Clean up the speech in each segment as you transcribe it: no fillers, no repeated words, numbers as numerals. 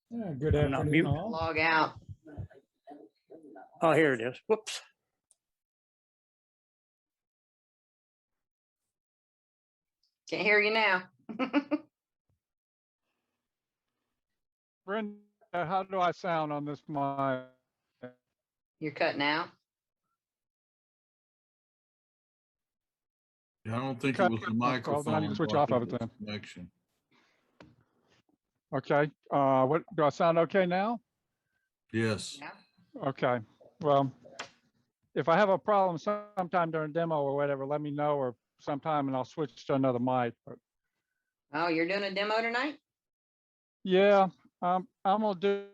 Good I'm not afternoon, mute. all. Log out. Oh, here it is. Whoops. Can't hear you now. Brenda, how do I sound on this mic? You're cutting out. I don't think Cut. it was the Well, then I microphone. need to switch I off think of it it's then. Connection. Okay. What do I sound okay now? Yes. Yeah. Okay. Well, if I have a problem sometime during demo or whatever, let me know, or sometime, and I'll switch to another mic. But Oh, you're doing a demo tonight? yeah, I'm gonna do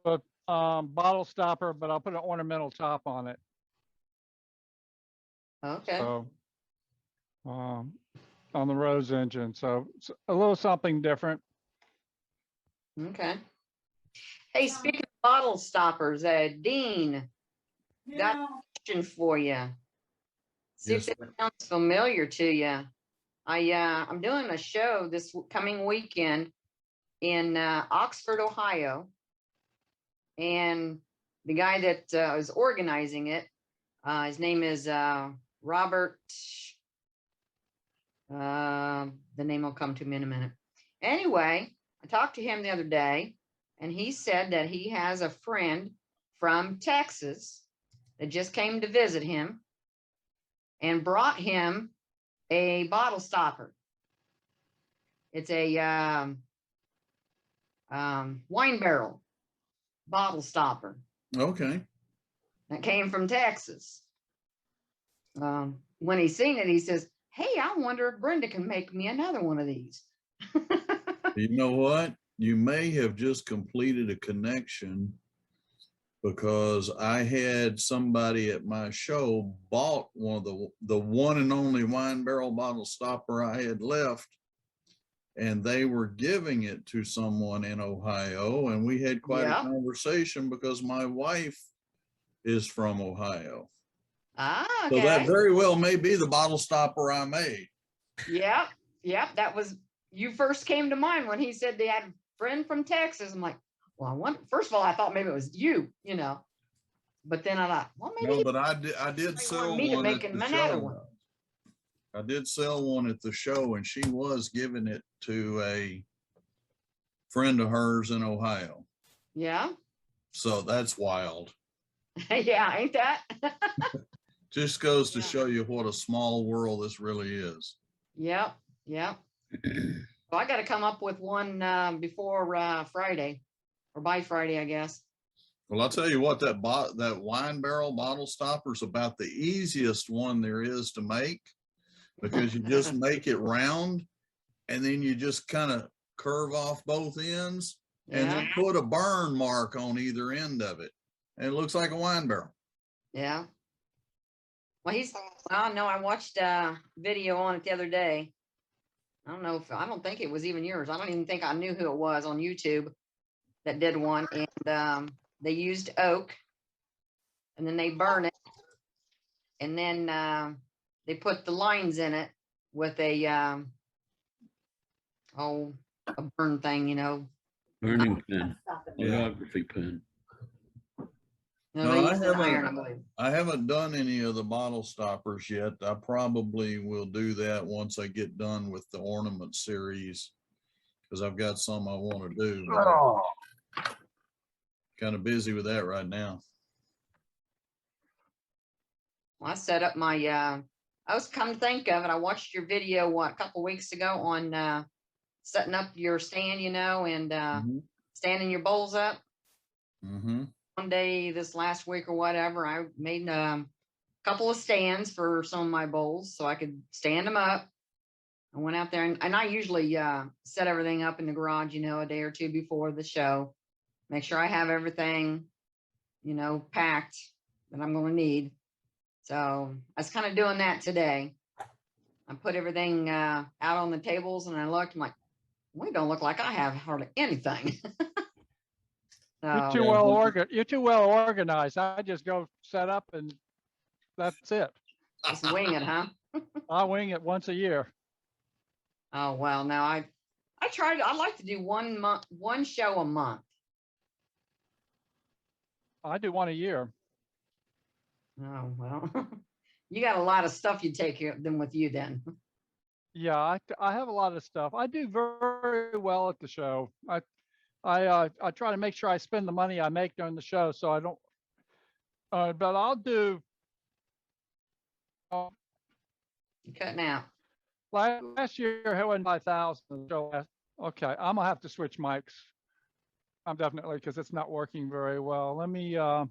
a bottle stopper, but I'll put an ornamental top on it. Okay. So on the Rose engine. So it's a little something different. Okay. Hey, speaking of bottle stoppers, Dean, got a question for you. See if Yes, it sounds familiar to you. I'm doing a show this coming weekend in Oxford, Ohio, and the guy that is organizing it, his name is Robert. The name will come to me in a minute. Anyway, I talked to him the other day, and he said that he has a friend from Texas that just came to visit him and brought him a bottle stopper. It's a wine barrel bottle stopper okay. that came from Texas. When he seen it, he says, "Hey, I wonder if Brenda can make me another one of these." You know what? You may have just completed a connection, because I had somebody at my show bought one of the one and only wine barrel bottle stopper I had left, and they were giving it to someone in Ohio, and we had quite a conversation because my wife is from Ohio. Ah, So that okay. very well may be the bottle stopper I made. Yep. That was, you first came to mind when he said they had a friend from Texas. I'm like, well, I wonder, first of all, I thought maybe it was you, but then I thought, well, maybe No, but I did sell me to one make at the another show. one. I did sell one at the show, and she was giving it to a friend of hers in Ohio. Yeah. So that's wild. Yeah, ain't that? Just goes to Yeah. show you what a small world this really is. Yep. So I got to come up with one before Friday, or by Friday, I guess. Well, I'll tell you what, that wine barrel bottle stopper is about the easiest one there is to make, because you just make it round, and then you just kind of curve off both ends, and then put a burn mark on either end of it, and it looks like a wine barrel. Yeah. Well, no, I watched a video on it the other day. I don't think it was even yours. I don't even think I knew who it was on YouTube that did one. And they used oak, and then they burn it. And then they put the lines in it with a burn thing, Burning pen, photography pen. No, No, they used an iron, I believe. I haven't done any of the bottle stoppers yet. I probably will do that once I get done with the ornament series, because I've got some I want to do. Kind of busy with that right now. Well, I set up my, I was come to think of it, I watched your video, a couple weeks ago on setting up your stand, and standing your bowls up. One day this last week or whatever, I made a couple of stands for some of my bowls so I could stand them up. I went out there and I usually set everything up in the garage, a day or two before the show. Make sure I have everything, packed that I'm going to need. So I was kind of doing that today. I put everything out on the tables, and I looked, I'm like, we don't look like I have hardly anything. You're too well organized. I just go set up and that's it. Just wing it, huh? I wing it once a year. Oh, well, now I like to do one show a month. I do one a year. Oh, well, you got a lot of stuff you take them with you then. Yeah, I have a lot of stuff. I do very well at the show. I try to make sure I spend the money I make during the show, so I don't. But I'll do. You're cutting out. Last year I went 5,000. So okay, I'm gonna have to switch mics. I'm definitely because it's not working very well. Let me. Your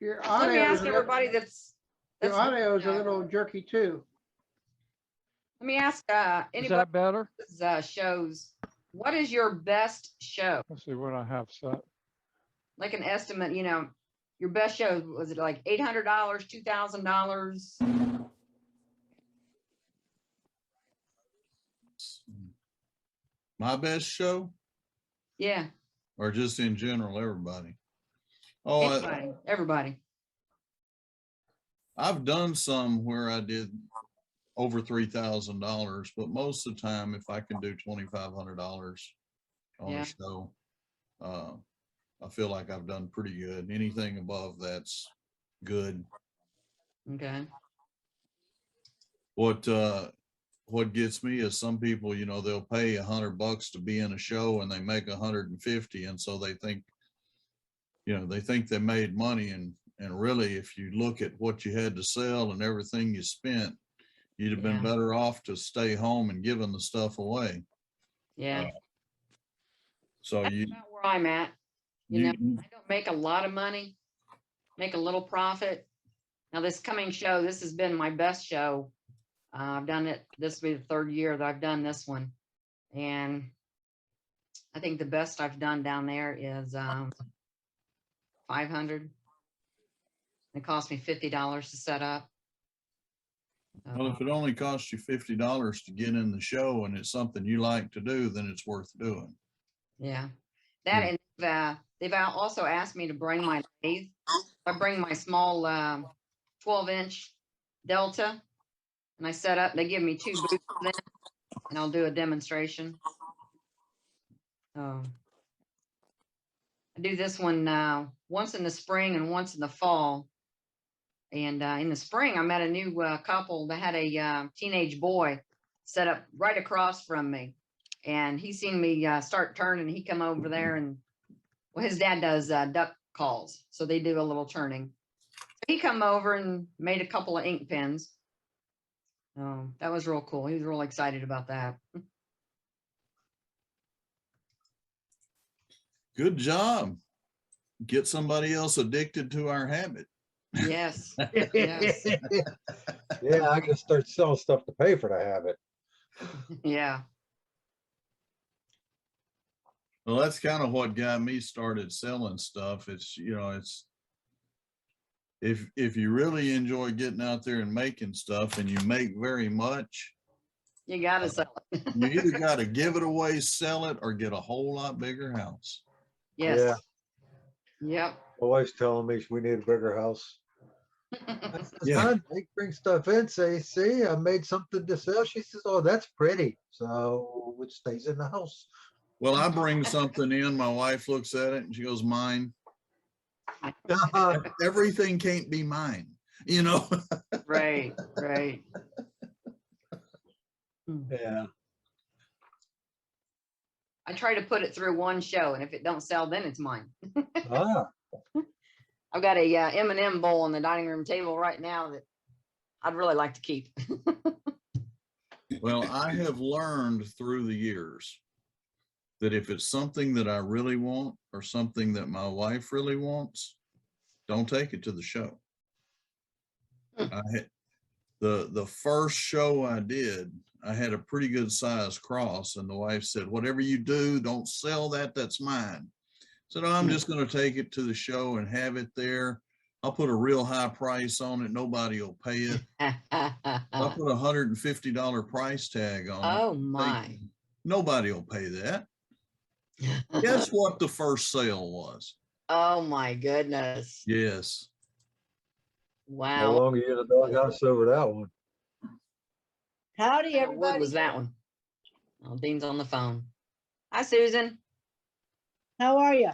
Let me audio ask everybody that's your audio is a uh, little jerky too. let me ask Is anybody that better? that shows, what is your best show? Let's see what I have set. Like an estimate, you know, your best show, was it like $800, $2,000? My best show, Yeah, or just in general, everybody? Oh, everybody. I've done some where I did over $3,000, but most of the time, if I can do $2,500 on Yeah. a show, I feel like I've done pretty good. Anything above that's good. Okay. What gets me is some people, you know, they'll pay $100 to be in a show and they make 150, and so they think, you know, they think they made money, and really, if you look at what you had to sell and everything you spent, you'd have been Yeah. better off to stay home and giving the stuff away. Yeah. So That's you, about where I'm at. You know, you, I don't make a lot of money, make a little profit. Now this coming show, this has been my best show. I've done it, this will be the third year that I've done this one. And I think the best I've done down there is 500. It cost me $50 to set up. well, if it only costs you $50 to get in the show and it's something you like to do, then it's worth doing. Yeah, that, and they've also asked me to bring my lathe. I bring my small 12-inch Delta, and I set up. They give me 2 booths for them, and I'll do a demonstration. I do this one once in the spring and once in the fall. And in the spring, I met a new couple that had a teenage boy set up right across from me. And he seen me start turning. He come over there, and well, his dad does duck calls, so they do a little turning. So he come over and made a couple of ink pens. That was real cool. He was real excited about that. Good job. Get somebody else addicted to our habit. Yes. Yes. Yeah, I gotta start selling stuff to pay for the habit. Yeah. Well, that's kind of what got me started selling stuff. It's, you know, it's, if you really enjoy getting out there and making stuff and you make very much, You gotta sell it. you either got to give it away, sell it, or get a whole lot bigger house. Yes. Yeah. Yep. My wife's telling me we need a bigger house. Yeah. Son, they bring stuff in, say, see, I made something to sell. She says, oh, that's pretty. So it stays in the house. Well, I bring something in, my wife looks at it and she goes, mine. Everything can't be mine, you know? Right. Right. Yeah. I try to put it through one show, and if it don't sell, then it's mine. Ah, I've got a M&M bowl on the dining room table right now that I'd really like to keep. Well, I have learned through the years that if it's something that I really want or something that my wife really wants, don't take it to the show. I had the first show I did, I had a pretty good size cross, and the wife said, whatever you do, don't sell that, that's mine. So no, I'm just going to take it to the show and have it there. I'll put a real high price on it. Nobody will pay it. I'll put $150 price tag on it. Oh my. Nobody will pay that. Guess what the first sale was? Oh my goodness. Yes. how Wow. long are you in the doghouse over that one? Howdy, everybody. What was that one? Oh, Dean's on the phone. Hi, Susan. How are you?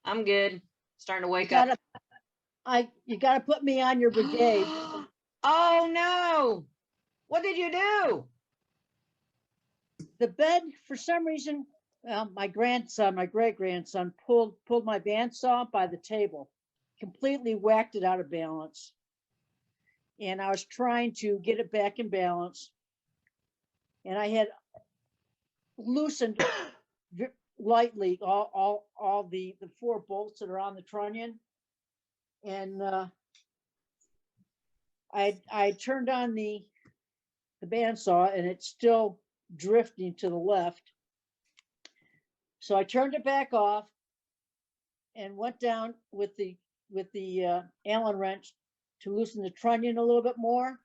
I'm good. Starting to You wake up. you gotta put me on your brigade. Oh, no. What did you do? The bed, for some reason, my grandson, my great-grandson pulled my bandsaw by the table, completely whacked it out of balance. And I was trying to get it back in balance. And I had loosened lightly all the 4 bolts that are on the trunnion. And I turned on the bandsaw and it's still drifting to the left. So I turned it back off and went down with the Allen wrench to loosen the trunnion a little bit more.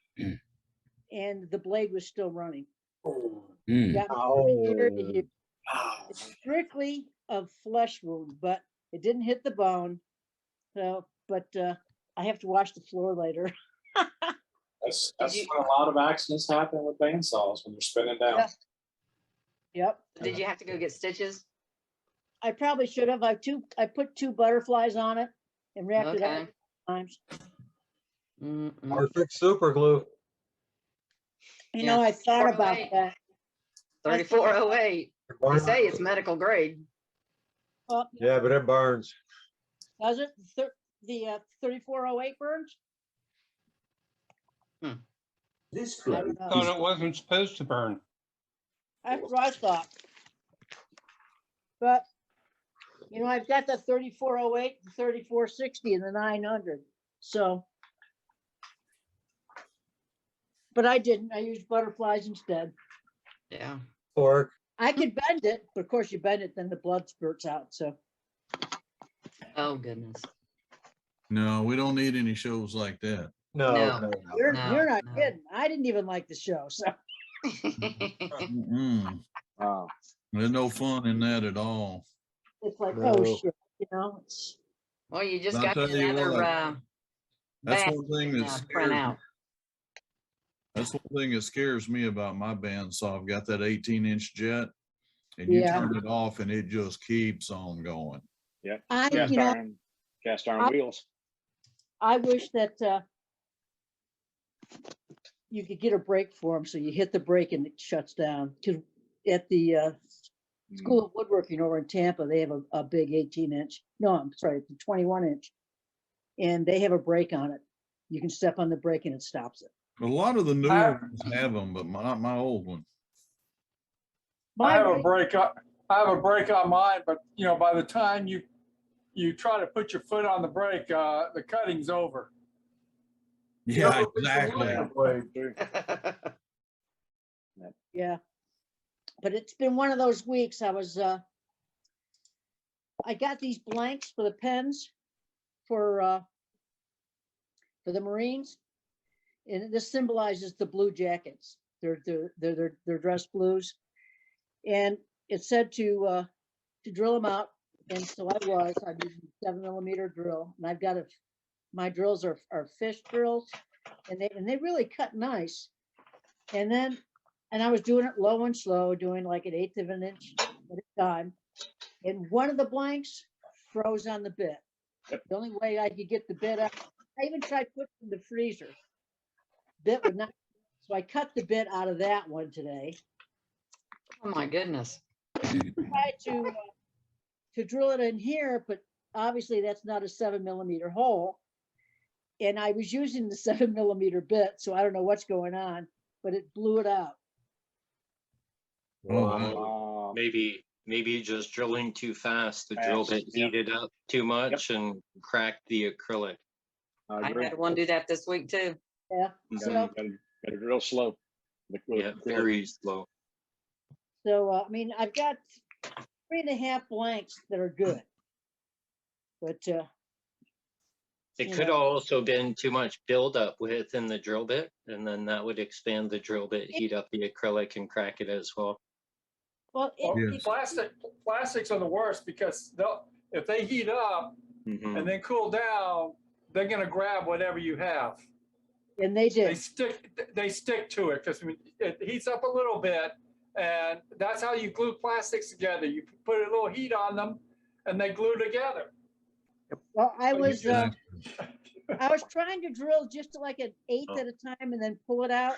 And the blade was still running. Mm. Got me here to here. It's strictly a flesh wound, but it didn't hit the bone. So, but I have to wash the floor later. That's when a lot of accidents happen with bandsaws when they're spinning down. Yeah. Yep. Did you have to go get stitches? I probably should have. I put 2 butterflies on it and wrapped it Okay. up times. Mm-mm. Perfect super glue. You Yeah. know, I thought about 408. that. 3408. They say it's medical grade. Well, Yeah, but it burns. does it? The 3408 burns? This I glue don't know. Thought it wasn't supposed to burn. That's what I thought. But, you know, I've got the 3408, the 3460, and the 900. So, but I didn't. I used butterflies instead. Yeah. Pork. I could bend it, but of course you bend it, then the blood spurts out. So, Oh, goodness. No, we don't need any shows like that. No, No. no, no. you're No, not no. kidding. I didn't even like the show. So, Mm-mm. Wow. There's no fun in that at all. it's like, No. oh shit, you know. It's, Well, you just I'll got tell you another what, That's bath one thing that print scares me. out. That's one thing that scares me about my bandsaw. I've got that 18-inch jet, and you Yeah. turn it off, and it just keeps on going. I, Cast you know, iron, cast iron I- wheels. I wish that you could get a brake for them, so you hit the brake and it shuts down. Because at the School of Woodworking over in Tampa, they have a big 18-inch. No, I'm sorry, it's a 21-inch, and they have a brake on it. You can step on the brake and it stops it. A lot of the new I- ones have them, but not my old one. I have a brake- brake on mine, but you know, by the time you try to put your foot on the brake, the cutting's over. Yeah, It's a exactly. wonder blade. Yeah, but it's been one of those weeks. I got these blanks for the pens for the Marines, and this symbolizes the blue jackets. They're dress blues, and it said to drill them out, and so I using a 7mm drill, and I've got my drills are fish drills, and they really cut nice, and I was doing it low and slow, doing like 1/8 of an inch at a time. And one of the blanks froze on the bit. The only way I could get the bit up, I even tried putting it in the freezer. Bit would not, so I cut the bit out of that one today. Oh, my goodness. Tried to drill it in here, but obviously that's not a 7mm hole. And I was using the 7mm bit, so I don't know what's going on, but it blew it out. Oh, wow. maybe just drilling too fast. The drill Fast, bit yeah. heated up too much and cracked the acrylic. I agree. had one do that this week too. Yeah. So, Gotta drill slow. Yeah, very slow. I mean, I've got 3.5 blanks that are good, but It you could know. also been too much buildup within the drill bit, and then that would expand the drill bit, heat up the acrylic, and crack it as well. Well, Yes. Plastics are the worst because if they heat up Mhm. and then cool down, they're gonna grab whatever you have. and they They did. stick to it because it heats up a little bit, and that's how you glue plastics together. You put a little heat on them, and they glue together. Well, I So you was, just- I was trying to drill just to like an eighth at a time and then pull it out,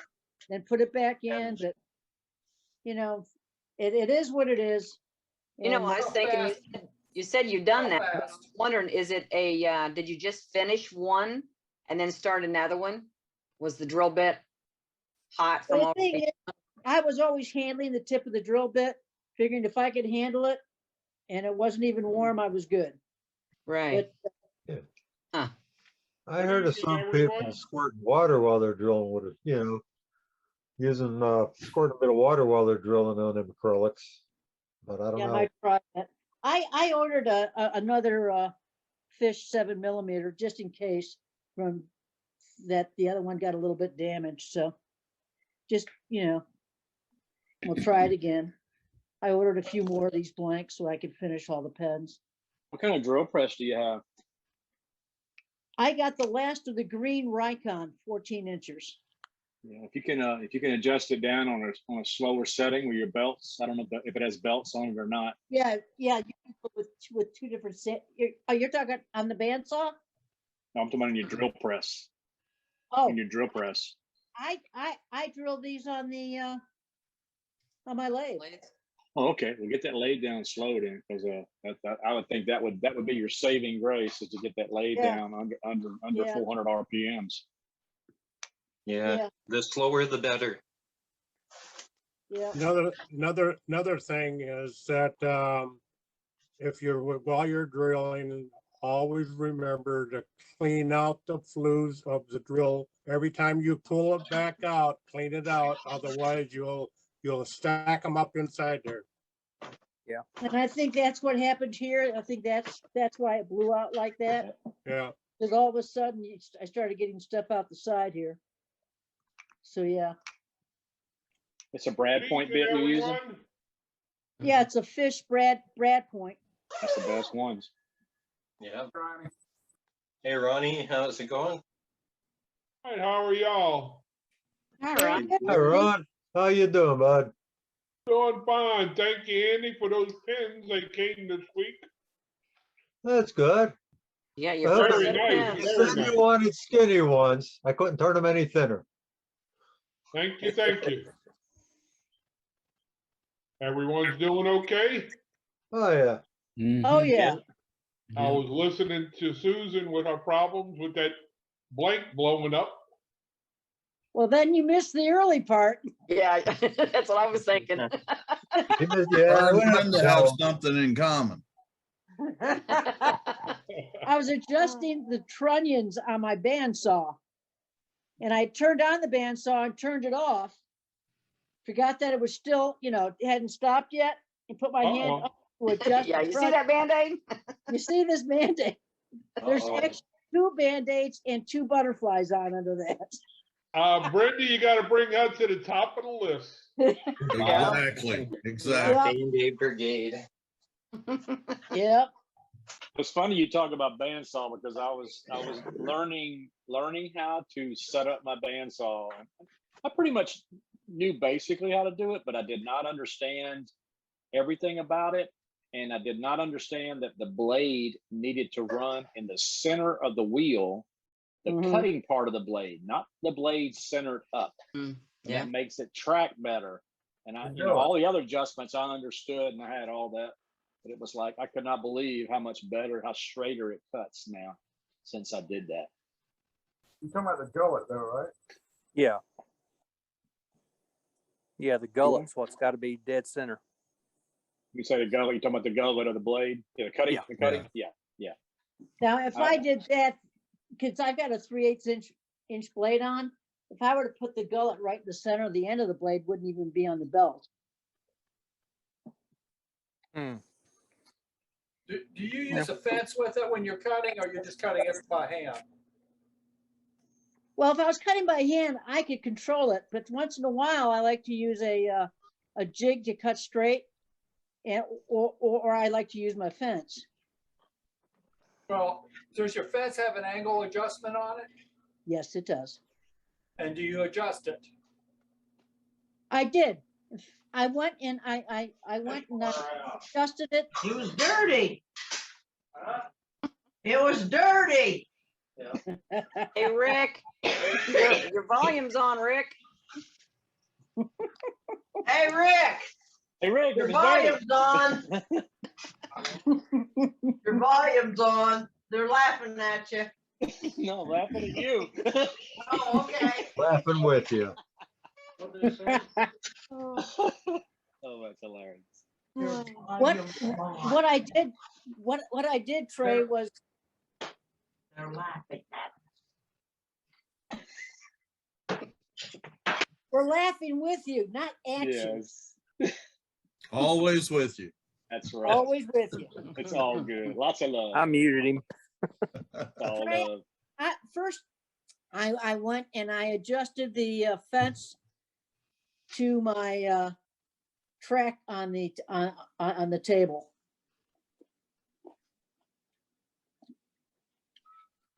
then put it back in, but you know, it is what it is. You know, And I was How thinking, fast- you said you've done how that, but I fast? was wondering, is it a, did you just finish one and then start another one? Was the drill bit hot from the all? thing is, I was always handling the tip of the drill bit, figuring if I could handle it and it wasn't even warm, I was good. Right. But I heard of some people squirting water while they're drilling with it, using, squirting a bit of water while they're drilling on them acrylics. But I don't yeah, I know. might try that. I ordered another fish 7mm just in case from that the other one got a little bit damaged. So just, we'll try it again. I ordered a few more of these blanks so I could finish all the pens. What kind of drill press do you have? I got the last of the green Rikon 14 inches. Yeah, if you can adjust it down on a slower setting with your belts. I don't know if it has belts on it or not. Yeah, you can put with two different set. You're talking on the bandsaw? No, I'm talking about on your drill press. Oh, On your drill press. I drilled these on the on my lathe. Oh, okay. We'll get that laid down slow then, because I would think that would be your saving grace, is to get that laid Yeah. down under Yeah. 400 RPMs. Yeah, Yeah. the slower the better. Yeah. Another thing is that if while you're drilling, always remember to clean out the flues of the drill. Every time you pull it back out, clean it out. Otherwise, you'll stack them up inside there. And I think that's what happened here. I think that's why it blew out like that. Yeah. Because all of a sudden I started getting stuff out the side here. So yeah. It's a Brad point bit you're using. Yeah, it's a fish Brad point. That's the best ones. Yeah. Hey, Ronnie, how's it going? Hi, how are y'all? All right. Hi, Ron. How you doing, bud? Doing fine. Thank you, Andy, for those pins. They came this week. That's good. Yeah, your Well, first Very set of nice. pens. You Very said nice. you wanted skinny ones. I couldn't turn them any thinner. Thank you, thank you. Everyone's doing okay? Oh, yeah. Oh Mhm. yeah. I was listening to Susan with her problems with that blank blowing up. Well, then you missed the early part. Yeah, that's what I was thinking. Yeah, Learn we when have to to have know. something in common. I was adjusting the trunnions on my bandsaw. And I turned on the bandsaw and turned it off. Forgot that it was still, it hadn't stopped yet, and put my hand Uh-oh. up to adjust. Yeah, the you see trun- that Band-Aid? You see this Band-Aid? There's Uh-oh. actually 2 Band-Aids and 2 butterflies on under that. Brenda, you gotta bring her to the top of the list. Exactly, exactly. Band-Aid brigade. Yep. It's funny you talk about bandsaw, because I was learning how to set up my bandsaw. I pretty much knew basically how to do it, but I did not understand everything about it. And I did not understand that the blade needed to run in the center of the wheel, the Mhm. cutting part of the blade, not the blade centered up. And Yeah. that makes it track better. And all the other adjustments I understood, and I had all that, but it was like, I could not believe how much better, how straighter it cuts now since I did that. You're talking about the gullet though, right? Yeah. Yeah, the gullet's what's got to be dead center. You say the gullet, you talking about the gullet of the blade? Yeah, the cutting, Yeah. the cutting? Yeah. Now, if I did that, because I've got a 3/8 inch blade on, if I were to put the gullet right in the center, the end of the blade wouldn't even be on the belt. Do you use a fence with it when you're cutting, or you're just cutting it by hand? Well, if I was cutting by hand, I could control it, but once in a while, I like to use a jig to cut straight, and or I like to use my fence. Well, does your fence have an angle adjustment on it? Yes, it does. And do you adjust it? I did. I went and I went and I adjusted it. She was dirty. It was dirty. Hey, Rick, your volume's on, Rick. Hey, Rick, Hey, Rick, your it was dirty. volume's on. Your volume's on. They're laughing at you. No, laughing at you. Oh, okay. Laughing with you. Oh, that's hilarious. What I did, Trey, was They're laughing at we're laughing with you, not at you. Yes, Always with you. that's right. Always with you. It's all good. Lots of love. I muted him. It's all Trey, love. First, I went and I adjusted the fence to my track on the table.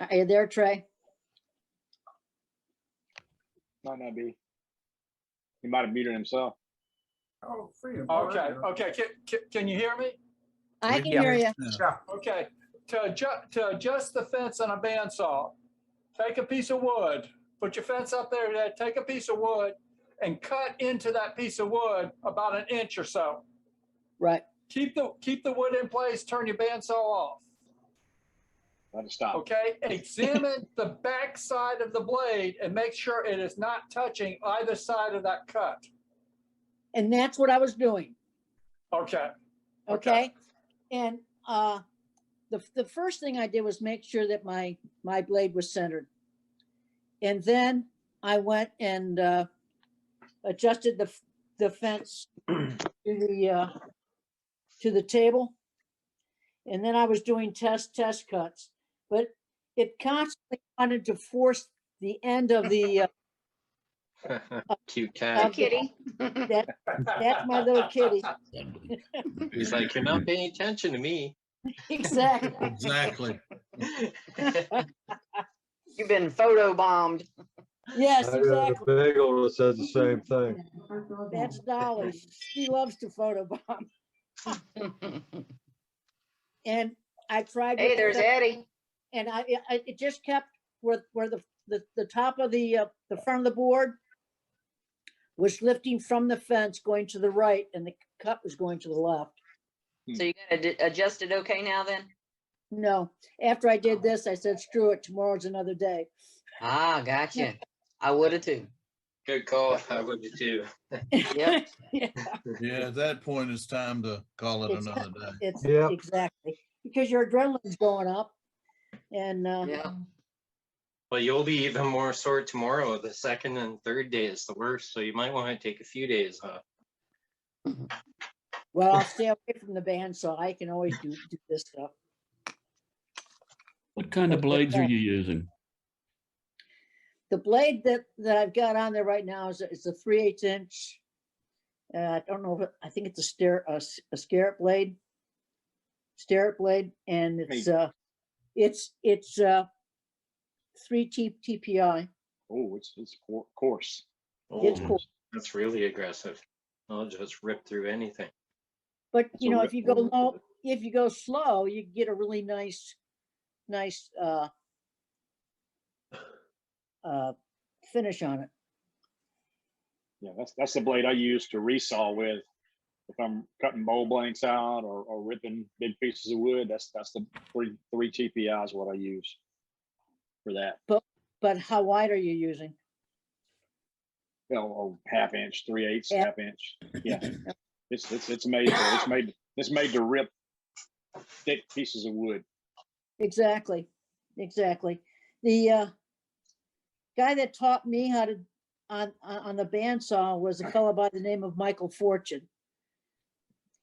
Are you there, Trey? Might not be. He might have muted himself. Okay, okay. Can you hear me? I can hear you. Yeah. Okay. To adjust the fence on a bandsaw, take a piece of wood, put your fence up there, take a piece of wood and cut into that piece of wood about an inch or so. Right. Keep the wood in place, turn your bandsaw off. Let it stop. Okay, examine the back side of the blade and make sure it is not touching either side of that cut. And that's what I was doing. Okay. Okay. And the first thing I did was make sure that my blade was centered. And then I went and adjusted the fence to the table. And then I was doing test cuts, but it constantly wanted to force the end of the Cute cat. Kitty. that's my little kitty. He's like, you're not paying attention to me. Exactly. Exactly. You've been photo bombed. Yes, I got exactly. a bagel that says the same thing. That's Dolly. She loves to photobomb. And I tried. Hey, with there's the- Eddie. And it just kept where the top of the front of the board was lifting from the fence going to the right, and the cut was going to the left. So you got to adjust it okay now then? No, after I did this, I said, screw it, tomorrow's another day. Ah, gotcha. I would have too. Good call. I would too. Yep. Yeah, at that point, it's time to call it It's- another day. It's Yep. exactly, because your adrenaline's going up. And Yeah. Well, you'll be even more sore tomorrow. The second and third day is the worst, so you might want to take a few days off. well, I'll stay away from the bandsaw. I can always do this stuff. What kind of blades are you using? The blade that I've got on there right now is a 3/8 inch. I don't know if I think it's a scarab blade. Stirrup blade, and it's 3 TPI. Oh, it's coarse. It's Oh, cool. that's really aggressive. I'll just rip through anything. But That's you a know, rip- if you go low, if you go slow, you get a really nice finish on it. Yeah, that's the blade I use to resaw with. If I'm cutting bowl blanks out or ripping big pieces of wood, that's the three TPI is what I use for that. But how wide are you using? You know, half inch, 3/8, Yeah. half inch. Yeah, it's made to rip thick pieces of wood. Exactly. The guy that taught me how to on the bandsaw was a fellow by the name of Michael Fortune.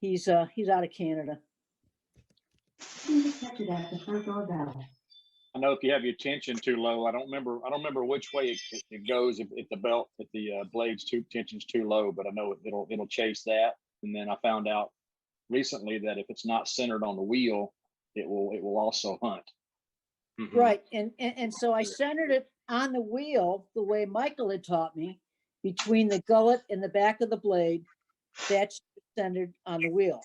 He's out of Canada. I know if you have your tension too low, I don't remember which way it goes if the blade's tension's too low, but I know it'll chase that. And then I found out recently that if it's not centered on the wheel, it will also hunt. Mhm. Right, and so I centered it on the wheel the way Michael had taught me, between the gullet and the back of the blade. That's centered on the wheel.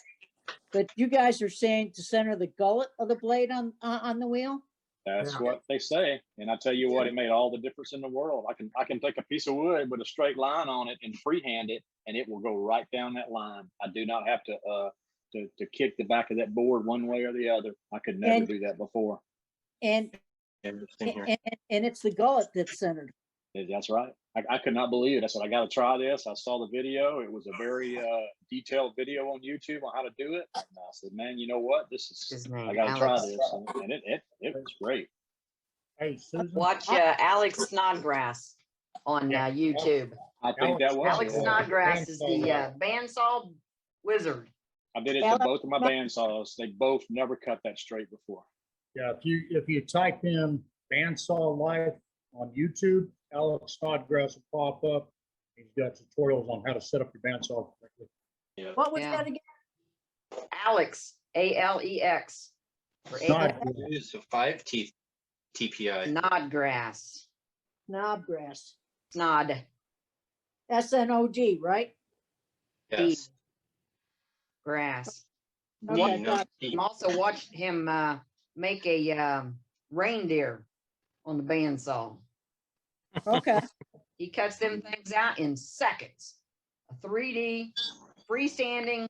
But you guys are saying to center the gullet of the blade on the wheel? That's Yeah. what they say. And I tell you what, it made all the difference in the world. I can take a piece of wood with a straight line on it and freehand it, and it will go right down that line. I do not have to kick the back of that board one way or the other. I could never And- do that before. And, Everything here. and it's the gullet that's centered. Yeah, that's right. I could not believe it. I said, I got to try this. I saw the video. It was a very detailed video on YouTube on how to do it. And I said, man, you know what? His name, I got to try Alex. this. And it was great. Hey, Susan. Watch Alex Snodgrass on YouTube. I think that was Alex it. Snodgrass is the bandsaw wizard. I did it to Alex both of my bandsaws. They both never cut that straight before. Yeah, if you type in Bandsaw Life on YouTube, Alex Snodgrass will pop up. He's got tutorials on how to set up your bandsaw correctly. Yeah. What was Yeah. that again? Alex, Alex. For Snodgrass. It's a 5 TPI. Snodgrass. Snodgrass. Snod. SNOD, right? Yes. Grass. Okay, D, got not D. I'm also watched him make a reindeer on the bandsaw. Okay. He cuts them things out in seconds. A 3D freestanding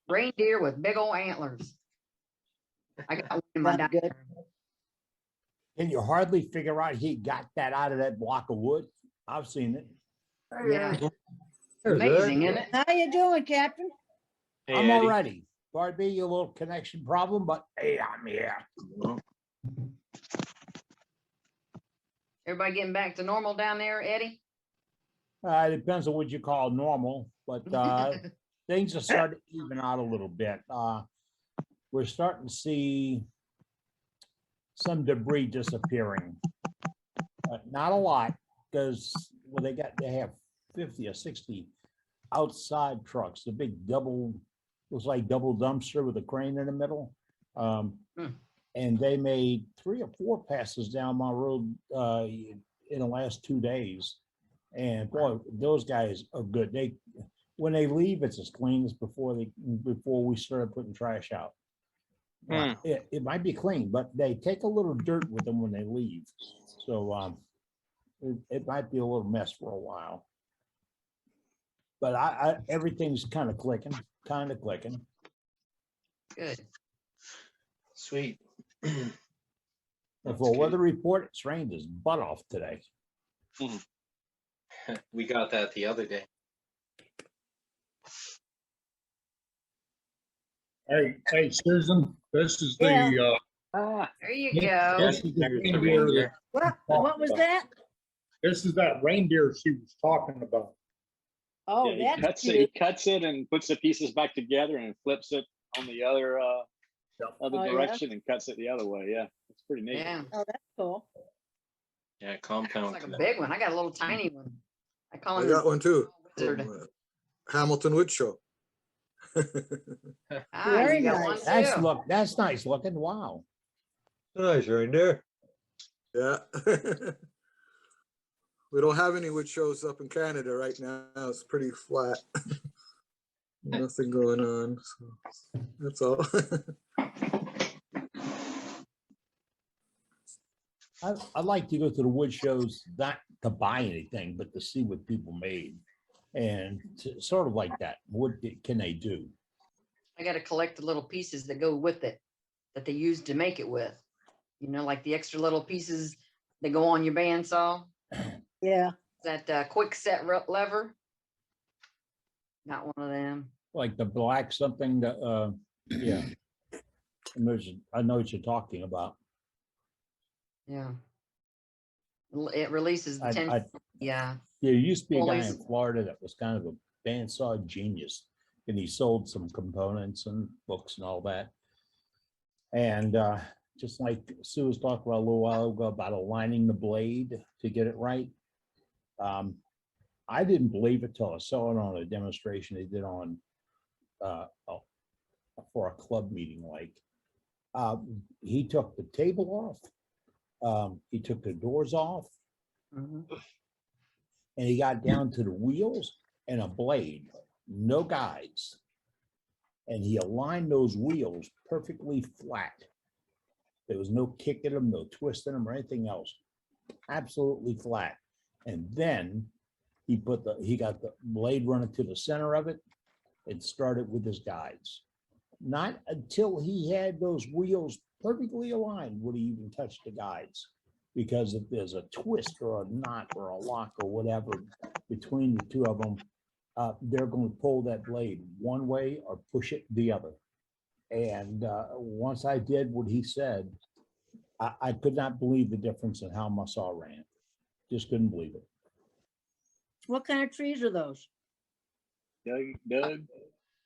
reindeer with big old antlers. I got one in my Sounds good. dining room. Can you hardly figure out he got that out of that block of wood? I've seen it. Yeah, There's amazing, that. isn't it? How you doing, Captain? Hey, I'm Eddie. already. Pardon me, a little connection problem, but hey, I'm here. Everybody getting back to normal down there, Eddie? It depends on what you call normal, but things are starting to even out a little bit. We're starting to see some debris disappearing. Not a lot, because well, they have 50 or 60 outside trucks, the big double, looks like double dumpster with a crane in the middle. And they made 3 or 4 passes down my road in the last 2 days. And boy, those guys are good. When they leave, it's as clean as before we started putting trash out. It might be clean, but they take a little dirt with them when they leave. So it might be a little mess for a while. But everything's kind of clicking. Good. Sweet. And That's for a good. weather report, it's rained his butt off today. We got that the other day. Hey, Susan, this is the, There you go. this is the reindeer. What was that? This is that reindeer she was talking about. Oh, Yeah, that's he cute. cuts it and puts the pieces back together and flips it on the other Oh, yeah? direction and cuts it the other way. Yeah, it's pretty neat. Yeah, Oh, that's cool. Yeah, it's compound. like a connect. big one. I got a little tiny one. I call I him got one too. wizard. From, Hamilton Wood Show. Ah, Very you got nice. one too. That's nice looking. Wow. Nice reindeer. Yeah. We don't have any wood shows up in Canada right now. It's pretty flat. Nothing going on. So that's all. I like to go to the wood shows, not to buy anything, but to see what people made. And sort of like that, what can they do? I got to collect the little pieces that go with it that they use to make it with. You know, like the extra little pieces that go on your bandsaw. Yeah. That quick set lever. Got one of them. Like the black something that, yeah. I know what you're talking about. Yeah. It releases the 10. Yeah. There used to be a guy Always. in Florida that was kind of a bandsaw genius, and he sold some components and books and all that. And just like Sue was talking about a little while ago about aligning the blade to get it right. I didn't believe it till I saw it on a demonstration they did on for a club meeting. Like he took the table off, he took the doors off, Mhm. and he got down to the wheels and a blade, no guides. and he aligned those wheels perfectly flat. There was no kick in them, no twist in them or anything else. Absolutely flat. And then he got the blade running to the center of it and started with his guides. Not until he had those wheels perfectly aligned would he even touch the guides. Because if there's a twist or a knot or a lock or whatever between the two of them, they're going to pull that blade one way or push it the other. And once I did what he said, I could not believe the difference in how my saw ran. Just couldn't believe it. What kind of trees are those? Doug,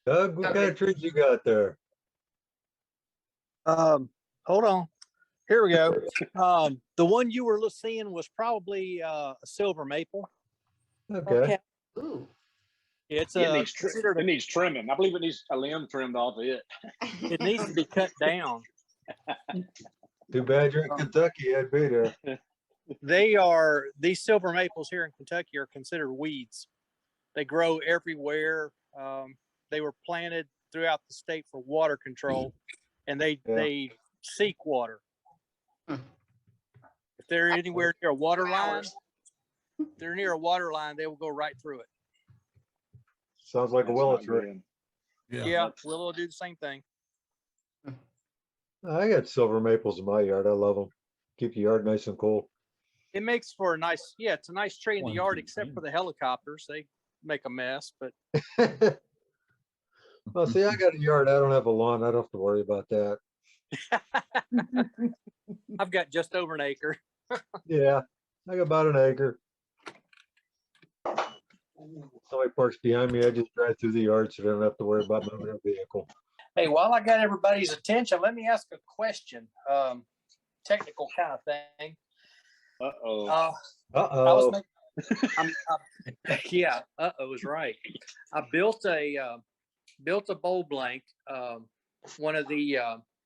Doug, what kind of trees you got there? Hold on. Here we go. The one you were seeing was probably a silver maple. Okay. Ooh. It's it considered it needs trimming. I believe it needs a limb trimmed off of it. it needs to be cut down. Too bad you're in Kentucky. I'd be there. These silver maples here in Kentucky are considered weeds. They grow everywhere. They were planted throughout the state for water control, and they seek water. If they're anywhere near a water line, they will go right through it. Sounds like a willow tree. Yeah, willow do the same thing. I got silver maples in my yard. I love them. Keep the yard nice and cool. It makes for a nice, it's a nice tree in the yard, except for the helicopters. They make a mess, but. Well, see, I got a yard. I don't have a lawn. I don't have to worry about that. I've got just over an acre. Yeah, I got about an acre. Somebody parks behind me. I just drive through the yard so they don't have to worry about moving their vehicle. Hey, while I got everybody's attention, let me ask a question. Technical kind of thing. Yeah, is right. I built a bowl blank, one of the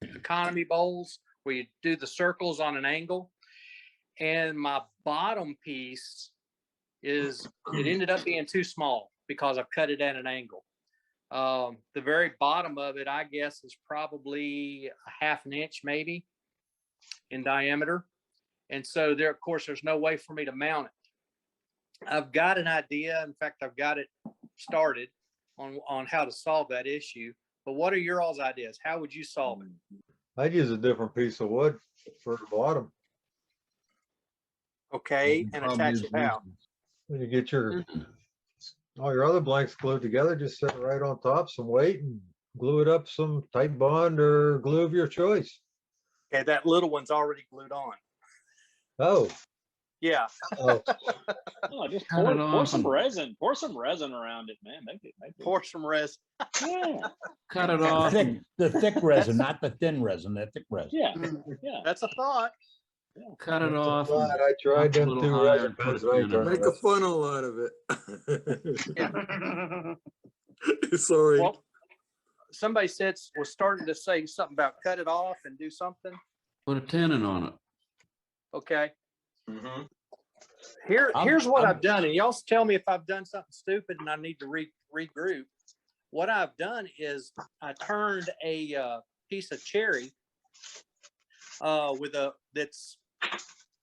economy bowls where you do the circles on an angle, and my bottom piece it ended up being too small because I've cut it at an angle. The very bottom of it, I guess, is probably a half an inch maybe in diameter. And so there, of course, there's no way for me to mount it. I've got an idea. In fact, I've got it started on how to solve that issue. But what are your all's ideas? How would you solve it? I'd use a different piece of wood for the bottom. Okay, and attach it how? When you get all your other blanks glued together, just set it right on top, some weight, and glue it up some tight bond or glue of your choice. Okay, that little one's already glued on. Oh. Yeah. Oh. Just pour some resin. Pour some resin around it, man. Make it. Pour some resin. Yeah. Cut it off. The thick resin, not the thin resin, the thick resin. Yeah. Yeah. That's a thought. Cut it off. I tried them two resin pens. Make a funnel out of it. Sorry. Well, somebody was starting to say something about cut it off and do something. Put a tenon on it. Okay. Here's what I've done, and y'all tell me if I've done something stupid and I need to regroup. What I've done is I turned a piece of cherry that's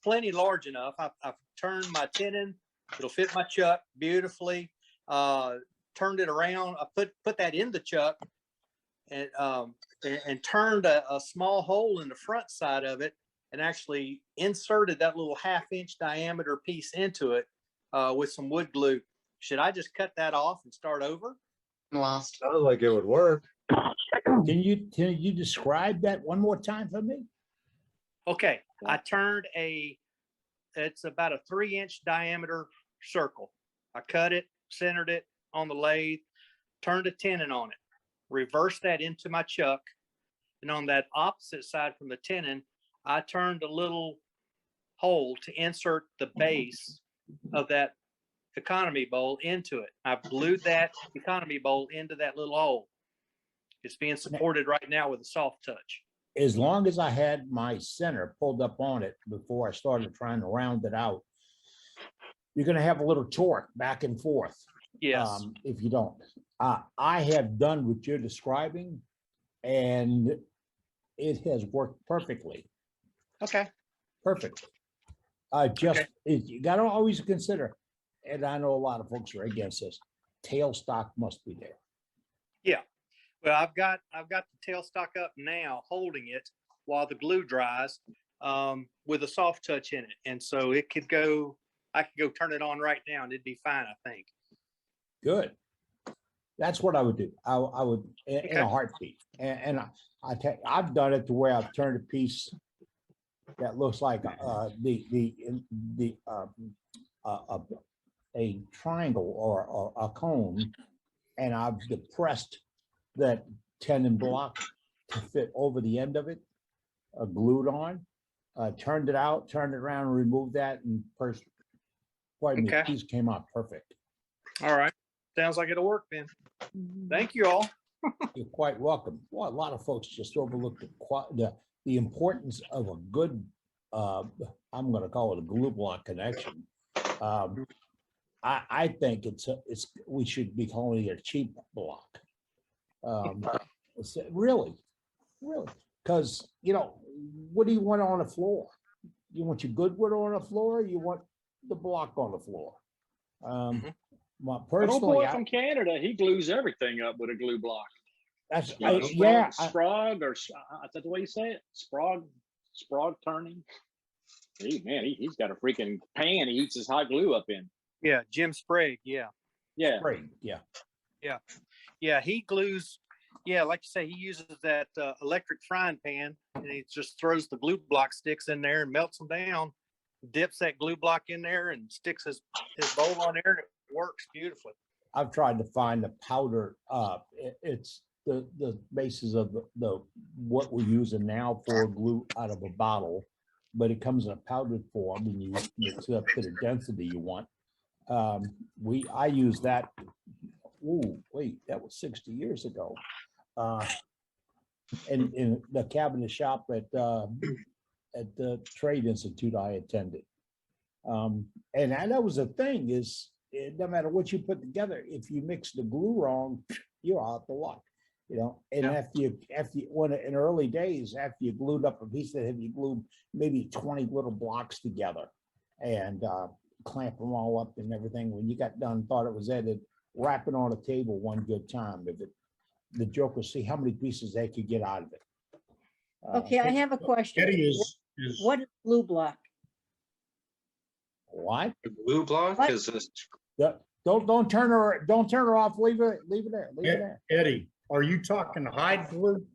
plenty large enough. I've turned my tenon. It'll fit my chuck beautifully. Turned it around. I put that in the chuck and turned a small hole in the front side of it, and actually inserted that little half-inch diameter piece into it with some wood glue. Should I just cut that off and start over? Lost. Sounds like it would work. Can you describe that one more time for me? Okay, I turned it's about a 3-inch diameter circle. I cut it, centered it on the lathe, turned a tenon on it, reversed that into my chuck, and on that opposite side from the tenon, I turned a little hole to insert the base of that economy bowl into it. I glued that economy bowl into that little hole. It's being supported right now with a soft touch. As long as I had my center pulled up on it before I started trying to round it out, you're going to have a little torque back and forth. Yes. If you don't. I have done what you're describing, and it has worked perfectly. Okay. Perfect. You got to always consider, and I know a lot of folks are against this. Tailstock must be there. Yeah. Well, I've got the tailstock up now, holding it while the glue dries, with a soft touch in it, and so I could go turn it on right now, and it'd be fine, I think. Good. That's what I would do. I would in a heartbeat. And I've done it to where I've turned a piece that looks like a triangle or a cone, and I've depressed that tenon block to fit over the end of it, glued on, turned it out, turned it around, and removed that, and the piece came out perfect. All right. Sounds like it'll work then. Thank you all. You're quite welcome. Well, a lot of folks just overlook the importance of a good, I'm going to call it a glue block connection. I think we should be calling it a cheap block. Really, because what do you want on the floor? You want your good wood on the floor, or you want the block on the floor? Personally, boy from Canada, he glues everything up with a glue block. That's Sprague, or is that the way you say it? Sprague turning. He's got a freaking pan he heats his hot glue up in. Yeah, Jim Sprague. Yeah. Sprague. Yeah. He glues. Yeah, like you say, he uses that electric frying pan, and he just throws the glue block sticks in there and melts them down. Dips that glue block in there and sticks his bowl on there, and it works beautifully. I've tried to find the powder. It's the basis of the what we're using now for glue out of a bottle, but it comes in a powdered form, and you mix it up to the density you want. I use that. Oh, wait, that was 60 years ago. In the cabinet shop at the Trade Institute I attended. And that was the thing is, no matter what you put together, if you mix the glue wrong, you're out the luck, And after you in early days, after you glued up a piece that had you glued maybe 20 little blocks together and clamp them all up and everything. When you got done, thought it was edited, wrap it on a table one good time. The joke was see how many pieces they could get out of it. Okay, I have a question. What is glue block? What? The glue block is this. Don't turn her off. Leave it there. Eddie, are you talking hide glue?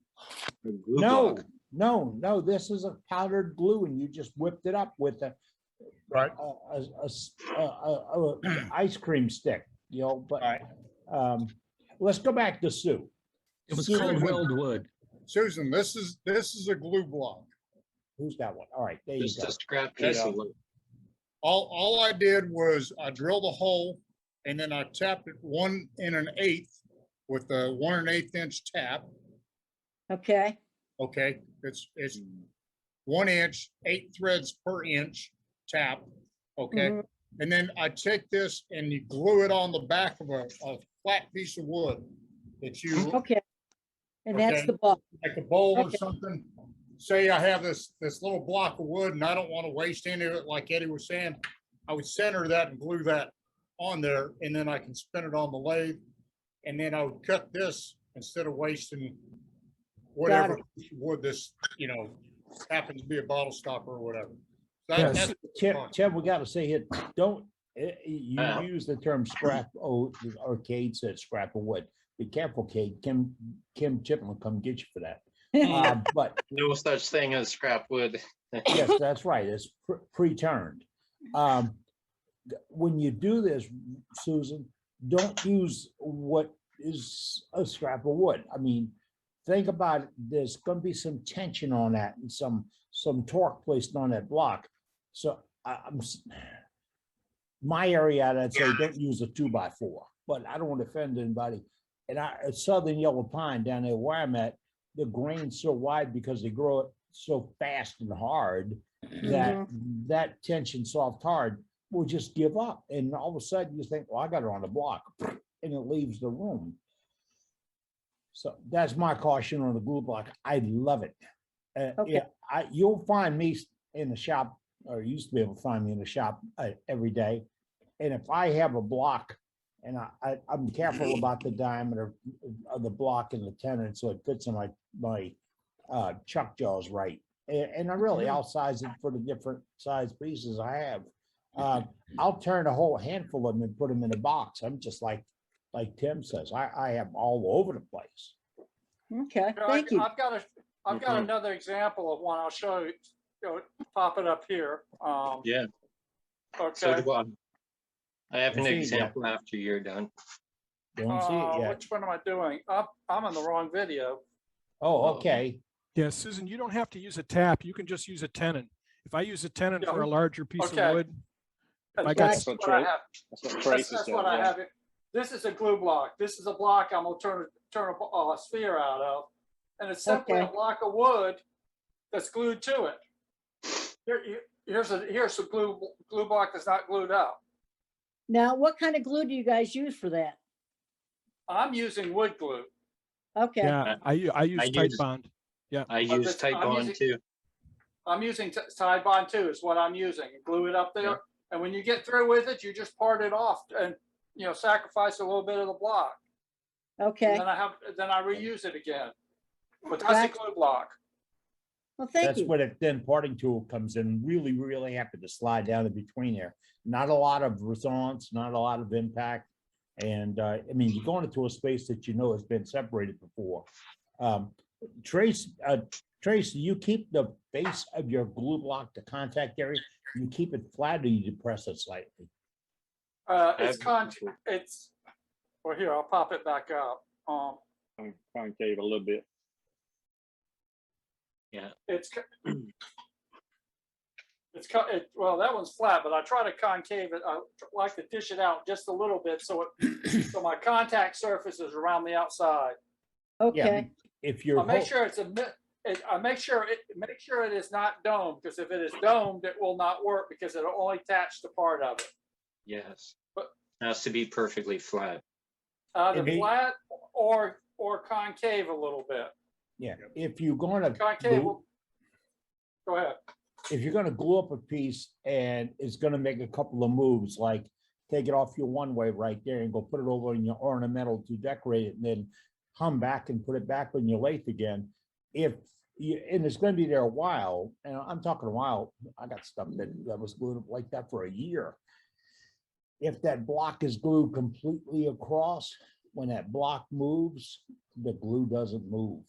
No. This is a powdered glue, and you just whipped it up with a ice cream stick. But let's go back to Sue. It was called weld wood. Susan, this is a glue block. Who's that one? All right, there you go. Just a scrap piece of wood. All I did was I drilled a hole, and then I tapped it 1 1/8 with a 1 1/8 inch tap. Okay. Okay, it's 1 inch, 8 threads per inch tap. Okay, and then I take this and you glue it on the back of a flat piece of wood that you. Okay. And that's the block. Like a bowl or something. Say I have this little block of wood and I don't want to waste any of it, like Eddie was saying. I would center that and glue that on there, and then I can spin it on the lathe, and then I would cut this instead of wasting whatever wood this happens to be a bottle stopper or whatever. Tim, we got to say it. Don't you use the term scrap? Or Cade said scrap of wood. Be careful, Cade. Kim Chipman will come get you for that. But no such thing as scrap wood. Yes, that's right. It's pre-turned. When you do this, Susan, don't use what is a scrap of wood. I mean, think about it. There's going to be some tension on that and some torque placed on that block. So my area, I'd say don't use a 2x4, but I don't want to offend anybody. And at Southern Yellow Pine down there where I'm at, the grain's so wide because they grow it so fast and hard that tension soft hard will just give up. And all of a sudden you think, well, I got it on the block, and it leaves the room. So that's my caution on the glue block. I love it. Okay. Yeah, you'll find me in the shop, or used to be able to find me in the shop every day. And if I have a block, and I'm careful about the diameter of the block and the tenon, so it fits in my chuck jaws right. And I really, I'll size it for the different size pieces I have. I'll turn a whole handful of them and put them in a box. I'm just like Tim says, I have all over the place. Okay, thank you. I've got another example of one. I'll show you. Pop it up here. Yeah. Okay. So do I. I have an See it yet. example after you're done. Don't see it yet. Which one am I doing? I'm on the wrong video. Oh, okay. Yeah, Susan, you don't have to use a tap. You can just use a tenon. If I use a tenon for a larger piece Okay. of wood, I got That's what I have. That's what I have. This is a glue block. This is a block I'm gonna turn a sphere out of, and it's simply a block of wood that's glued to it. Here's a glue block that's not glued up. Now, what kind of glue do you guys use for that? I'm using wood glue. Okay. yeah, I use Tide Bond. Yeah, I use Tide Bond too. I'm using Tide Bond too is what I'm using. Glue it up there. Yeah. And when you get through with it, you just part it off and, you know, sacrifice a little bit of the block. Okay. And then I reuse it again. But that's a glue block. Well, thank That's you. where the thin parting tool comes in. Really, really happy to slide down in between there. Not a lot of resonance, not a lot of impact. And I mean, you're going into a space that you know has been separated before. Trace, you keep the base of your glue block, the contact area, you keep it flat or you depress it slightly? It's well, here, I'll pop it back up. Concave a little bit. Yeah. Well, that one's flat, but I try to concave it. I like to dish it out just a little bit so so my contact surface is around the outside. Okay. Yeah, if you're I'll make sure I make sure it is not domed, because if it is domed, it will not work because it'll only attach to part of it. Yes. But it has to be perfectly flat. Either flat or concave a little bit. Yeah, if you're going to concave. Go ahead. If you're going to glue up a piece and it's going to make a couple of moves, like take it off your one way right there and go put it over in your ornamental to decorate it, and then come back and put it back on your lathe again. And it's going to be there a while, and I'm talking a while. I got stuff that was glued up like that for a year. If that block is glued completely across, when that block moves, the glue doesn't move.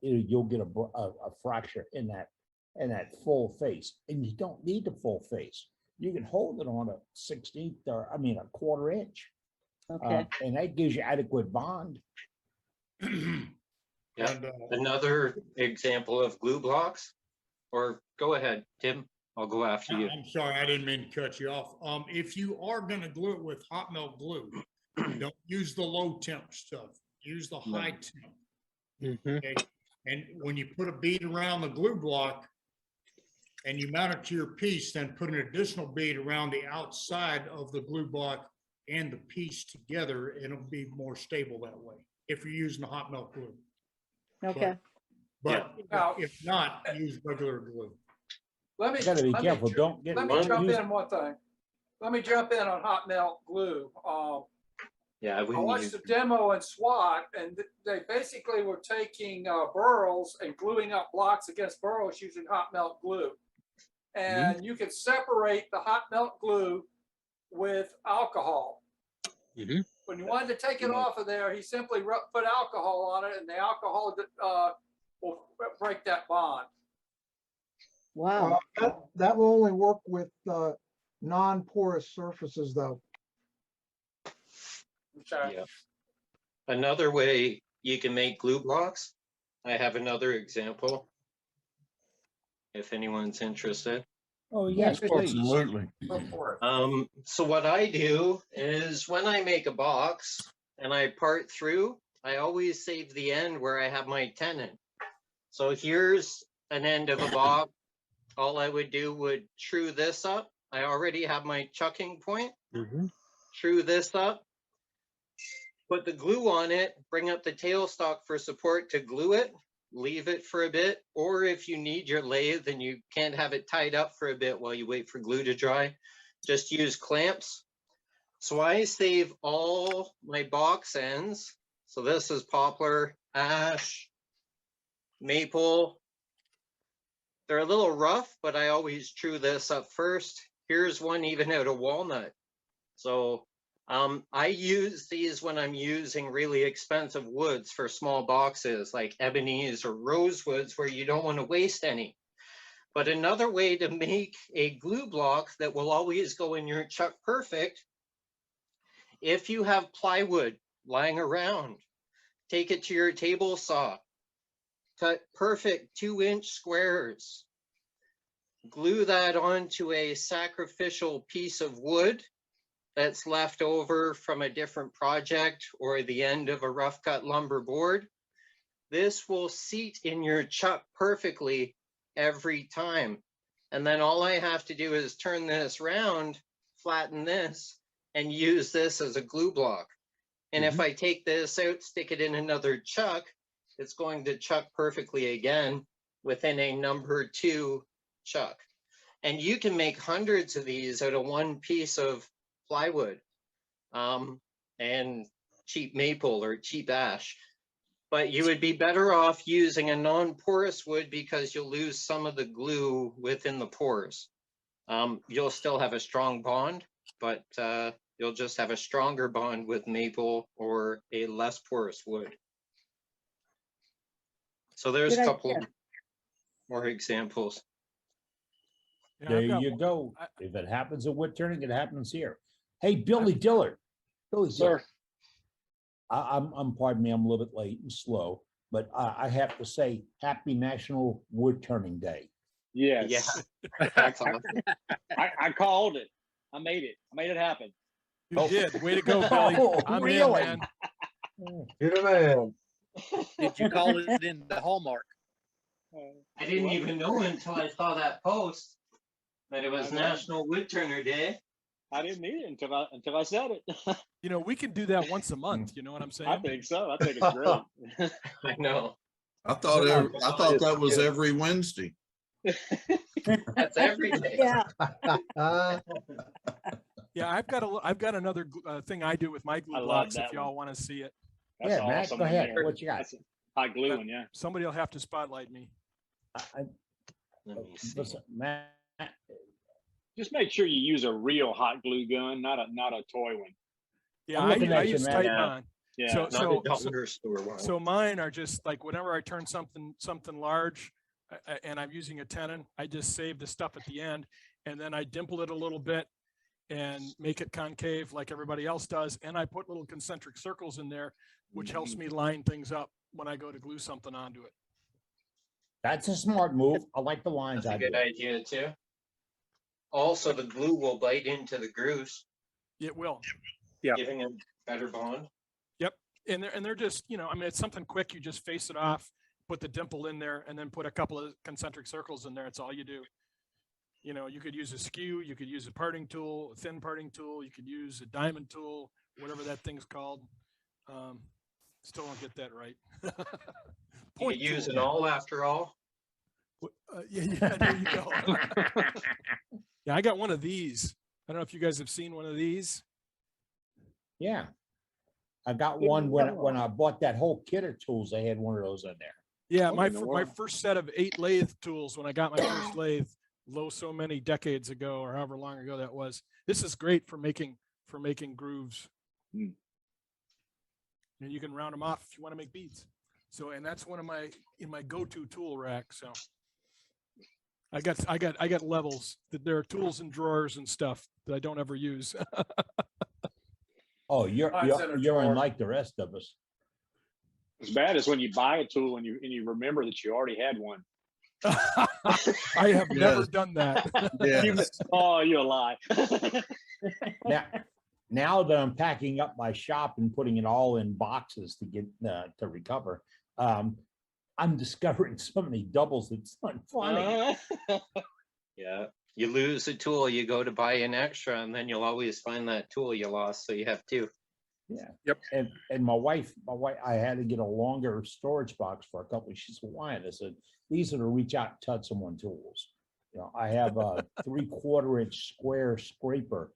You'll get a fracture in that full face, and you don't need the full face. You can hold it on a 1/16 or a 1/4 inch. Okay. And that gives you adequate bond. Yeah. Another example of glue blocks, or go ahead, Tim. I'll go after you. I'm sorry, I didn't mean to cut you off. If you are going to glue it with hot melt glue, don't use the low temp stuff. Use the high temp. Okay? And when you put a bead around the glue block and you mount it to your piece, then put an additional bead around the outside of the glue block and the piece together, and it'll be more stable that way if you're using the hot melt glue. Okay. But if not, use regular glue. Let me gotta be careful. Don't get. Let me jump in one thing. Let me jump in on hot melt glue. Yeah, I watched the demo in SWAT, and they basically were taking burls and gluing up blocks against burls using hot melt glue. And you could separate the hot melt glue with alcohol. When you wanted to take it off of there, he simply put alcohol on it, and the alcohol will break that bond. Wow. That will only work with non-porous surfaces, though. Okay. Yeah. Another way you can make glue blocks, I have another example, if anyone's interested. Oh, yes, please. Absolutely. So what I do is when I make a box and I part through, I always save the end where I have my tenon. So here's an end of a box. All I would do would true this up. I already have my chucking point. True this up. put the glue on it, bring up the tailstock for support to glue it, leave it for a bit, or if you need your lathe and you can't have it tied up for a bit while you wait for glue to dry, just use clamps. So I save all my box ends. So this is poplar, ash, maple. They're a little rough, but I always true this up first. Here's one even out of walnut. So I use these when I'm using really expensive woods for small boxes like ebonies or rosewoods where you don't want to waste any. But another way to make a glue block that will always go in your Chuck Perfect, if you have plywood lying around, take it to your table saw, cut perfect 2-inch squares, glue that onto a sacrificial piece of wood that's left over from a different project or the end of a rough cut lumber board. This will seat in your chuck perfectly every time. And then all I have to do is turn this round, flatten this, and use this as a glue block. And if I take this out, stick it in another chuck, it's going to chuck perfectly again within a number 2 chuck. And you can make hundreds of these out of one piece of plywood and cheap maple or cheap ash. But you would be better off using a non-porous wood because you'll lose some of the glue within the pores. You'll still have a strong bond, but you'll just have a stronger bond with maple or a less porous wood. So there's a couple more examples. There you go. If it happens at wood turning, it happens here. Hey, Billy Dillard. Billy Dillard. I'm pardon me, I'm a little bit late and slow, but I have to say, happy National Wood Turning Day. Yes. That's awesome. I called it. I made it. I made it happen. You did. Way to go, Billy. I'm really? in, man. You're the man. Did you call it in the Hallmark? I didn't even know until I saw that post that it was National Wood Turner Day. I didn't need it until I said it. You know, we can do that once a month. You know what I'm saying? I think so. I think it's great. I know. I thought that was every Wednesday. That's every day. Yeah. Yeah, I've got another thing I do with my glue I love blocks. that If y'all want to see it, That's Yeah, Matt, awesome go in ahead. there. What you got? That's hot gluing, yeah. somebody will have to spotlight me. Let me see. Listen, Matt, Just make sure you use a real hot glue gun, not a toy one. Yeah, I'm looking I at you, use man. Titebond. Yeah. So Not so a dollar store one. so mine are just like whenever I turn something large, and I'm using a tenon, I just save the stuff at the end, and then I dimple it a little bit and make it concave like everybody else does, and I put little concentric circles in there, which helps me line things up when I go to glue something onto it. that's a smart move. I like the lines. That's a I good do. idea too. Also, the glue will bite into the grooves, It will. giving a better bond. Yep. And they're just, you know, I mean, it's something quick. You just face it off, put the dimple in there, and then put a couple of concentric circles in there. It's all you do. You know, you could use a skew, you could use a parting tool, a thin parting tool, you could use a diamond tool, whatever that thing's called. Still don't get that right. You could use it all after all. Yeah, there you go. Yeah, I got one of these. I don't know if you guys have seen one of these. Yeah. I got one when I bought that whole kit of tools, I had one of those in there. Yeah, What in the my world? first set of 8 lathe tools when I got my first lathe, so many decades ago or however long ago that was. This is great for making grooves. Hmm. And you can round them off if you want to make beads. So, and that's one of my go-to tool rack. So I got levels that there are tools and drawers and stuff that I don't ever use. Oh, you're unlike the rest of us. As bad as when you buy a tool and you remember that you already had one. I have never done that. Yes. Oh, you're a lie. Now that I'm packing up my shop and putting it all in boxes to get to recover, I'm discovering so many doubles. It's not funny. Yeah. You lose a tool, you go to buy an extra, and then you'll always find that tool you lost, so you have 2. Yeah. Yep. And my wife, I had to get a longer storage box for a couple. She said, why? And I said, these are to reach out and touch someone tools. You know, I have a 3/4 inch square scraper,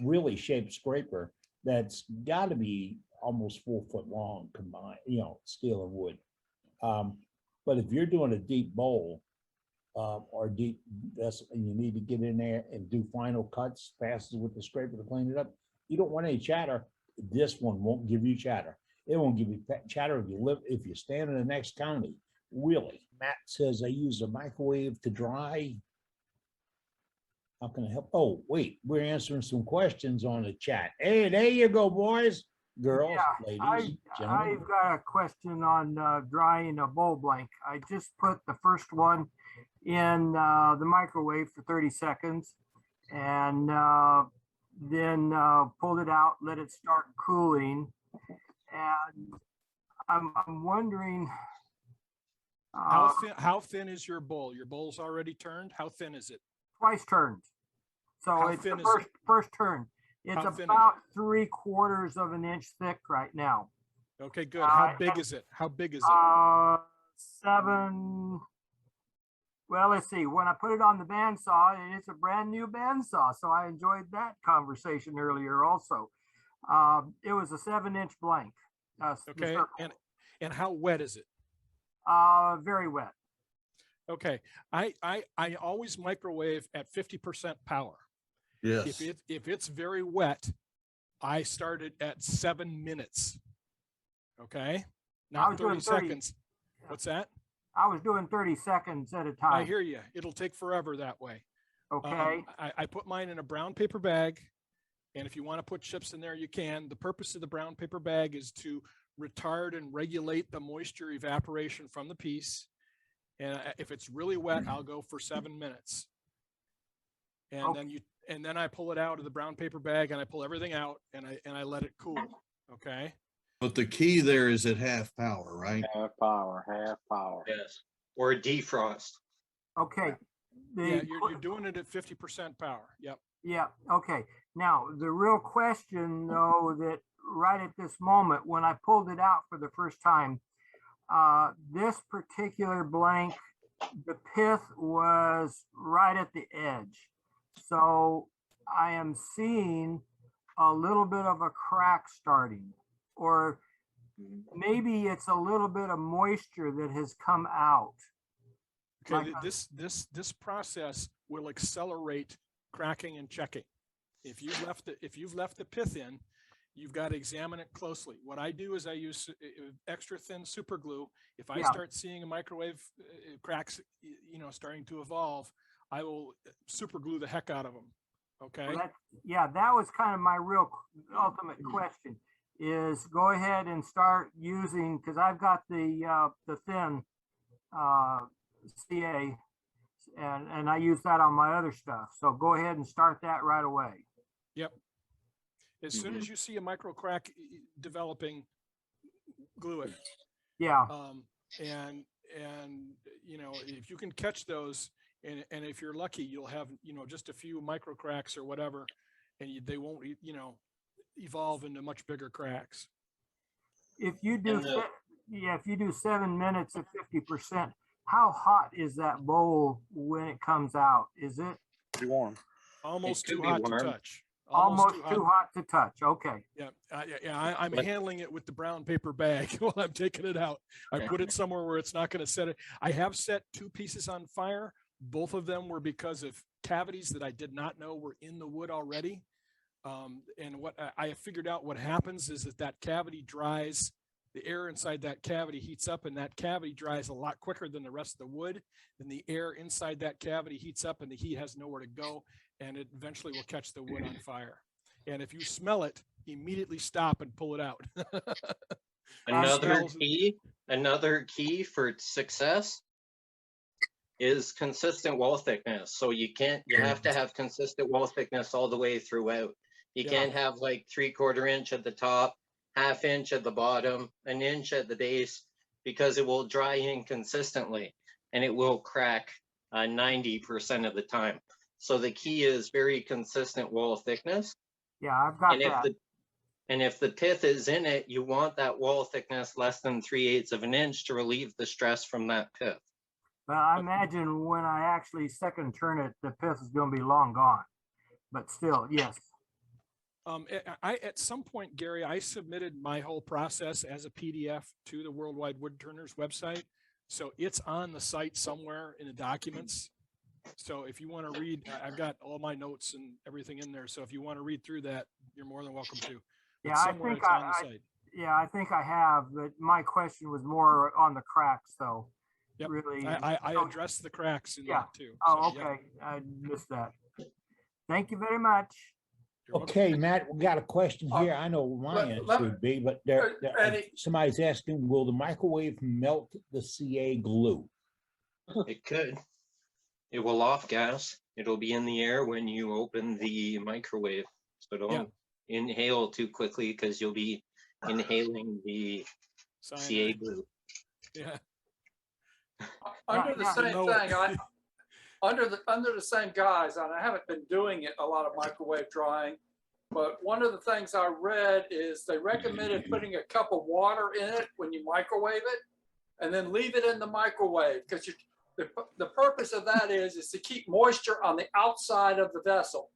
really shaped scraper that's got to be almost 4 foot long combined, you know, steel and wood. But if you're doing a deep bowl or deep, and you need to get in there and do final cuts, passes with the scraper to clean it up, you don't want any chatter. This one won't give you chatter. It won't give you chatter if you stand in the next county. Really, Matt says I use a microwave to dry. How can I help? Oh, wait, we're answering some questions on the chat. Hey, there you go, boys, girls, ladies, gentlemen. I've got a question on drying a bowl blank. I just put the first one in the microwave for 30 seconds and then pulled it out, let it start cooling. And I'm wondering. How thin is your bowl? Your bowl's already turned? How thin is it? Twice turned. So How it's thin the is it? first turn. It's How thin is about 3/4 of an inch thick right now. Okay, good. How big is it? How big is it? 7. Well, let's see. When I put it on the bandsaw, and it's a brand new bandsaw, so I enjoyed that conversation earlier also. It was a 7-inch blank. Okay, and how wet is it? Very wet. Okay, I always microwave at 50% power. Yes. If it's very wet, I start it at 7 minutes. Okay, not 30 seconds. What's that? I was doing 30 seconds at a time. I hear you. It'll take forever that way. Okay. I put mine in a brown paper bag, and if you want to put chips in there, you can. The purpose of the brown paper bag is to retard and regulate the moisture evaporation from the piece. And if it's really wet, I'll go for 7 minutes. And then I pull it out of the brown paper bag and I pull everything out and I let it cool. Okay. But the key there is at half power, right? Half power, half power. Yes. Or defrost. Okay. Yeah, you're doing it at 50% power. Yep. Yeah. Okay. Now, the real question, though, that right at this moment, when I pulled it out for the first time, this particular blank, the pith was right at the edge. So I am seeing a little bit of a crack starting, or maybe it's a little bit of moisture that has come out. Okay, this process will accelerate cracking and checking. If you've left the pith in, you've got to examine it closely. What I do is I use extra thin super glue. If I start seeing a microwave cracks, starting to evolve, I will super glue the heck out of them. Okay. Well, that was kind of my real ultimate question. Is go ahead and start using, because I've got the thin CA, and I use that on my other stuff. So go ahead and start that right away. Yep. As soon as you see a micro crack developing, glue it. Yeah. And if you can catch those, and if you're lucky, you'll have just a few micro cracks or whatever, and they won't evolve into much bigger cracks. If you do, if you do 7 minutes at 50%, how hot is that bowl when it comes out? Is it pretty warm? Almost too hot to touch. Almost too hot to touch. Okay. Yeah. I'm handling it with the brown paper bag while I'm taking it out. I put it somewhere where it's not going to set it. I have set 2 pieces on fire. Both of them were because of cavities that I did not know were in the wood already. And what I figured out what happens is that cavity dries, the air inside that cavity heats up, and that cavity dries a lot quicker than the rest of the wood. Then the air inside that cavity heats up and the heat has nowhere to go, and it eventually will catch the wood on fire. And if you smell it, immediately stop and pull it out. Another key for success is consistent wall thickness. So you have to have consistent wall thickness all the way throughout. You can't have like 3/4 inch at the top, 1/2 inch at the bottom, 1 inch at the base, because it will dry inconsistently and it will crack 90% of the time. So the key is very consistent wall thickness. Yeah, I've got and that. And if the pith is in it, you want that wall thickness less than 3/8 of an inch to relieve the stress from that pith. But I imagine when I actually second turn it, the pith is going to be long gone. But still, yes. At some point, Gary, I submitted my whole process as a PDF to the Worldwide Woodturners website. So it's on the site somewhere in the documents. So if you want to read, I've got all my notes and everything in there. So if you want to read through that, you're more than welcome to. But Yeah, I somewhere think it's on the site. yeah, I think I have, but my question was more on the cracks, though. Yep. Really. I addressed the cracks in Yeah. that too. Oh, So, yeah. okay. I missed that. Thank you very much. Okay, Matt, we got a question here. I know what my answer would be, but somebody's asking, will the microwave melt the CA glue? It could. It will off gas. It'll be in the air when you open the microwave. So don't inhale too quickly because you'll be inhaling the CA glue. Yeah. Under the same thing, under the same guise, and I haven't been doing it a lot of microwave drying, but one of the things I read is they recommended putting a cup of water in it when you microwave it, and then leave it in the microwave because the purpose of that is to keep moisture on the outside of the vessel,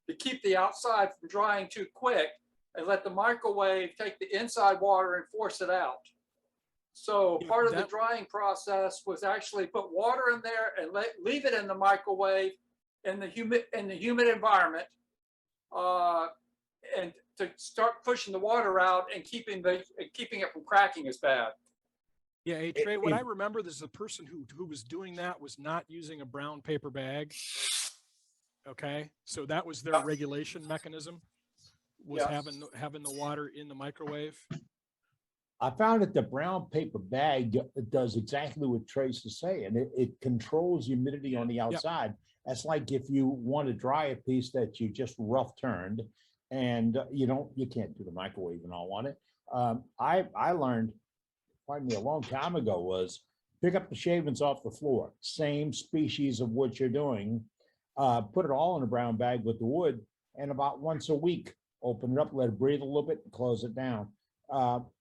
to keep the outside from drying too quick, and let the microwave take the inside water and force it out. So part of the drying process was actually put water in there and leave it in the microwave in the humid environment, and to start pushing the water out and keeping it from cracking as bad. Yeah, hey, Trey, what I remember is the person who was doing that was not using a brown paper bag. Okay, so that was their regulation mechanism, was having the water in the microwave. I found that the brown paper bag does exactly what Trace is saying. It controls humidity on the outside. That's like if you want to dry a piece that you just rough turned and you can't do the microwave and all on it. I learned, pardon me, a long time ago was pick up the shavings off the floor, same species of what you're doing, put it all in a brown bag with the wood, and about once a week, open it up, let it breathe a little bit, and close it down.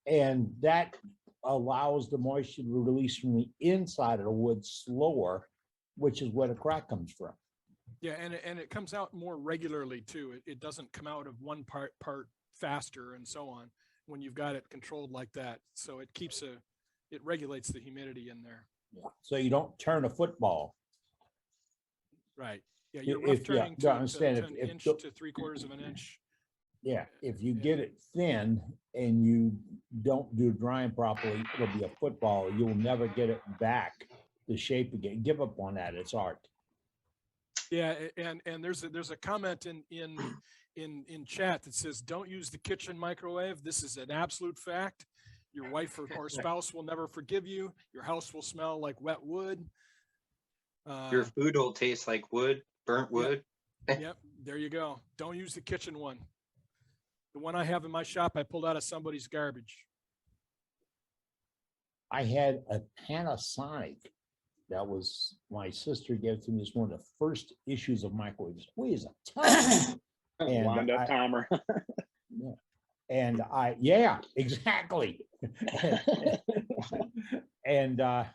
And that allows the moisture to release from the inside of the wood slower, which is where the crack comes from. Yeah, and it comes out more regularly too. It doesn't come out of one part faster and so on when you've got it controlled like that. So it regulates the humidity in there. Yeah. So you don't turn a football. Right. Yeah, you're rough turning to an inch to 3/4 of an inch. Yeah, if you get it thin and you don't do drying properly, it'll be a football. You'll never get it back the shape again. Give up on that. It's art. Yeah, and there's a comment in chat that says, don't use the kitchen microwave. This is an absolute fact. Your wife or spouse will never forgive you. Your house will smell like wet wood. Your food will taste like wood, burnt wood. Yep, there you go. Don't use the kitchen one. The one I have in my shop, I pulled out of somebody's garbage. I had a Panasonic that was my sister gave to me. It's one of the first issues of microwaves. Weighs a ton. And Wind up timer. And exactly. And I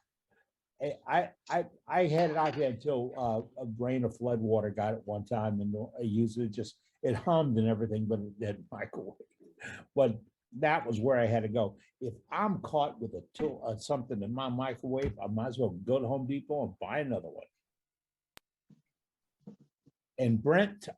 had it out there until a rain of flood water got it one time, and I used it. It hummed and everything, but it did microwave. But that was where I had to go. If I'm caught with something in my microwave, I might as well go to Home Depot and buy another one. And Brent,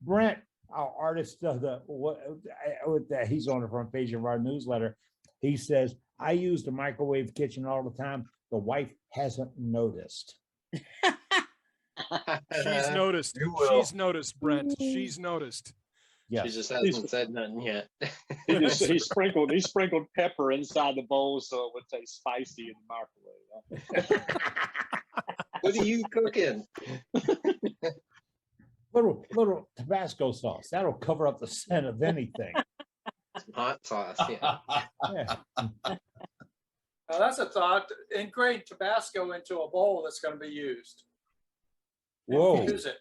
Brent, our artist, he's on the front page of our newsletter. He says, I use the microwave kitchen all the time. The wife hasn't noticed. She's noticed. She's noticed, Brent. She's noticed. Yeah. She just hasn't said nothing yet. he sprinkled pepper inside the bowl so it would taste spicy in the microwave. What are you cooking? Little Tabasco sauce. That'll cover up the scent of anything. Hot sauce, yeah. Now that's a thought. Ingrain Tabasco into a bowl that's going to be used. Whoa. Use it.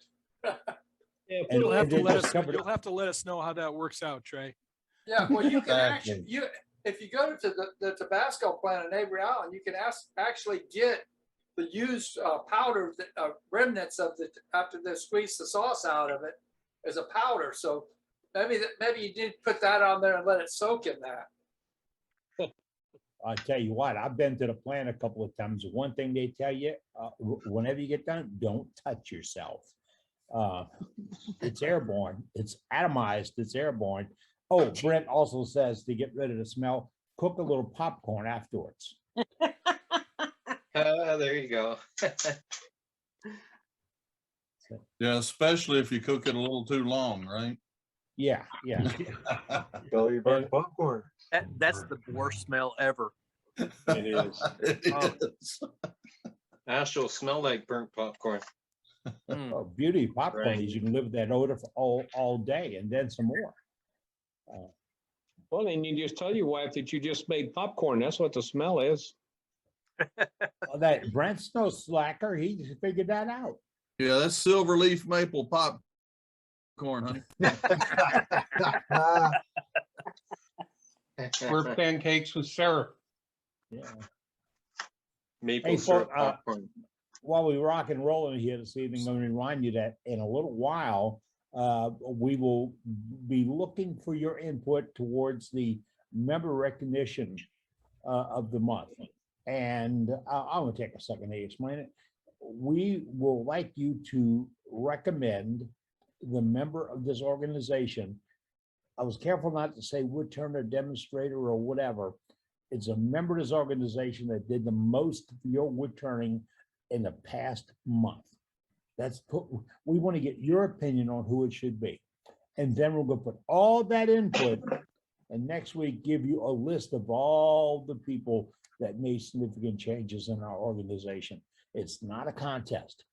And- You'll have and to then let just us, cover it you'll have to let us know how that works out, Trey. Yeah, well, you can actually, Exactly. if you go to the Tabasco plant in Avery Island, you can actually get the used powder, remnants of after they squeeze the sauce out of it as a powder. So maybe you did put that on there and let it soak in that. I tell you what, I've been to the plant a couple of times. One thing they tell you, whenever you get done, don't touch yourself. It's airborne. It's atomized. It's airborne. Oh, Brent also says to get rid of the smell, cook a little popcorn afterwards. There you go. Yeah, especially if you cook it a little too long, right? Yeah, yeah. Belly burn popcorn. That's the worst smell ever. It is. It is. Actual smell like burnt popcorn. Oh, beauty of popcorn Right. is you can live with that odor for all day and then some more. Well, then you just tell your wife that you just made popcorn. That's what the smell is. That Brent's no slacker. He just figured that out. Yeah, that's silver leaf maple popcorn, honey. We're pancakes with syrup. Yeah. Maple Hey, syrup for, popcorn. while we rock and rolling here this evening, I'm going to remind you that in a little while, we will be looking for your input towards the member recognition of the month. And I'm going to take a second to explain it. We will like you to recommend the member of this organization. I was careful not to say Woodturner demonstrator or whatever. It's a member of this organization that did the most for your wood turning in the past month. We want to get your opinion on who it should be. And then we're going to put all that input and next week give you a list of all the people that made significant changes in our organization. It's not a contest.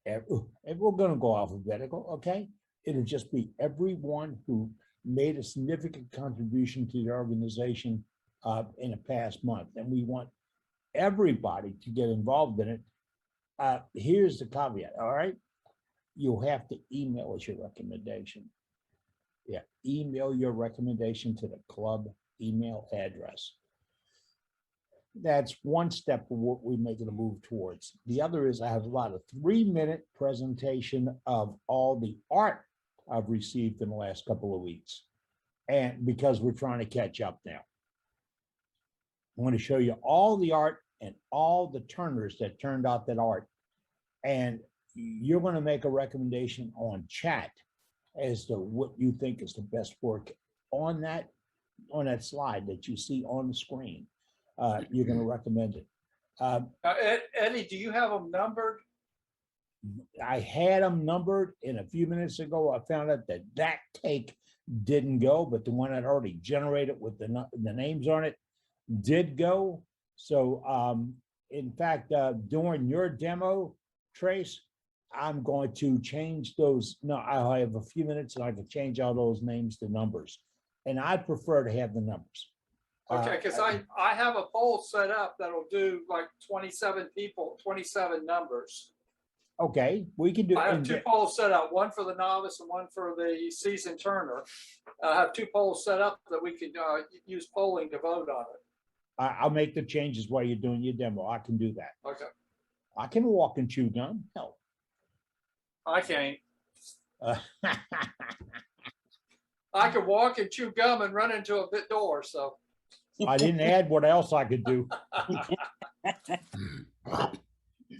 And we're going to go alphabetical, okay? It'll just be everyone who made a significant contribution to the organization in the past month. And we want everybody to get involved in it. Here's the caveat, all right? You'll have to email us your recommendation. Yeah, email your recommendation to the club email address. That's one step of what we're making a move towards. The other is I have about a 3-minute presentation of all the art I've received in the last couple of weeks. And because we're trying to catch up now. I'm going to show you all the art and all the turners that turned out that art. And you're going to make a recommendation on chat as to what you think is the best work on that slide that you see on the screen. You're going to recommend it. Eddie, do you have them numbered? I had them numbered, and a few minutes ago, I found out that take didn't go, but the one that already generated with the names on it did go. So, in fact, during your demo, Trace, I'm going to change those. No, I have a few minutes and I can change all those names to numbers. And I'd prefer to have the numbers. Okay, because I have a poll set up that'll do like 27 people, 27 numbers. Okay, we can do. I have 2 polls set up, one for the novice and one for the seasoned turner. I have 2 polls set up that we could use polling to vote on it. I'll make the changes while you're doing your demo. I can do that. Okay. I can walk and chew gum. Hell. I can't. I could walk and chew gum and run into a bit door, so. I didn't add what else I could do.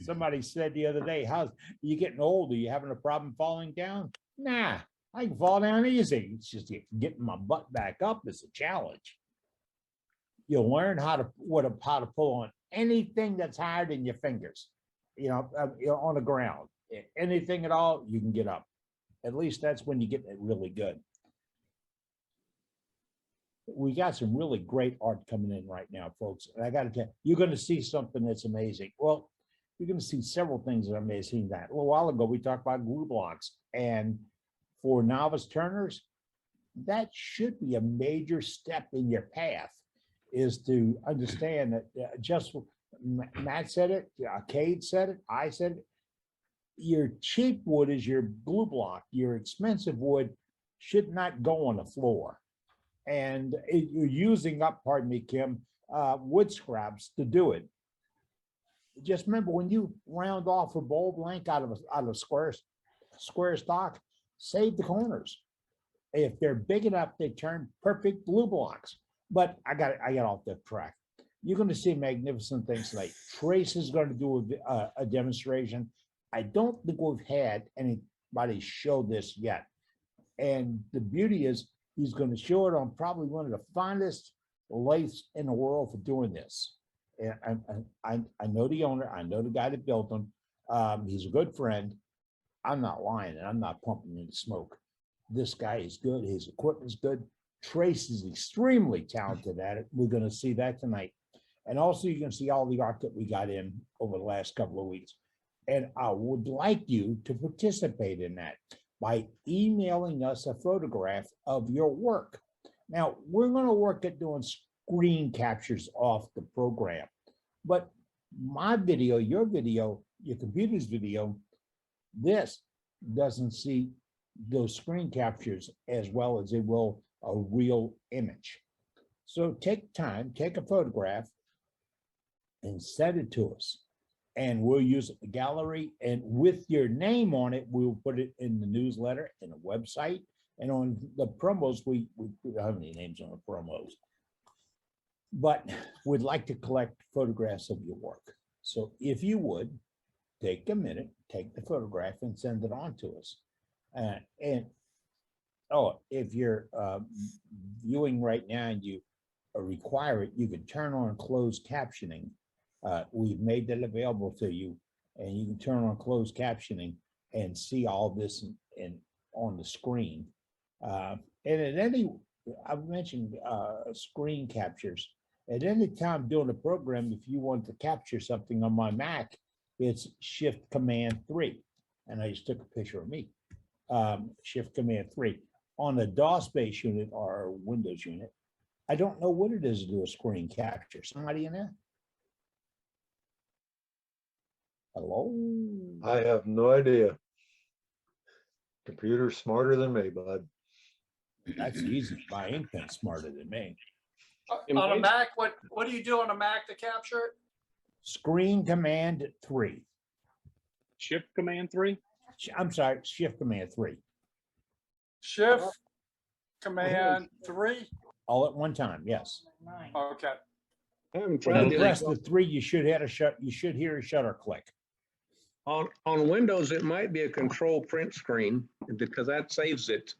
Somebody said the other day, "How's you getting old? Are you having a problem falling down?" Nah, I can fall down easy. It's just getting my butt back up is a challenge. You'll learn how to pull on anything that's higher than your fingers. On the ground, anything at all, you can get up. At least that's when you get it really good. We got some really great art coming in right now, folks. And I got to tell you, you're going to see something that's amazing. Well, you're going to see several things that are amazing. That a little while ago, we talked about glue blocks. And for novice turners, that should be a major step in your path, is to understand that just Matt said it, Cade said it, I said it. your cheap wood is your blue block. Your expensive wood should not go on the floor. And you're using up, pardon me, Kim, wood scraps to do it. Just remember, when you round off a bowl blank out of square stock, save the corners. If they're big enough, they turn perfect blue blocks. But I got off the track. You're going to see magnificent things tonight. Trace is going to do a demonstration. I don't think we've had anybody show this yet. And the beauty is he's going to show it on probably one of the finest lathes in the world for doing this. And I know the owner. I know the guy that built them. He's a good friend. I'm not lying, and I'm not pumping any smoke. This guy is good. His equipment is good. Trace is extremely talented at it. We're going to see that tonight. And also you're going to see all the art that we got in over the last couple of weeks. And I would like you to participate in that by emailing us a photograph of your work. Now, we're going to work at doing screen captures off the program. But my video, your computer's video, this doesn't see those screen captures as well as it will a real image. So take time, take a photograph and send it to us. And we'll use it in the gallery, and with your name on it, we'll put it in the newsletter and the website and on the promos. We don't have any names on the promos, but we'd like to collect photographs of your work. So if you would take a minute, take the photograph and send it on to us. If you're viewing right now and you require it, you can turn on closed captioning. We've made that available to you, and you can turn on closed captioning and see all this on the screen. And I've mentioned screen captures. At any time during the program, if you want to capture something on my Mac, it's Shift Command 3. And I just took a picture of me. Shift Command 3. On a DOS-based unit or Windows unit, I don't know what it is to do a screen capture. Somebody in there? Hello? I have no idea. Computer's smarter than me, bud. That's easy. My ink pen's smarter than me. On a Mac, what do you do on a Mac to capture it? Screen Command 3. Shift Command 3? I'm sorry, Shift Command 3. Shift Command 3? All at one time, yes. Okay. When you press the 3, you should hear a shutter click. On Windows, it might be a control print screen because that saves it,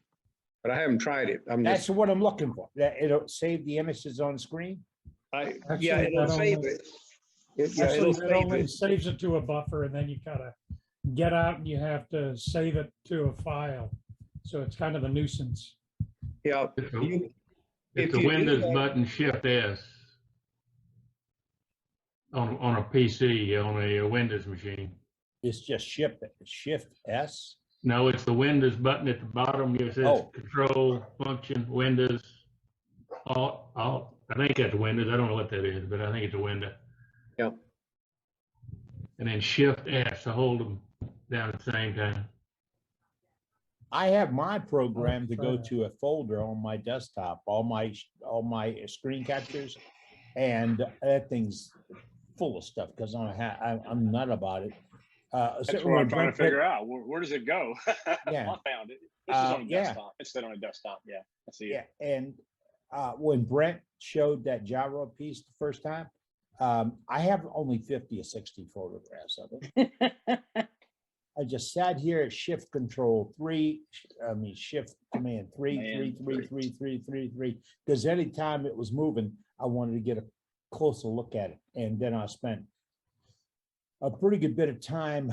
but I haven't tried it. That's what I'm looking for. That it'll save the images on screen. Yeah, it'll save it. Actually, it only saves it to a buffer, and then you gotta get out and you have to save it to a file. So it's kind of a nuisance. Yeah. It's the Windows button Shift S on a PC, on a Windows machine. It's just Shift S. No, it's the Windows button at the bottom. It says Control, Function, Windows. I think that's Windows. I don't know what that is, but I think it's a window. Yeah. And then Shift S to hold them down at the same time. I have my program to go to a folder on my desktop, all my screen captures, and that thing's full of stuff because I'm nut about it. That's what I'm trying to figure out. Where does it go? Yeah. I found it. This is on a desktop. It's still on a desktop. Yeah, I see it. Yeah, and when Brent showed that gyro piece the first time, I have only 50 or 60 photographs of it. I just sat here at Shift Command 3, 3, because anytime it was moving, I wanted to get a closer look at it. And then I spent a pretty good bit of time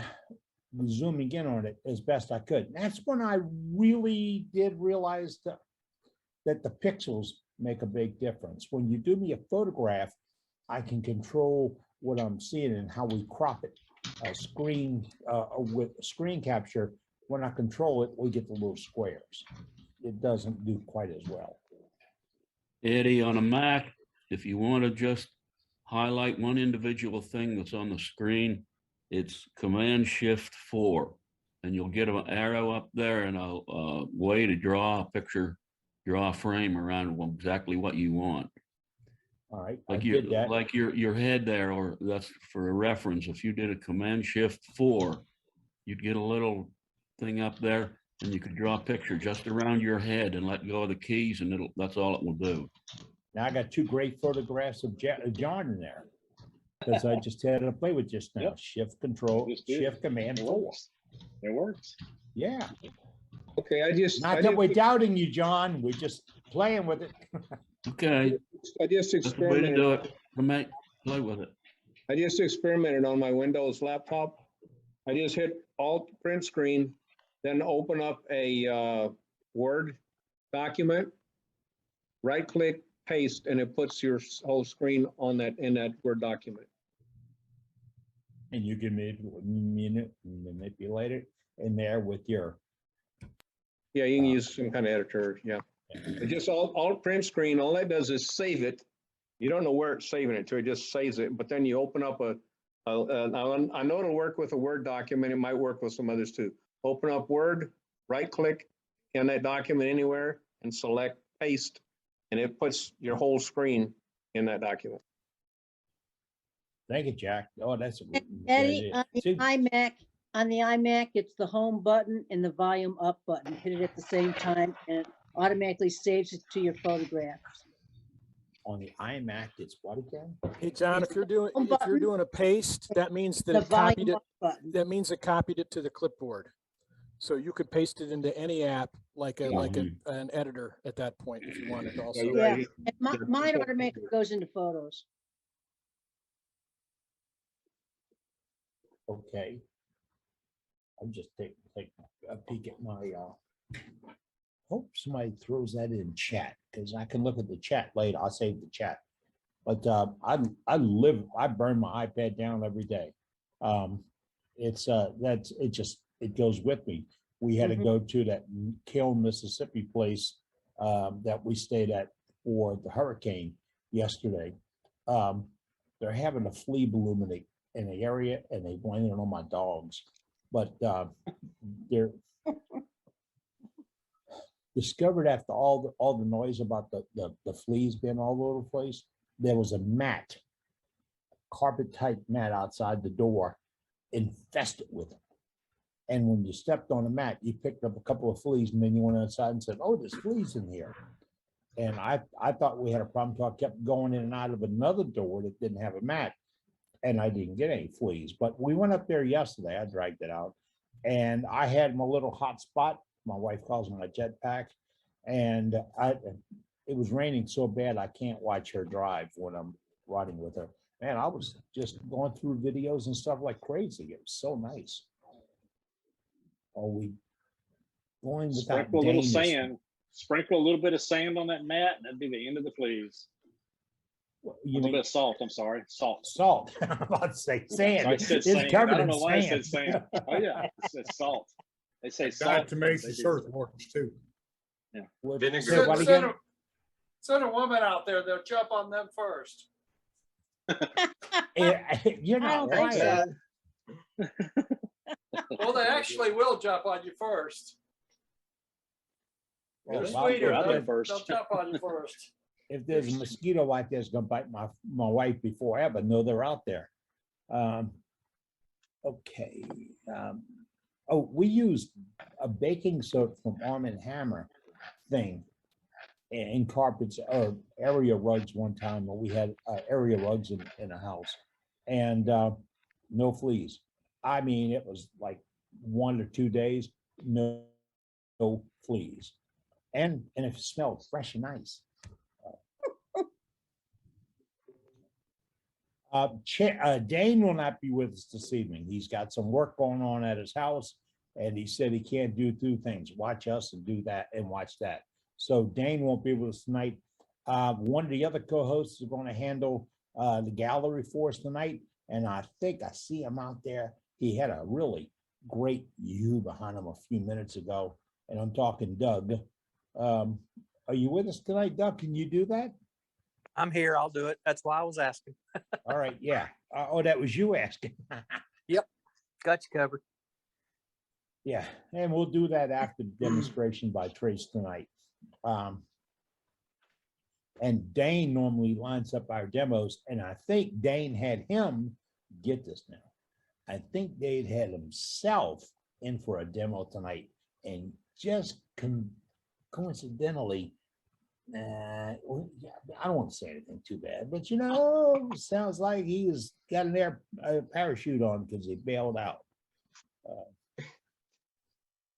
zooming in on it as best I could. And that's when I really did realize that the pixels make a big difference. When you do me a photograph, I can control what I'm seeing and how we crop it. With screen capture, when I control it, we get the little squares. It doesn't do quite as well. Eddie, on a Mac, if you want to just highlight one individual thing that's on the screen, it's Command Shift 4. and you'll get an arrow up there and a way to draw a picture, draw a frame around exactly what you want. All right, I Like did that. like your head there, or that's for a reference. If you did a Command Shift 4, you'd get a little thing up there, and you could draw a picture just around your head and let go of the keys, and that's all it will do. Now I got two great photographs of John in there because I just had to play with just now. Yep. Shift Control, Just did. Shift Command 4. It works. Yeah. Okay, Not that we're doubting you, John. We're just playing with it. Okay. I just That's the way to do experimented. it. Play with it. I just experimented on my Windows laptop. I just hit Alt print screen, then open up a Word document, right click, paste, and it puts your whole screen on that in that Word document. And you can manipulate it in there with your. Yeah, you can use some kind of editor. Yeah. It just Alt print screen, all that does is save it. You don't know where it's saving it to, it just saves it. But then you open up I know it'll work with a Word document. It might work with some others too. Open up Word, right click in that document anywhere and select paste, and it puts your whole screen in that document. Thank you, Jack. Oh, that's a good Eddie, idea. on the iMac, it's the home button and the volume up button. Hit it at the same time and it automatically saves it to your photographs. On the iMac, it's what again? Hey, John, It's if you're doing a paste, that means that The it copied volume it. up button. That means it copied it to the clipboard. So you could paste it into any app like an editor at that point if you wanted to also. Yeah, and mine automatically goes into photos. Okay. I'm just taking a peek at my hope somebody throws that in chat because I can look at the chat later. I'll save the chat. But I burn my iPad down every day. It goes with me. We had to go to that Kiln, Mississippi place that we stayed at for the hurricane yesterday. They're having a flea bloom in the area, and they blamed it on my dogs. But they're discovered after all the noise about the fleas being all over the place. There was a mat, carpet type mat outside the door, infested with them. And when you stepped on the mat, you picked up a couple of fleas, and then you went outside and said, "Oh, there's fleas in here." And I thought we had a problem, so I kept going in and out of another door that didn't have a mat, and I didn't get any fleas. But we went up there yesterday. I dragged it out, and I had my little hot spot. My wife calls it my jetpack, and it was raining so bad I can't watch her drive when I'm riding with her. Man, I was just going through videos and stuff like crazy. It was so nice. Are we going without Sprinkle a little Dane? sand. Sprinkle a little bit of sand on that mat, and that'd be the end of the fleas. A little bit of salt. I'm sorry, salt. Salt. I'm about to say sand. I said It's sand. covered I don't in know why I said sand. sand. Oh yeah, it's salt. They say Got salt. to make They some do. earthworms too. Yeah. Vinegar. What again? Send a woman out there, they'll jump on them first. You're I not don't think lying. so. Well, they actually will jump on you first. Well, They're Bob, sweeter, if they'll there's- jump on you first. If there's a mosquito like this gonna bite my wife before I ever know they're out there. Okay. We used a baking soda from Arm & Hammer thing in carpets or area rugs one time when we had area rugs in a house, and no fleas. I mean, it was like 1 or 2 days, no fleas, and it smelled fresh and nice. Dane will not be with us this evening. He's got some work going on at his house, and he said he can't do two things: watch us and do that, and watch that. So Dane won't be with us tonight. One of the other co-hosts is going to handle the gallery for us tonight, and I think I see him out there. He had a really great U behind him a few minutes ago, and I'm talking Doug. Are you with us tonight, Doug? Can you do that? I'm here. I'll do it. That's why I was asking. All right. Yeah. Oh, that was you asking. Yep. Got you covered. Yeah, and we'll do that after the demonstration by Trace tonight. And Dane normally lines up our demos, and I think Dane had him, get this now, I think Dane had himself in for a demo tonight, and just coincidentally, well, yeah, I don't want to say anything too bad, but you know, sounds like he's got a parachute on because he bailed out.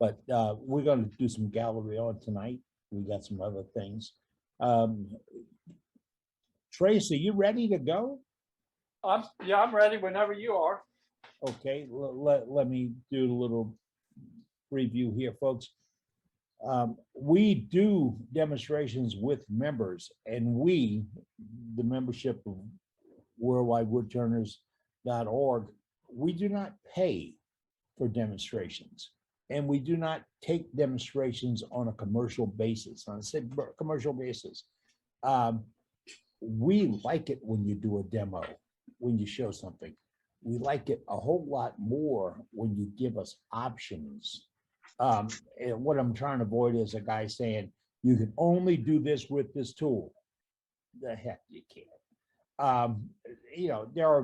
But we're going to do some gallery on tonight. We got some other things. Trace, are you ready to go? Yeah, I'm ready whenever you are. Okay, let me do a little review here, folks. We do demonstrations with members, and we, the membership of worldwidewoodturners.org, we do not pay for demonstrations, and we do not take demonstrations on a commercial basis. On a commercial basis, we like it when you do a demo, when you show something. We like it a whole lot more when you give us options. And what I'm trying to avoid is a guy saying, you can only do this with this tool. The heck you can't. You know, there are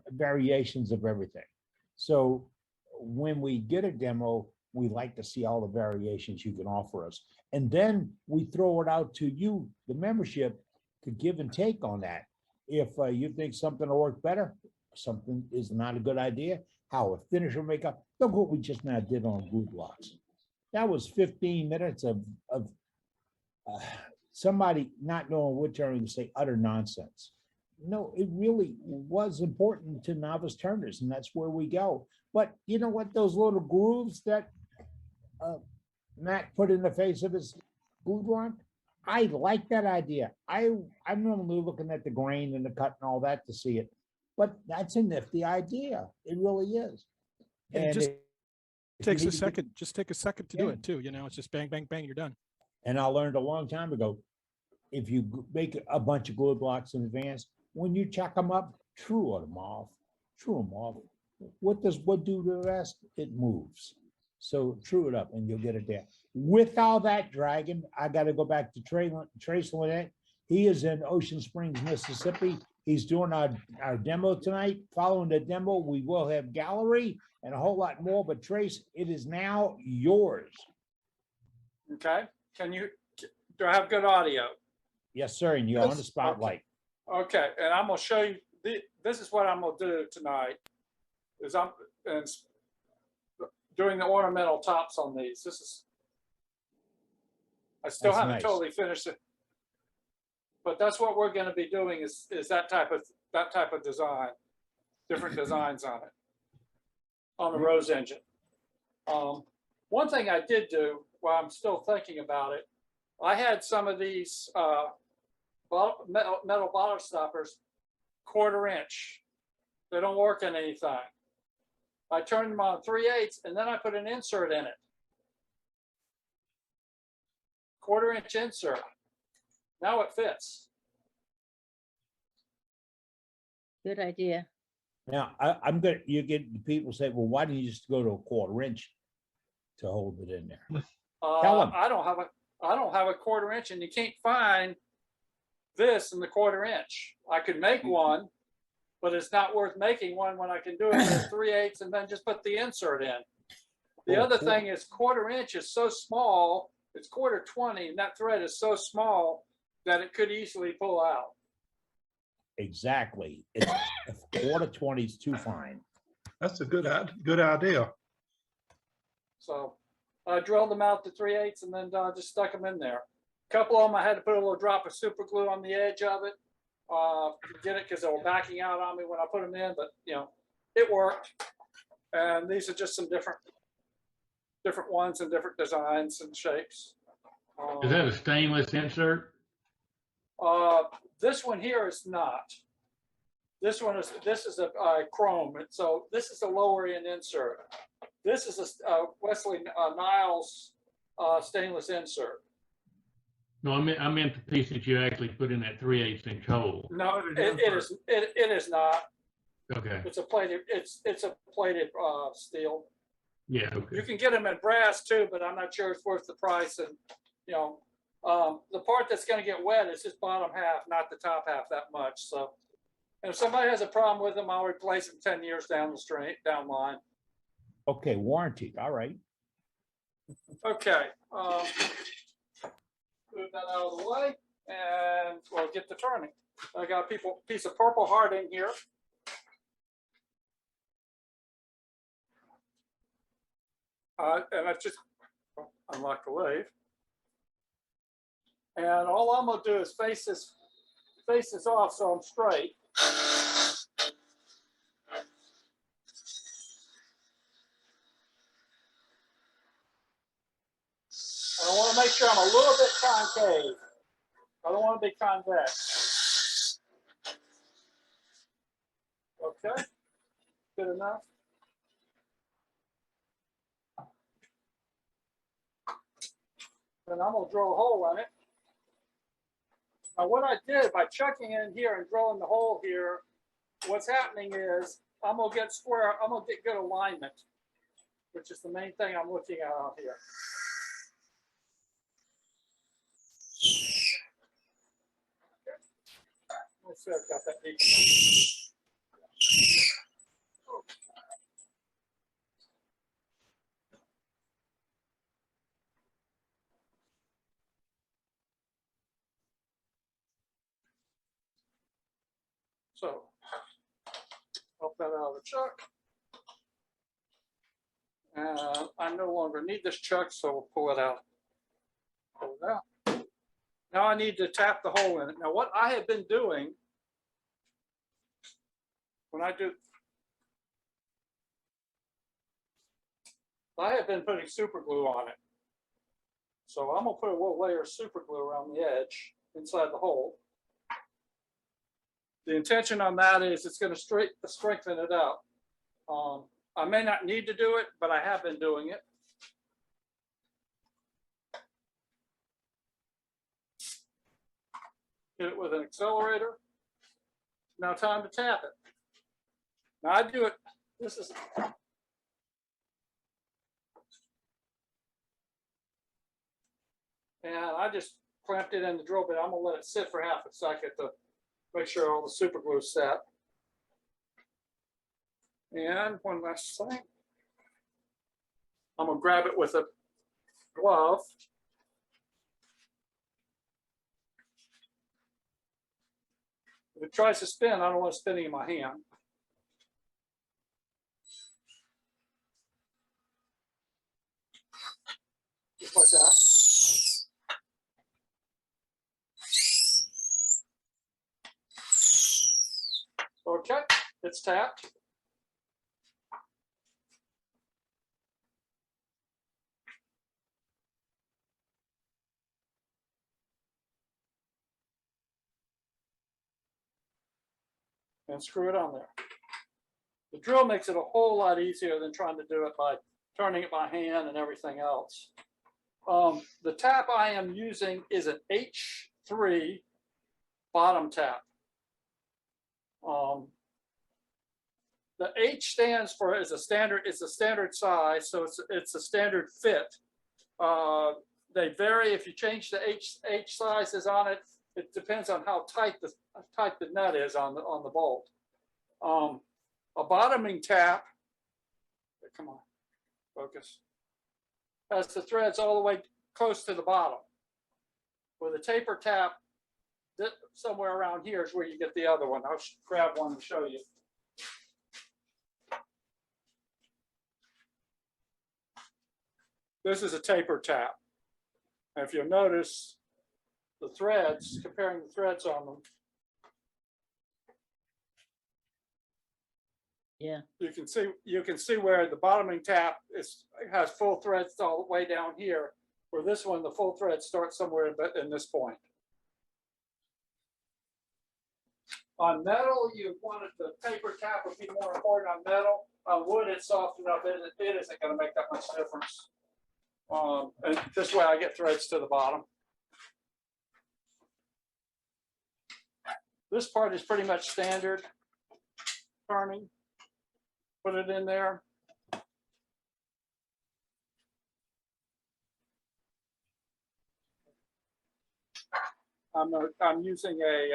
variations of everything. So when we get a demo, we like to see all the variations you can offer us. And then we throw it out to you, the membership, to give and take on that. If you think something will work better, something is not a good idea, how a finisher makeup, look what we just now did on glue blocks. That was 15 minutes of somebody not knowing wood turning to say utter nonsense. No, it really was important to novice turners, and that's where we go. But you know what, those little grooves that Matt put in the face of his glue block, I like that idea. I'm normally looking at the grain and the cut and all that to see it, but that's a nifty idea. It really is. And And just it takes need a to get- second, just take a second to do Yeah. it too. You know, it's just bang, bang, bang, you're done. And I learned a long time ago, if you make a bunch of glue blocks in advance, when you check them up, true them off. What does wood do to the rest? It moves. So true it up and you'll get it there. With all that, Dragon, I got to go back to Trace Lynette. He is in Ocean Springs, Mississippi. He's doing our demo tonight. Following the demo, we will have gallery and a whole lot more. But Trace, it is now yours. Okay. Do I have good audio? Yes, sir. And you're on the spotlight. Okay. And I'm going to show you, this is what I'm going to do tonight, is I'm doing the ornamental tops on these. I still That's haven't nice. totally finished it, but that's what we're going to be doing is that type of design, different designs on it, on the Rose engine. One thing I did do while I'm still thinking about it, I had some of these metal bottle stoppers, 1/4 inch. They don't work in anything. I turned them on 3/8 and then I put an insert in it. 1/4 inch insert. Now it fits. Good idea. Now, you get the people say, well, why don't you just go to a 1/4 inch to hold it in there? Tell 'em. I don't have a 1/4 inch, and you can't find this in the 1/4 inch. I could make one, but it's not worth making one when I can do it with 3/8 and then just put the insert in. The other thing is 1/4 inch is so small, it's 1/4 and that thread is so small that it could easily pull out. Exactly. It's 1/4 is too fine. That's a good idea. So I drilled them out to 3/8 and then just stuck them in there. A couple of them I had to put a little drop of super glue on the edge of it to get it because they were backing out on me when I put them in, but you know, it worked. And these are just some different ones and different designs and shapes. Is that a stainless insert? This one here is not. This is a chrome, and so this is a lower end insert. This is a Wesley Niles stainless insert. No, I meant the piece that you actually put in that 3/8 inch hole. No, it is not. Okay. It's a plated steel. Yeah, okay. You can get them in brass too, but I'm not sure it's worth the price. And, you know, the part that's going to get wet is this bottom half, not the top half that much. So, and if somebody has a problem with them, I'll replace them 10 years down the street, down line. Okay, warranted. All right. Okay. Move that out of the way and we'll get to turning. I got a piece of purple heart in here. And I just unlock the lathe. And all I'm gonna do is face this off so I'm straight. I want to make sure I'm a little bit concave. I don't want to be convex. Okay, good enough. Then I'm going to drill a hole in it. Now what I did by chucking in here and drilling the hole here, what's happening is I'm going to get square, I'm going to get good alignment, which is the main thing I'm looking at out here. Let's see if I've got that deep. So, pop that out of the chuck. And I no longer need this chuck, so we'll pull it out. Pull it out. Now I need to tap the hole in it. Now what I have been doing when I have been putting super glue on it. So I'm gonna put a little layer of super glue around the edge inside the hole. The intention on that is it's going to strengthen it up. I may not need to do it, but I have been doing it. Hit it with an accelerator. Now time to tap it. Now I do it, this is, and I just clamped it in the drill bit. I'm gonna let it sit for half a second to make sure all the super glue is set. And one last thing. I'm gonna grab it with a glove. If it tries to spin, I don't want it spinning in my hand. Just like that. Okay, it's tapped. And screw it on there. The drill makes it a whole lot easier than trying to do it by turning it by hand and everything else. The tap I am using is an H3 bottom tap. The H stands for it's a standard size, so it's a standard fit. They vary if you change the H sizes on it. It depends on how tight the nut is on the bolt. A bottoming tap, come on, focus, has the threads all the way close to the bottom. With a taper tap, somewhere around here is where you get the other one. I'll grab one and show you. This is a taper tap. And if you'll notice the threads, comparing the threads on them, yeah, you can see where the bottoming tap has full threads all the way down here, where this one, the full threads start somewhere in this point. On metal, you wanted the taper tap would be more important on metal. On wood, it's soft enough, it isn't going to make that much difference. And this way I get threads to the bottom. This part is pretty much standard turning. Put it in there. I'm using a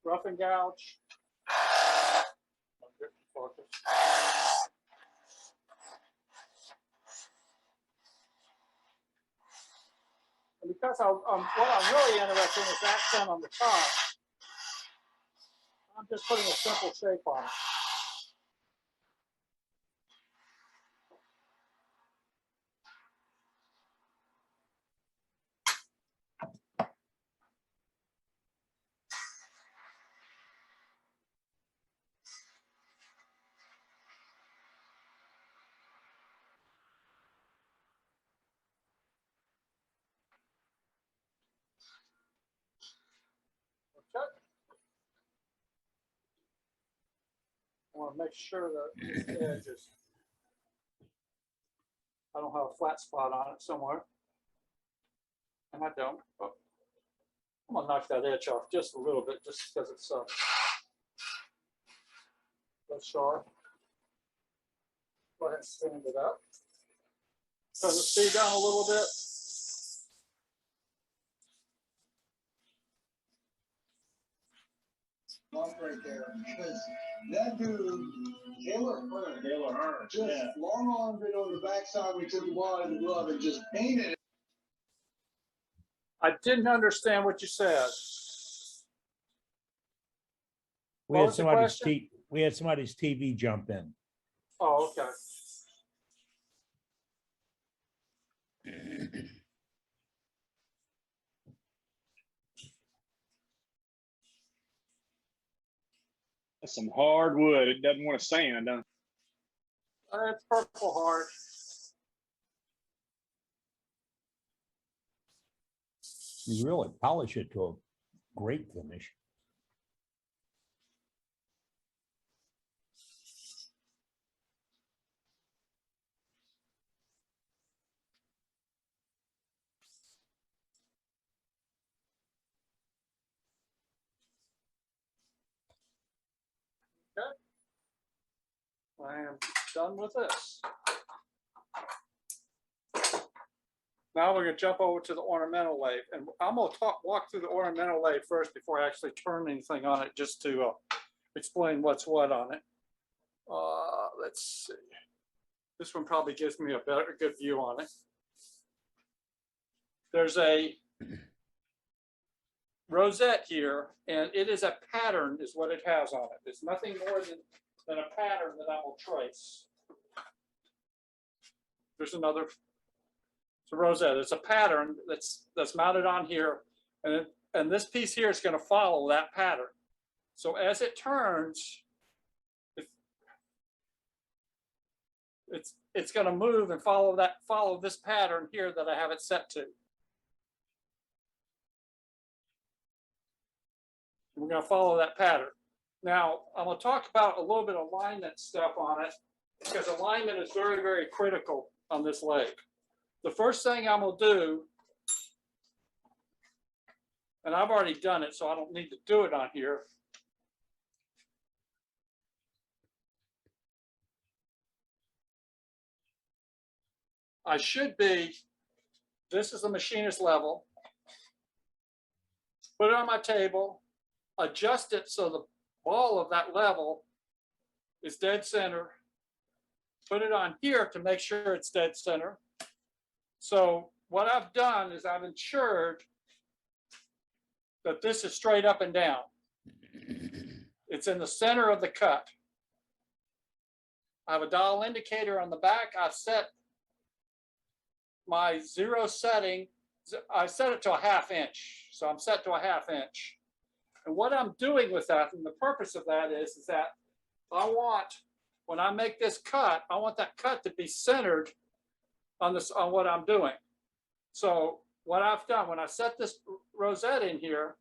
rough and gouge. Focus. And because what I'm really interested in is accent on the top, I'm just putting a simple shape on it. Okay. I want to make sure that this edge is, I don't have a flat spot on it somewhere. And I don't, but I'm gonna knock that edge off just a little bit, just because it's so sharp. Go ahead and stand it up. Turn the speed down a little bit. Right there, because that dude, Taylor Hearn, just long armed it on the backside when he took the ball out of the glove and just painted it. I didn't understand what you said. We had somebody's TV jump in. Oh, okay. That's some hard wood. It doesn't want to sand, huh? It's purple heart. You really polish it to a great finish. Okay. I am done with this. Now we're going to jump over to the ornamental lathe, and I'm going to walk through the ornamental lathe first before I actually turn anything on it, just to explain what's what on it. Let's see. This one probably gives me a good view on it. There's a rosette here, and it is a pattern, is what it has on it. It's nothing more than a pattern that I will trace. There's another. It's a rosette. It's a pattern that's mounted on here, and this piece here is going to follow that pattern. So as it turns, it's going to move and follow this pattern here that I have it set to. We're going to follow that pattern. Now, I'm going to talk about a little bit of alignment stuff on it, because alignment is very, very critical on this leg. The first thing I'm going to do, and I've already done it, so I don't need to do it on here. I should be, this is the machinist level. Put it on my table, adjust it so the ball of that level is dead center. Put it on here to make sure it's dead center. So what I've done is I've ensured that this is straight up and down. It's in the center of the cut. I have a dial indicator on the back. I've set my zero setting. I set it to a 1/2 inch. So I'm set to a 1/2 inch. And what I'm doing with that, and the purpose of that is that I want, when I make this cut, I want that cut to be centered on what I'm doing. So what I've done, when I set this rosette in here,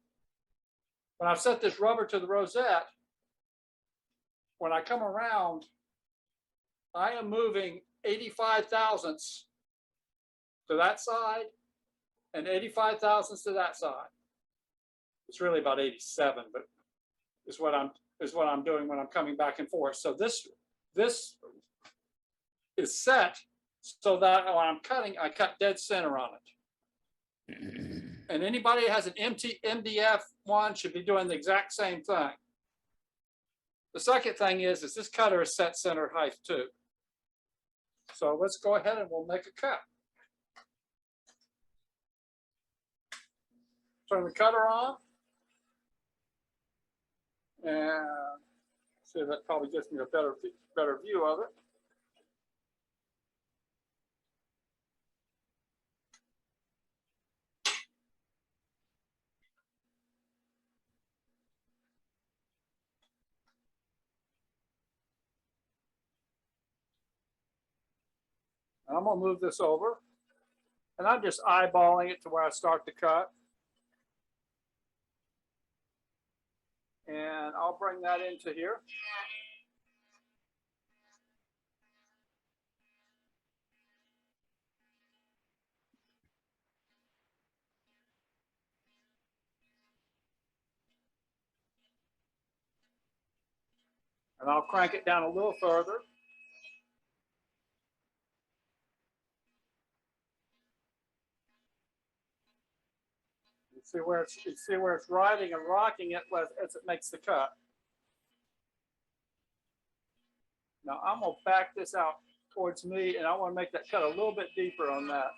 when I've set this rubber to the rosette, when I come around, I am moving 85 thousandths to that side and 85 thousandths to that side. It's really about 87, but is what I'm doing when I'm coming back and forth. So this is set so that when I'm cutting, I cut dead center on it. And anybody that has an MDF one should be doing the exact same thing. The second thing is this cutter is set center height too. So let's go ahead and we'll make a cut. Turn the cutter on. And see, that probably gives me a better view of it. I'm gonna move this over, and I'm just eyeballing it to where I start the cut. And I'll bring that into here. And I'll crank it down a little further. You see where it's riding and rocking it as it makes the cut. Now I'm gonna back this out towards me, and I want to make that cut a little bit deeper on that.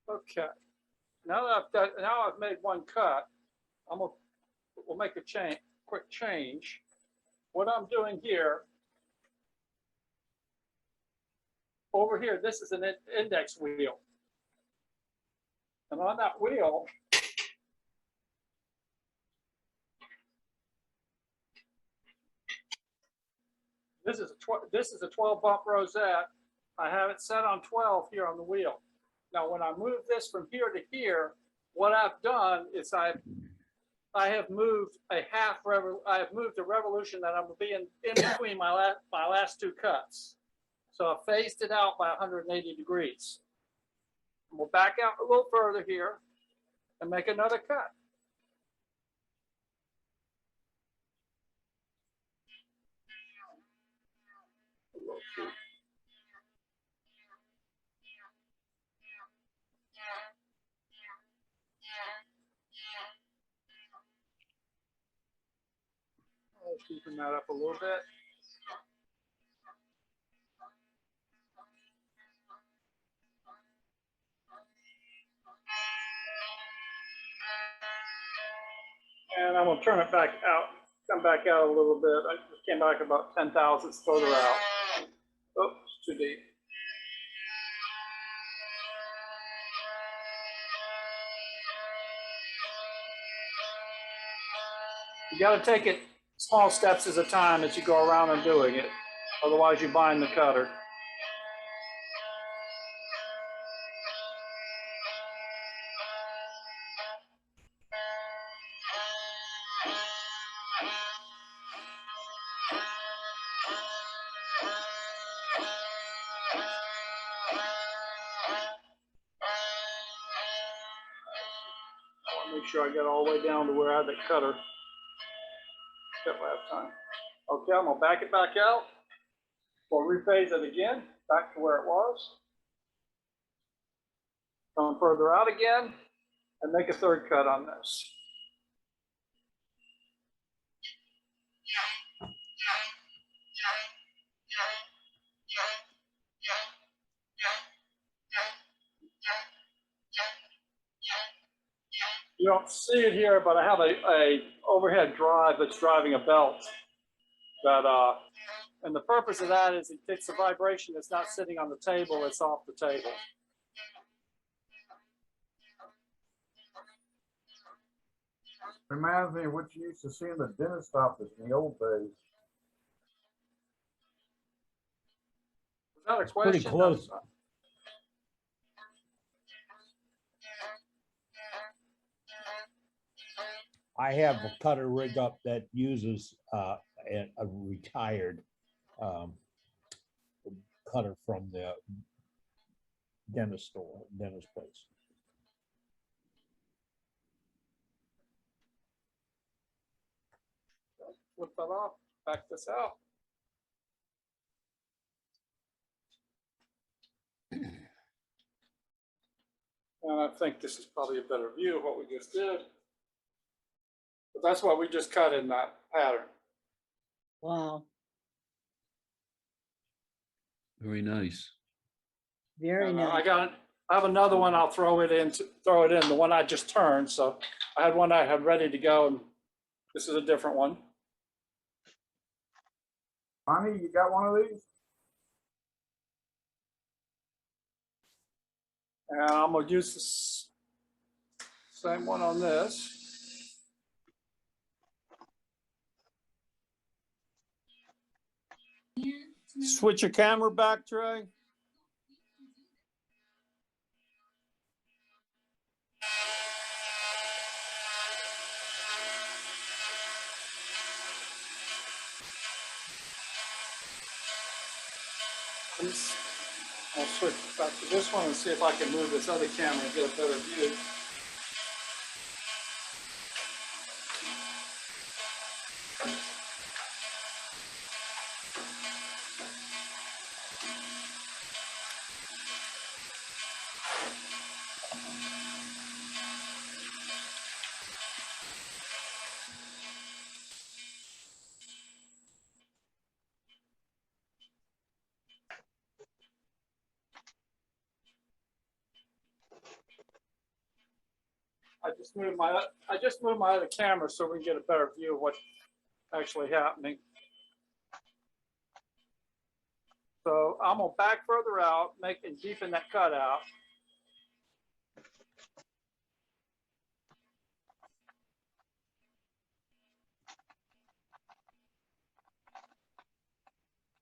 Okay. Now I've made one cut. We'll make a quick change. What I'm doing here, over here, this is an index wheel. And on that wheel, this is a 12 bump rosette. I have it set on 12 here on the wheel. Now, when I move this from here to here, what I've done is I have moved I have moved the revolution that I'm being in between my last two cuts. So I phased it out by 180 degrees. And we'll back out a little further here and make another cut. I'll deepen that up a little bit. And I'm gonna turn it back out, come back out a little bit. I just came back about 10 thousandths further out. Oops, too deep. You gotta take it small steps at a time as you go around and doing it. Otherwise you bind the cutter. Make sure I get all the way down to where I had the cutter cut last time. Okay, I'm gonna back it back out. We'll rephase it again, back to where it was. Come further out again and make a third cut on this. You don't see it here, but I have a overhead drive that's driving a belt. That and the purpose of that is it takes the vibration that's not sitting on the table, it's off the table. Reminds me of what you used to see in the dentist office in the old days. Was that a It's pretty question? close. I have a cutter rig up that uses a retired cutter from the dentist place. flip that off, back this out. And I think this is probably a better view of what we just did. But that's what we just cut in that pattern. Wow, Very nice. very And, nice. I have another one. I'll throw it in. The one I just turned. So I had one I had ready to go, and this is a different one. Bonnie, you got one of these? And I'm gonna use this same one on this. Switch your camera back, Trey. I'll switch back to this one and see if I can move this other camera and get a better view. I just moved my other camera so we can get a better view of what's actually happening. So I'm gonna back further out, and deepen that cutout.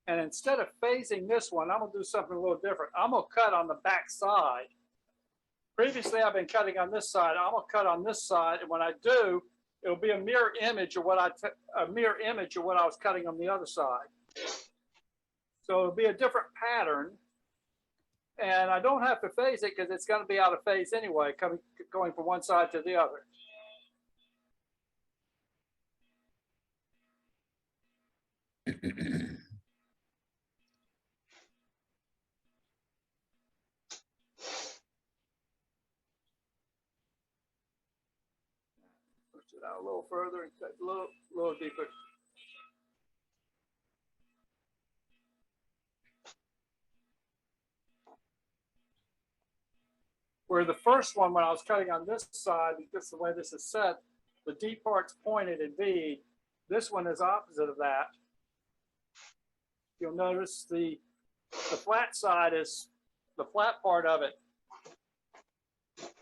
And instead of phasing this one, I'm gonna do something a little different. I'm gonna cut on the back side. Previously, I've been cutting on this side. I'm gonna cut on this side, and when I do, it'll be a mirror image of what I was cutting on the other side. So it'll be a different pattern, and I don't have to phase it because it's going to be out of phase anyway, going from one side to the other. Push it out a little further and cut a little deeper. Where the first one, when I was cutting on this side, because the way this is set, the deep part's pointed in V. This one is opposite of that. You'll notice the flat side is the flat part of it,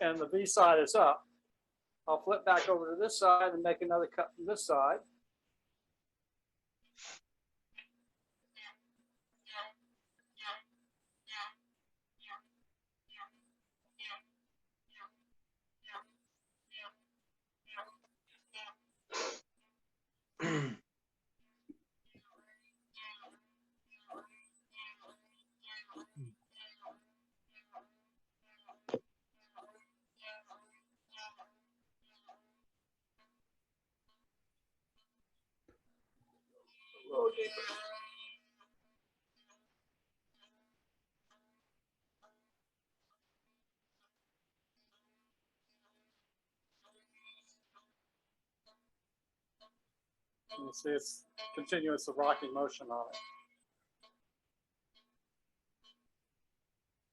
and the V side is up. I'll flip back over to this side and make another cut from this side. A little deeper. You see it's continuous rocking motion on it.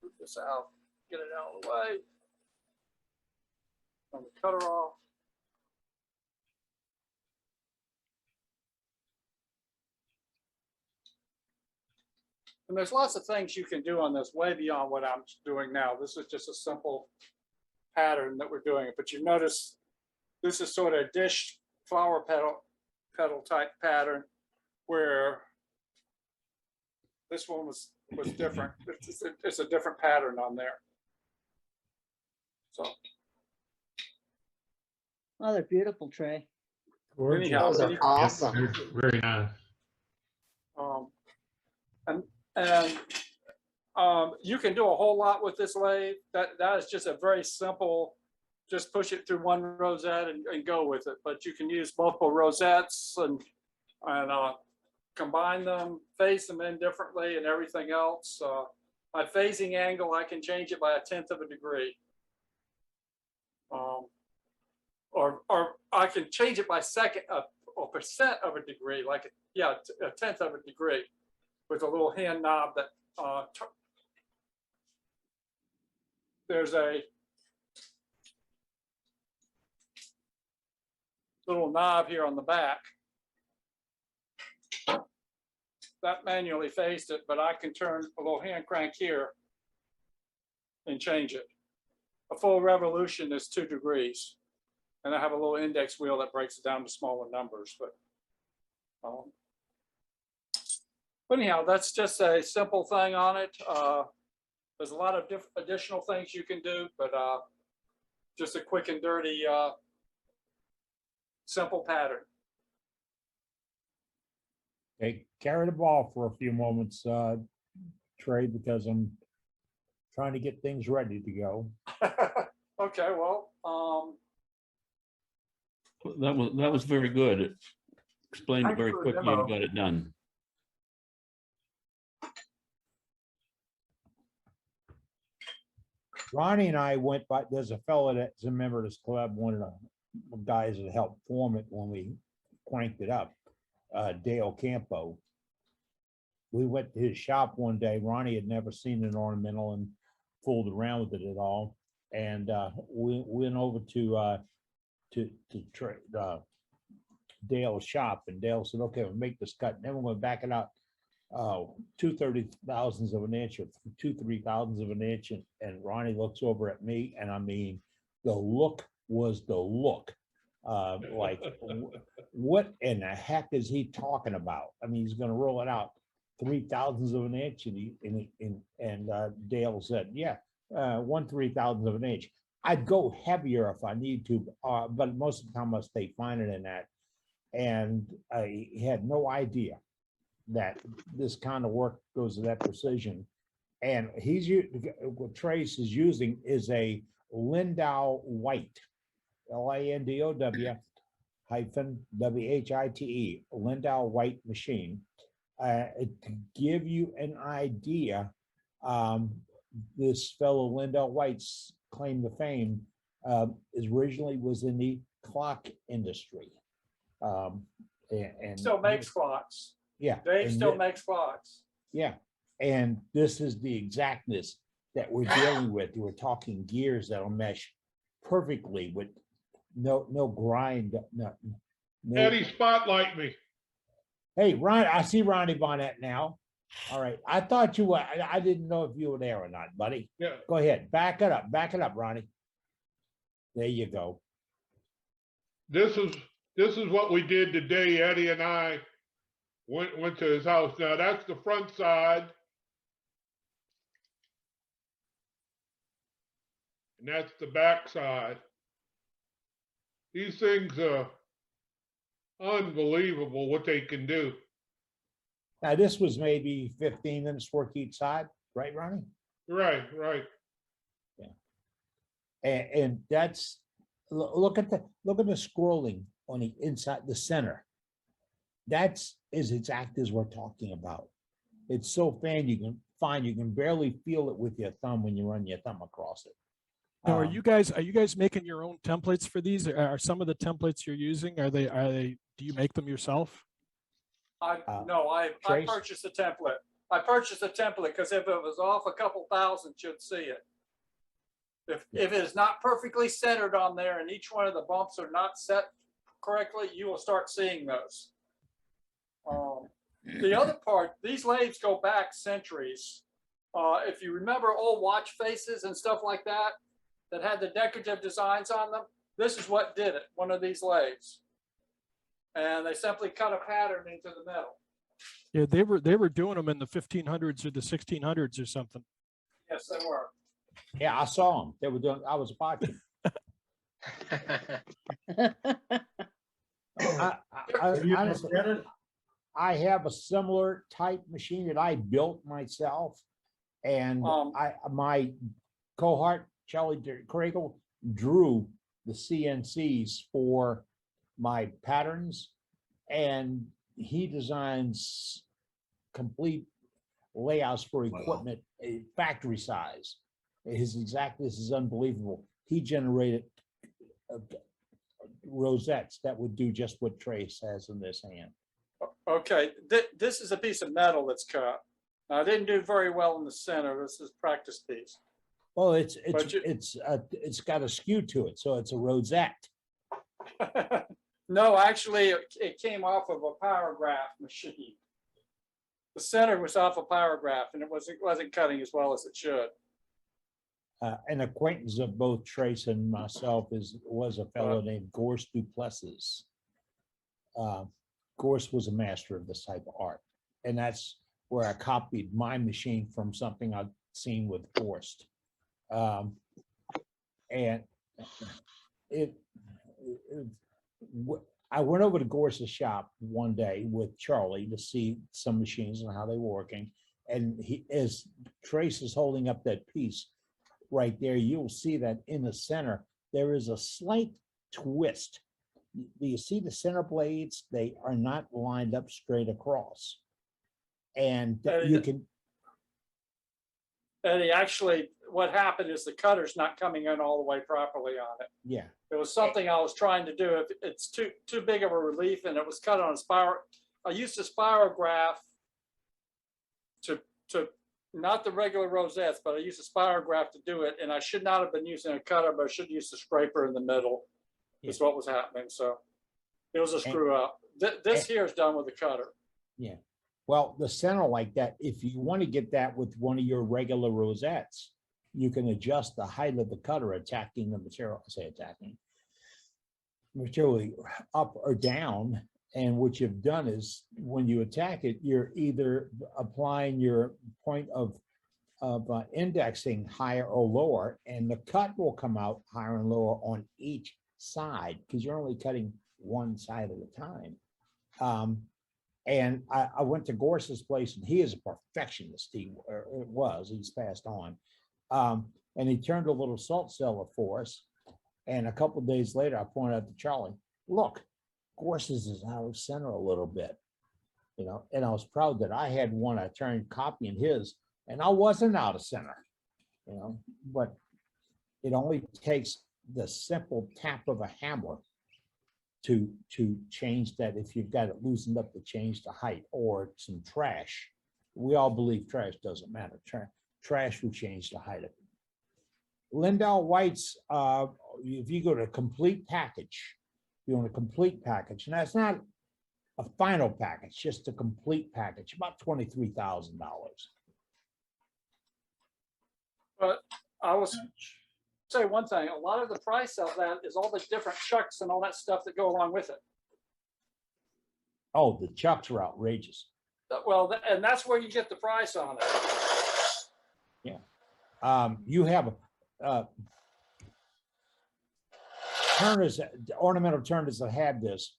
Move this out, get it out of the way. Turn the cutter off. And there's lots of things you can do on this way beyond what I'm doing now. This is just a simple pattern that we're doing. But you notice this is sort of a dish flower petal type pattern, where this one was different. It's a different pattern on there. So. Oh, they're beautiful, Trey. Anyhow, Those are awesome. Very nice. You can do a whole lot with this lathe. That is just a very simple, just push it through one rosette and go with it. But you can use multiple rosettes and and combine them, phase them in differently and everything else. My phasing angle, I can change it by 1/10 of a degree. Or I can change it by or percent of a degree, like, yeah, 1/10 of a degree with a little hand knob that there's a little knob here on the back that manually phased it, but I can turn a little hand crank here and change it. A full revolution is 2 degrees. And I have a little index wheel that breaks it down to smaller numbers. But anyhow, that's just a simple thing on it. There's a lot of additional things you can do, but just a quick and dirty, simple pattern. Okay, carry the ball for a few moments, Trey, because I'm trying to get things ready to go. Okay, well, that was very good. It explained it very quickly and got it done. Ronnie and I went by, there's a fellow that's a member of this club, one of the guys that helped form it when we cranked it up, Dale Campo. We went to his shop one day. Ronnie had never seen an ornamental and fooled around with it at all. And we went over to Dale's shop, and Dale said, okay, we'll make this cut. And then we're going to back it out 2/30,000ths of an inch or 2/3,000ths of an inch. And Ronnie looks over at me, and I mean, the look was the look. Like, what in the heck is he talking about? I mean, he's going to roll it out 3/1000ths of an inch, and Dale said, yeah, 1/3000th of an inch. I'd go heavier if I need to, but most of the time I stay finer than that. And I had no idea that this kind of work goes to that precision. And what Trace is using is a Lindau White, LINDOW-WHITE, Lindau White machine. To give you an idea, this fellow Lindau White's claim to fame is originally was in the clock industry. And still makes clocks. Yeah. Dave still makes clocks. Yeah. And this is the exactness that we're dealing with. We're talking gears that'll mesh perfectly with no grind. No. Eddie, spotlight me. Hey, Ron, I see Ronnie Bonnet now. All right. I thought you were, I didn't know if you were there or not, buddy. Yeah. Go ahead. Back it up, Ronnie. There you go. This is what we did today. Eddie and I went to his house. Now that's the front side. And that's the back side. These things are unbelievable what they can do. Now, this was maybe 15 minutes work each side, right, Ronnie? Right. Yeah. And that's, look at the scrolling on the inside, the center. That's as exact as we're talking about. It's so fine, you can barely feel it with your thumb when you run your thumb across it. Now, are you guys making your own templates for these? Are some of the templates you're using, do you make them yourself? No, I purchased a template. I purchased a template because if it was off a couple thousand, you'd see it. If it is not perfectly centered on there and each one of the bumps are not set correctly, you will start seeing those. The other part, these lathes go back centuries. If you remember old watch faces and stuff like that had the decorative designs on them, this is what did it, one of these lathes. And they simply cut a pattern into the metal. Yeah, they were doing them in the 1500s or the 1600s or something. Yes, they were. Yeah, I saw them. They were doing, I was watching. I have a similar type machine that I built myself, and my cohort Charlie Craigle drew the CNCs for my patterns, and he designs complete layouts for equipment, factory size. This is unbelievable. He generated rosettes that would do just what Trace has in this hand. Okay, this is a piece of metal that's cut. Now, I didn't do very well in the center. This is practice piece. Oh, it's got a skew to it, so it's a rosette. No, actually, it came off of a pyrograph machine. The center was off a pyrograph, and it wasn't cutting as well as it should. An acquaintance of both Trace and myself was a fellow named Gorse Duplessis. Gorse was a master of this type of art, and that's where I copied my machine from something I'd seen with Gorse. And I went over to Gorse's shop one day with Charlie to see some machines and how they were working. And as Trace is holding up that piece right there, you'll see that in the center, there is a slight twist. Do you see the center blades? They are not lined up straight across. And you can. And actually, what happened is the cutter's not coming in all the way properly on it. Yeah. It was something I was trying to do. It's too big of a relief, and it was cut on a spiral. I used a spirograph to not the regular rosettes, but I used a spirograph to do it, and I should not have been using a cutter, but I should use the scraper in the middle. Is what was happening. So it was a screw up. This here is done with a cutter. Yeah. Well, the center like that, if you want to get that with one of your regular rosettes, you can adjust the height of the cutter, attacking the material, material up or down. And what you've done is when you attack it, you're either applying your point of indexing higher or lower, and the cut will come out higher and lower on each side because you're only cutting one side at a time. And I went to Gorse's place, and he is a perfectionist. He's passed on. And he turned a little salt cellar for us. And a couple of days later, I pointed out to Charlie, look, Gorse's is out of center a little bit, and I was proud that I had one. I turned copying his, and I wasn't out of center, but it only takes the simple tap of a hammer to change that. If you've got it loosened up, to change the height, or some trash. We all believe trash doesn't matter. Trash will change the height of it. Lindell White's, if you go to complete package, you want a complete package, and that's not a final package, just a complete package, about $23,000. But I was say one thing, a lot of the price of that is all the different chucks and all that stuff that go along with it. Oh, the chucks are outrageous. Well, and that's where you get the price on it. Yeah. You have turners, ornamental turners that have this,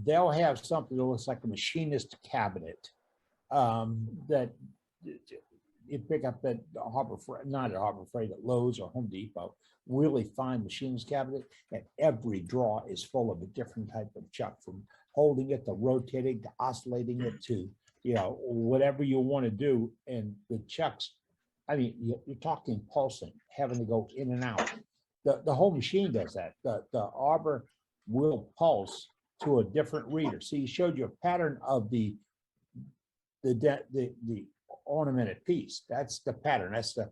they'll have something that looks like a machinist cabinet that you pick up at not at Harbor Freight, at Lowe's or Home Depot, really fine machinist cabinet, and every drawer is full of a different type of chuck, from holding it to rotating to oscillating it to, whatever you want to do. And the chucks, I mean, you're talking pulsing, having to go in and out. The whole machine does that. The arbor will pulse to a different reader. So you showed you a pattern of the ornamented piece. That's the pattern. That's the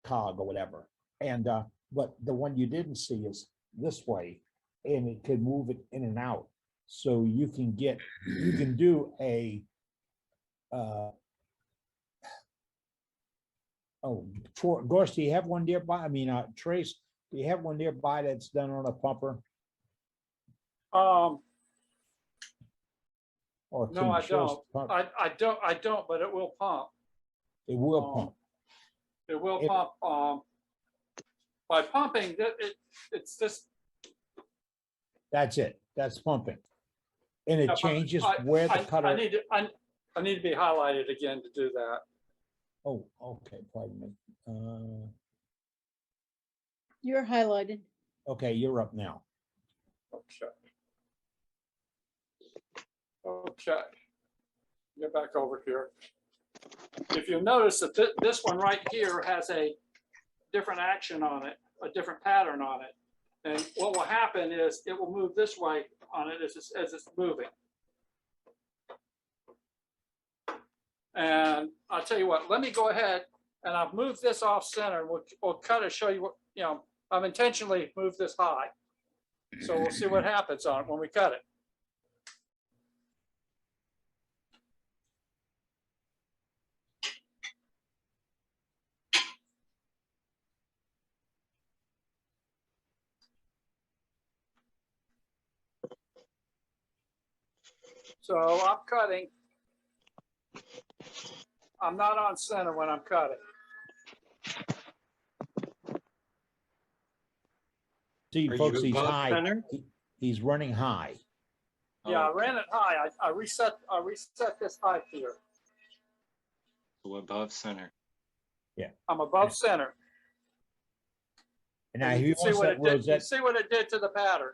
cog or whatever. And but the one you didn't see is this way, and it could move it in and out. So you can do a Gorse, do you have one nearby? I mean, Trace, do you have one nearby that's done on a pumper? Or No, I don't. I don't, but it will pump. It will pump. It will pump. By pumping, it's just. That's it. That's pumping, and it changes where the cutter. I need to be highlighted again to do that. Oh, okay. Pardon me. You're highlighted. Okay, you're up now. Okay. Okay. Get back over here. If you notice that this one right here has a different action on it, a different pattern on it. And what will happen is it will move this way on it as it's moving. And I'll tell you what, let me go ahead and I've moved this off center. We'll cut it, show you what, you know, I've intentionally moved this high. So we'll see what happens on it when we cut it. So I'm cutting. I'm not on center when I'm cutting. See, Are folks, you he's above high. center? He's running high. Yeah, I ran it high. I reset this height here. So above center. Yeah. I'm above center. And now, And if you you can see want what that it did. You rosette, see what it did to the pattern.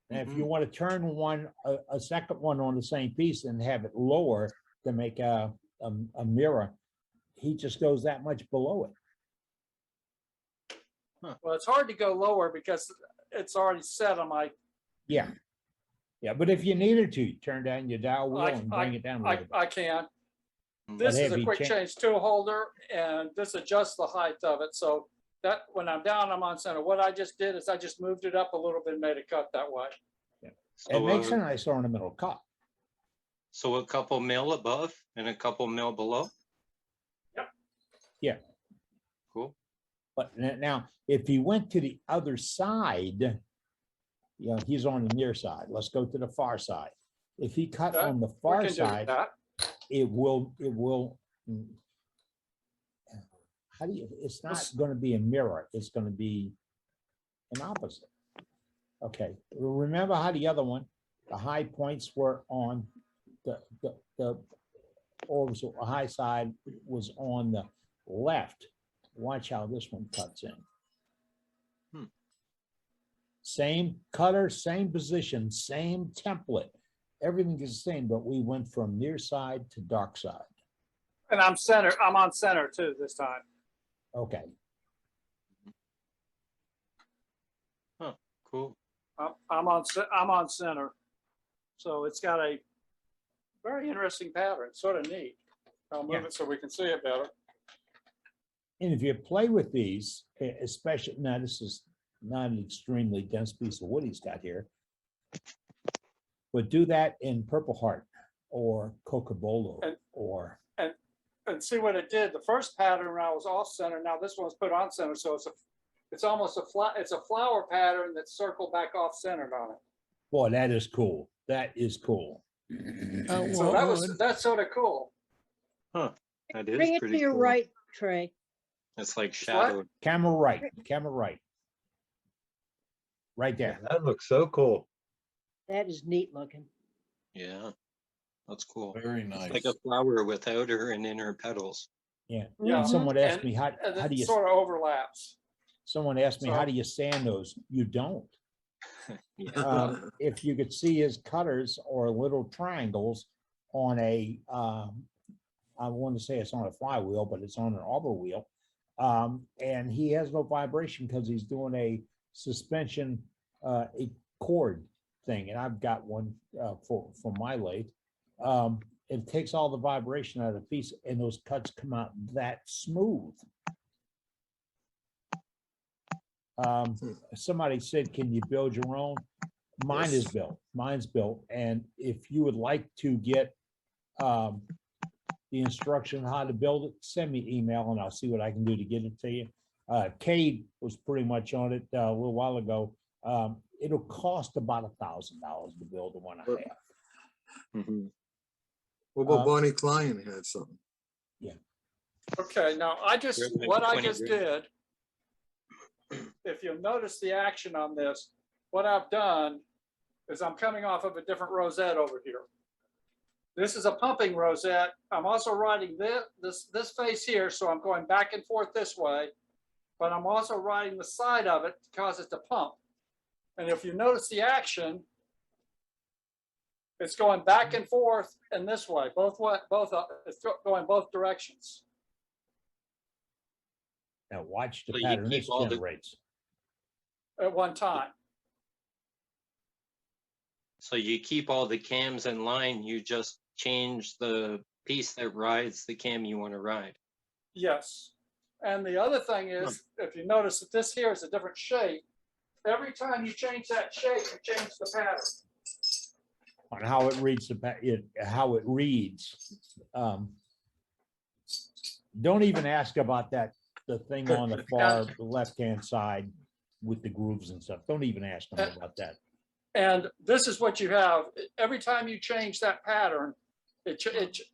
and if you want to turn one, a second one on the same piece and have it lower to make a mirror, he just goes that much below it. Well, it's hard to go lower because it's already set on my. Yeah. Yeah, but if you needed to, turn down your dial wheel and bring it down a little bit. I can. But This is have a you quick cha- change tool holder, and this adjusts the height of it. So that when I'm down, I'm on center. What I just did is I just moved it up a little bit and made it cut that way. It makes a nice ornamental cut. So a couple mil above and a couple mil below? Yeah. Cool. But now, if he went to the other side, you know, he's on the near side. Let's go to the far side. If he cut on the far side, it will, how do you, it's not going to be a mirror. It's going to be an opposite. Okay. Remember how the other one, the high points were on or was a high side was on the left. Watch how this one cuts in. Same cutter, same position, same template. Everything is the same, but we went from near side to dark side. And I'm center. I'm on center too this time. Okay. Huh. Cool. I'm on center. So it's got a very interesting pattern. Sort of neat. I'll move it so we can see it better. And if you play with these, especially now, this is not an extremely dense piece of wood he's got here, but do that in Purple Heart or Cocobolo or. And see what it did. The first pattern I was off center. Now this one's put on center, so it's almost a flat. It's a flower pattern that's circled back off centered on it. Boy, that is cool. That is cool. So that's sort of cool. Huh. That is Bring it pretty to your cool. right, Trey. It's like shadowed. Camera right. Camera right. Right there. That looks so cool. That is neat looking. Yeah. That's cool. Very nice. It's like a flower with outer and inner petals. Yeah. Yeah. And someone asked And- me how And do it you sort of overlaps. someone asked me So- how do you sand those? You don't. Yeah. If you could see his cutters or little triangles on a I want to say it's on a flywheel, but it's on an auger wheel. And he has no vibration because he's doing a suspension a cord thing. And I've got one for my lathe. It takes all the vibration out of the piece and those cuts come out that smooth. Somebody said, can you build your own? Mine is built. Mine's built. And if you would like to get the instruction on how to build it, send me email and I'll see what I can do to get it to you. Cade was pretty much on it a little while ago. It'll cost about $1,000 to build the one I have. What about Bonnie Klein had something? Yeah. Okay, now Good, what I 20 just grand. did, if you'll notice the action on this, what I've done is I'm coming off of a different rosette over here. This is a pumping rosette. I'm also riding this face here, so I'm going back and forth this way, but I'm also riding the side of it to cause it to pump. And if you notice the action, It's going back and forth and this way, it's going both directions. Now watch the So you pattern keep this all the- generates. At one time. So you keep all the cams in line, you just change the piece that rides the cam you want to ride. Yes. And the other thing is, if you notice that this here is a different shape, every time you change that shape, you change the pattern. On how it reads how it reads. Don't even ask about that, the thing on the far left-hand side with the grooves and stuff. Don't even ask them about that. And this is what you have. Every time you change that pattern,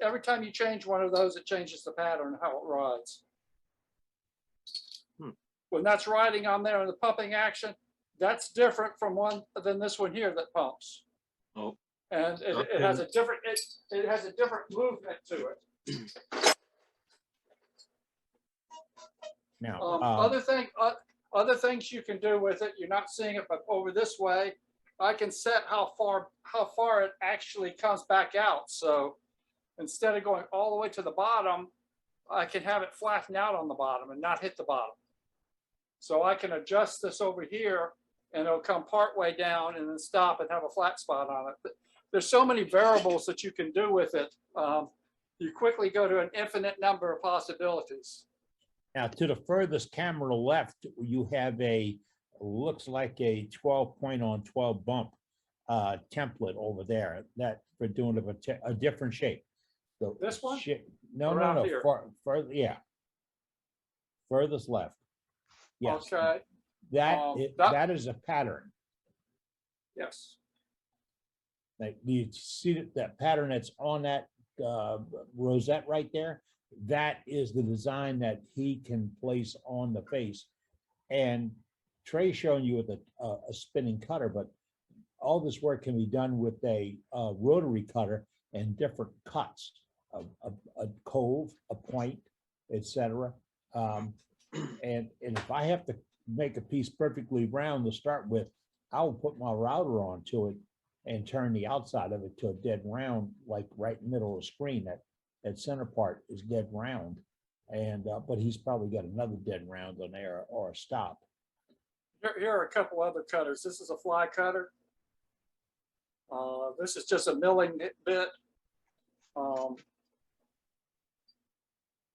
every time you change one of those, it changes the pattern of how it rides. When that's riding on there in the pumping action, that's different from one than this one here that pumps. Oh. And it has a different it has a different movement to it. Now, other things you can do with it, you're not seeing it, but over this way, I can set how far it actually comes back out. So instead of going all the way to the bottom, I can have it flatten out on the bottom and not hit the bottom. So I can adjust this over here and it'll come part way down and then stop and have a flat spot on it. But there's so many variables that you can do with it. You quickly go to an infinite number of possibilities. Now, to the furthest camera left, you have looks like a 12 point on 12 bump template over there that for doing a different shape. This one? No, Around here. Further, yeah. Furthest left. Yes. Okay. That is a pattern. Yes. Like, do you see that pattern that's on that rosette right there? That is the design that he can place on the face. And Trey's showing you with a spinning cutter, but all this work can be done with a rotary cutter and different cuts, a cove, a point, etc. And if I have to make a piece perfectly round to start with, I will put my router onto it and turn the outside of it to a dead round, like right in the middle of the screen. That center part is dead round, and but he's probably got another dead round on there or a stop. Here are a couple other cutters. This is a fly cutter. This is just a milling bit.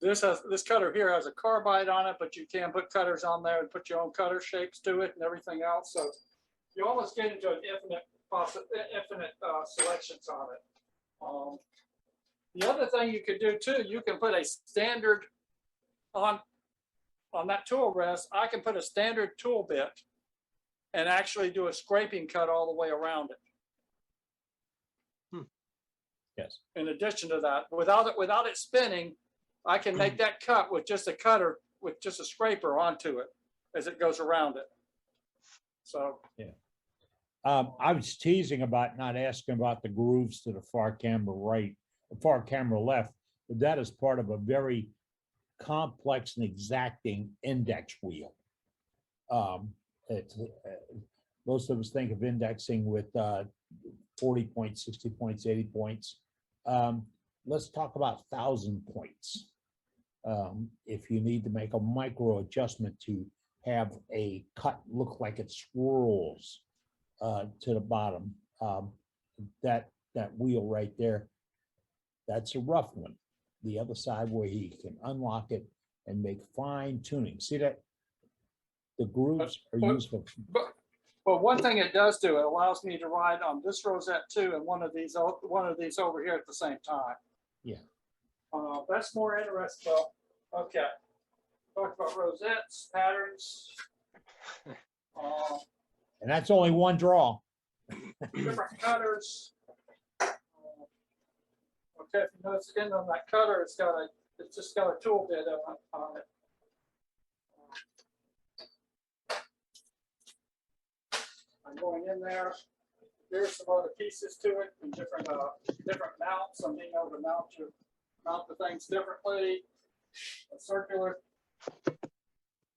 This cutter here has a carbide on it, but you can put cutters on there and put your own cutter shapes to it and everything else. So you almost get into an infinite selections on it. The other thing you could do too, you can put a standard on that tool rest. I can put a standard tool bit and actually do a scraping cut all the way around it. Yes. In addition to that, without it spinning, I can make that cut with just a cutter, with just a scraper onto it as it goes around it. So yeah. I was teasing about not asking about the grooves to the far camera right, far camera left, but that is part of a very complex and exacting index wheel. Most of us think of indexing with 40 points, 60 points, 80 points. Let's talk about 1,000 points. If you need to make a micro adjustment to have a cut look like it swirls to the bottom, that wheel right there, that's a rough one. The other side where he can unlock it and make fine tuning. See that? The grooves are useful. But one thing it does do, it allows me to ride on this rosette too, and one of these over here at the same time. Yeah. That's more interesting. Well, okay. Talk about rosettes, patterns. And that's only one draw. Different cutters. Okay, if you notice the end on that cutter, it's just got a tool bit on it. I'm going in there. There's some other pieces to it and different mounts. I'm being able to mount the things differently. A circular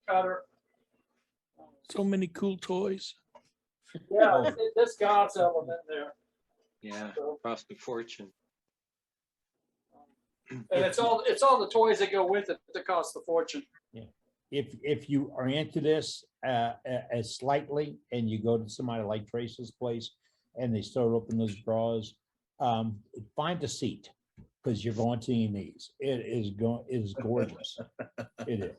cutter. So many cool toys. Yeah, this God's element there. Yeah, cost a fortune. And it's all the toys that go with it that cost a fortune. If you are into this as slightly and you go to somebody like Trace's place and they start opening those drawers, find a seat because you're going to your knees. It is gorgeous. It is.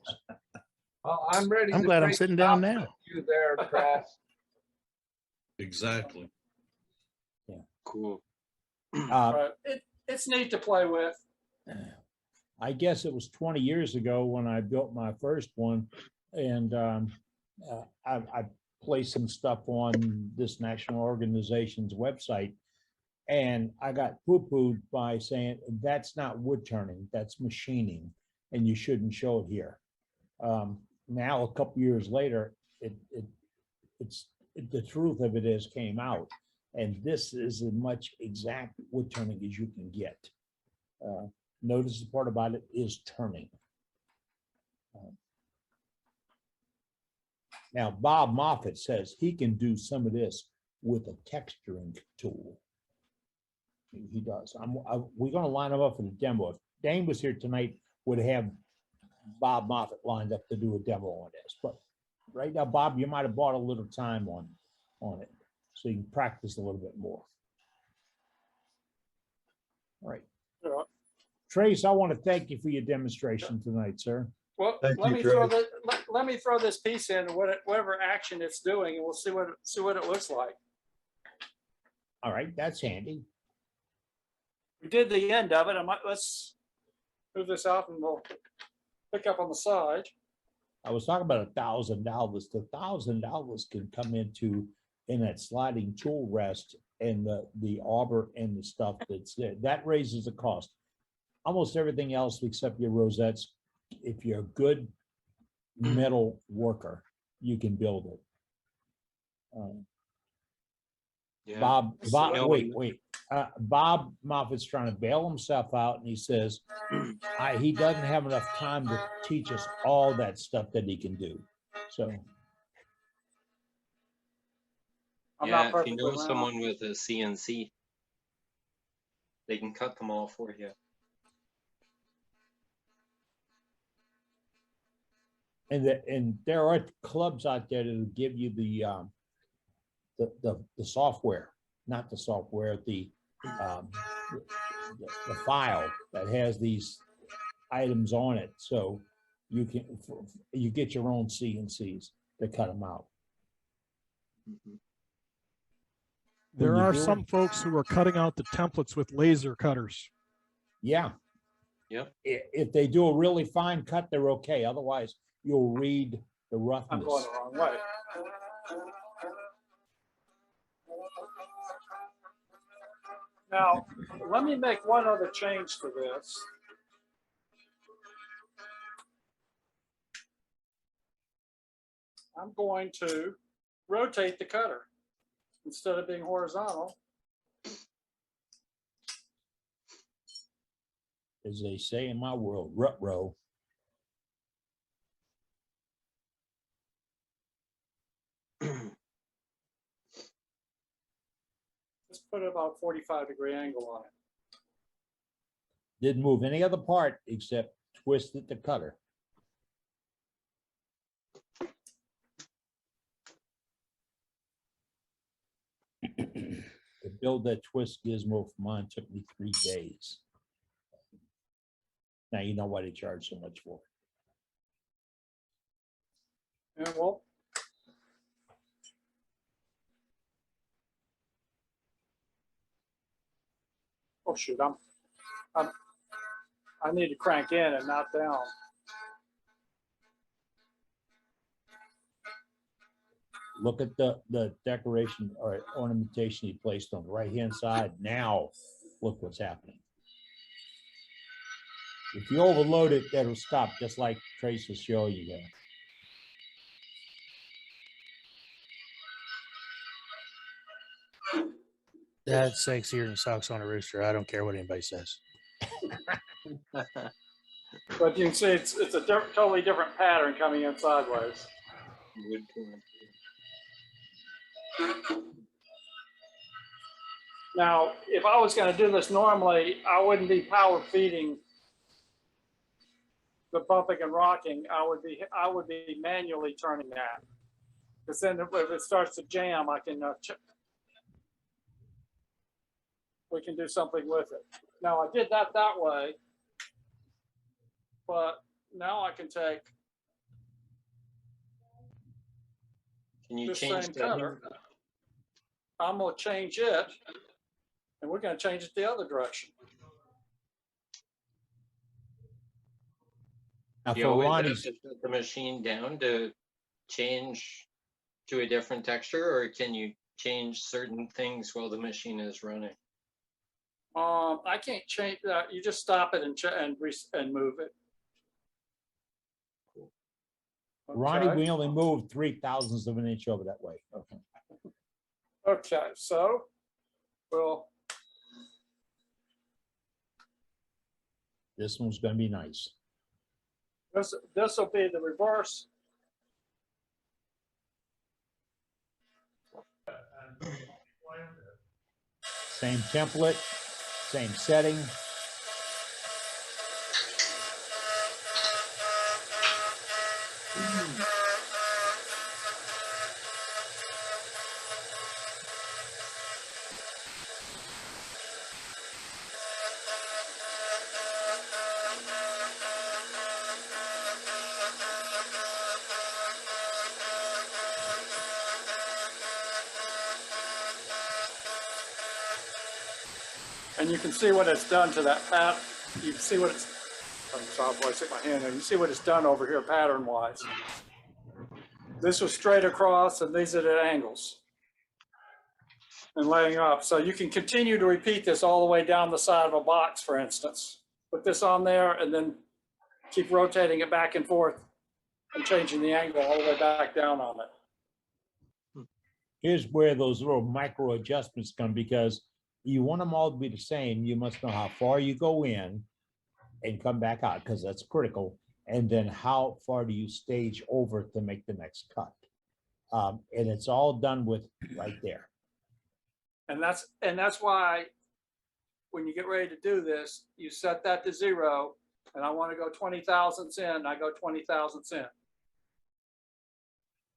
I'm ready. I'm glad I'm sitting down now. You there, Trash. Exactly. Yeah. Cool. It's neat to play with. I guess it was 20 years ago when I built my first one, and I placed some stuff on this national organization's website, and I got poo-pooed by saying that's not wood turning, that's machining, and you shouldn't show it here. Now, a couple years later, the truth of it is came out, and this is as much exact wood turning as you can get. Notice the part about it is turning. Now, Bob Moffett says he can do some of this with a texturing tool. He does. We're going to line him up for the demo. If Dane was here tonight, would have Bob Moffett lined up to do a demo on this. But right now, Bob, you might have bought a little time on it, so you can practice a little bit more. All right. Trace, I want to thank you for your demonstration tonight, sir. Well, let me throw this piece in, whatever action it's doing, and we'll see what it looks like. All right, that's handy. We did the end of it. Let's move this out and we'll pick up on the side. I was talking about $1,000. The $1,000 can come in that sliding tool rest and the arbor and the stuff that's there. That raises the cost. Almost everything else except your rosettes, if you're a good metal worker, you can build it. Yeah. Bob, wait. Bob Moffat's trying to bail himself out, and he says he doesn't have enough time to teach us all that stuff that he can do. So, yeah, if you know someone with a CNC, they can cut them all for you. And there are clubs out there that will give you the software, not the software, the file that has these items on it, so you get your own CNCs to cut them out. There are some folks who are cutting out the templates with laser cutters. Yeah. Yep. If they do a really fine cut, they're okay. Otherwise, you'll read the roughness. I'm going the wrong way. Now, let me make one other change to this. I'm going to rotate the cutter instead of being horizontal. As they say in my world, rut row. Let's put about 45-degree angle on it. Didn't move any other part except twisted the cutter. To build that twist gizmo for mine took me 3 days. Now you know why they charge so much for it. And well, oh shoot, I need to crank in and not down. Look at the decoration or ornamentation he placed on the right-hand side. Now, look what's happening. If you overload it, that'll stop, just like Trace will show you there. That's sexier than socks on a rooster. I don't care what anybody says. But you can see it's a totally different pattern coming in sideways. Now, if I was going to do this normally, I wouldn't be power feeding the bumping and rocking. I would be manually turning that. Because then if it starts to jam, I can we can do something with it. Now I did that way, but now I can take this same cutter. I'm going to change it, and we're going to change it the other direction. Now, You for always have Ronnie's, to shut the machine down to change to a different texture, or can you change certain things while the machine is running? I can't change that. You just stop it and move it. Ronnie, Okay. we only moved 0.003 of an inch over that way. Okay. Okay, so well, This one's going to be nice. this will be the reverse. Same template, same setting. And you can see what it's done to that pattern. You can see what it's, I'm sorry, I stick my hand in. You see what it's done over here pattern-wise. This was straight across, and these are the angles. And laying up. So you can continue to repeat this all the way down the side of a box, for instance. Put this on there, and then keep rotating it back and forth and changing the angle all the way back down on it. Here's where those little micro adjustments come, because you want them all to be the same. You must know how far you go in and come back out, because that's critical. And then how far do you stage over to make the next cut? And it's all done with right there. And that's why when you get ready to do this, you set that to 0, and I want to go 20 thousandths in, I go 20 thousandths in.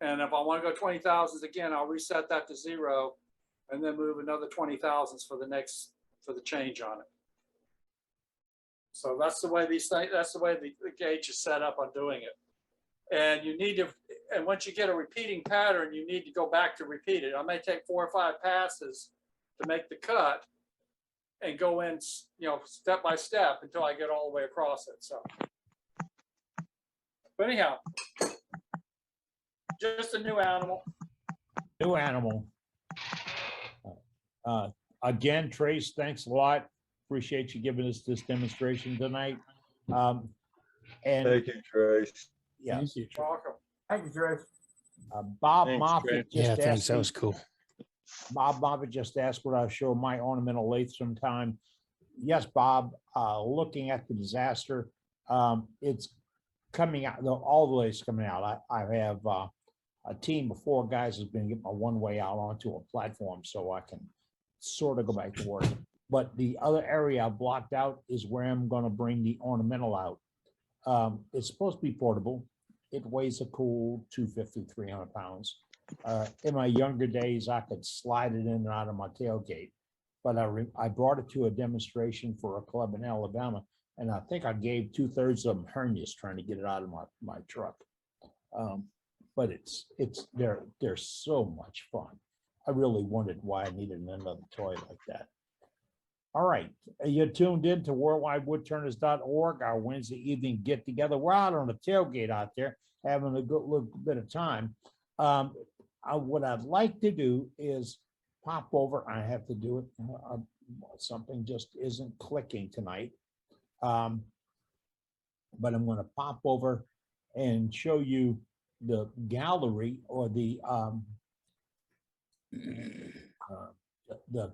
And if I want to go 20 thousandths again, I'll reset that to 0 and then move another 20 thousandths for the change on it. So that's the way that's the way the gauge is set up on doing it. And you need to, and once you get a repeating pattern, you need to go back to repeat it. I may take 4 or 5 passes to make the cut and go in, step by step until I get all the way across it. So, but anyhow, just a new animal. New animal. Again, Trace, thanks a lot. Appreciate you giving us this demonstration tonight. And Thank you, Trace. Yeah. Thank you, Trace. Bob Thanks, Moffett Trace. just Yeah, asked thanks. That me- was cool. Bob Moffett just asked what I'll show my ornamental lathe sometime. Yes, Bob, looking at the disaster, it's coming out, all the lathes coming out. I have a team of 4 guys has been getting my one-way out onto a platform so I can sort of go back to work. But the other area I blocked out is where I'm going to bring the ornamental out. It's supposed to be portable. It weighs a cool 250, 300 pounds. In my younger days, I could slide it in and out of my tailgate, but I brought it to a demonstration for a club in Alabama, and I think I gave 2/3 of them hernias trying to get it out of my truck. But they're so much fun. I really wondered why I needed another toy like that. All right, you're tuned in to worldwidewoodturners.org, our Wednesday evening get together. We're out on the tailgate out there having a good little bit of time. What I'd like to do is pop over. I have to do it. Something just isn't clicking tonight. But I'm going to pop over and show you the gallery, or the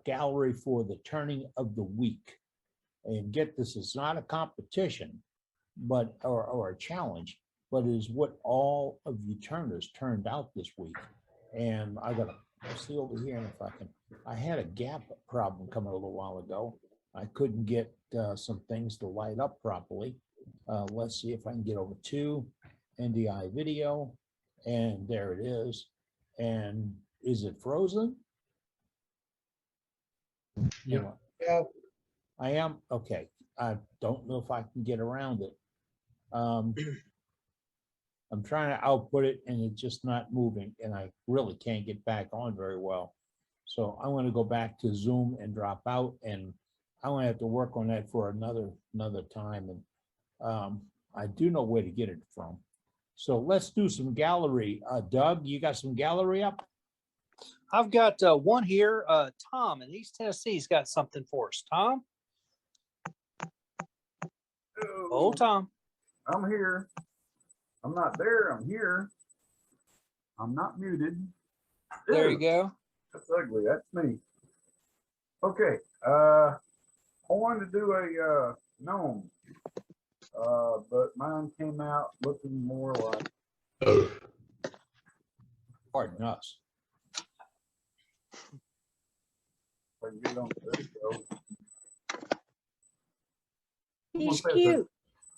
gallery for the turning of the week. And get this, it's not a competition, but or a challenge, but is what all of you turners turned out this week. And I got a let's see over here, and if I can, I had a gap problem coming a little while ago. I couldn't get some things to light up properly. Let's see if I can get over to NDI video, and there it is. And is it frozen? Yeah. I am, okay. I don't know if I can get around it. I'm trying to output it and it's just not moving, and I really can't get back on very well. So I'm going to go back to Zoom and drop out, and I'm going to have to work on that for another time. And I do know where to get it from. So let's do some gallery. Doug, you got some gallery up? I've got one here. Tom in East Tennessee's got something for us. Tom? Oh, Tom. I'm here. I'm not there. I'm here. I'm not muted. There Ew, you go. That's ugly. That's me. Okay. I wanted to do a gnome, but mine came out looking more like. Pardon us. If I can get on, there we go. He's It's a- cute.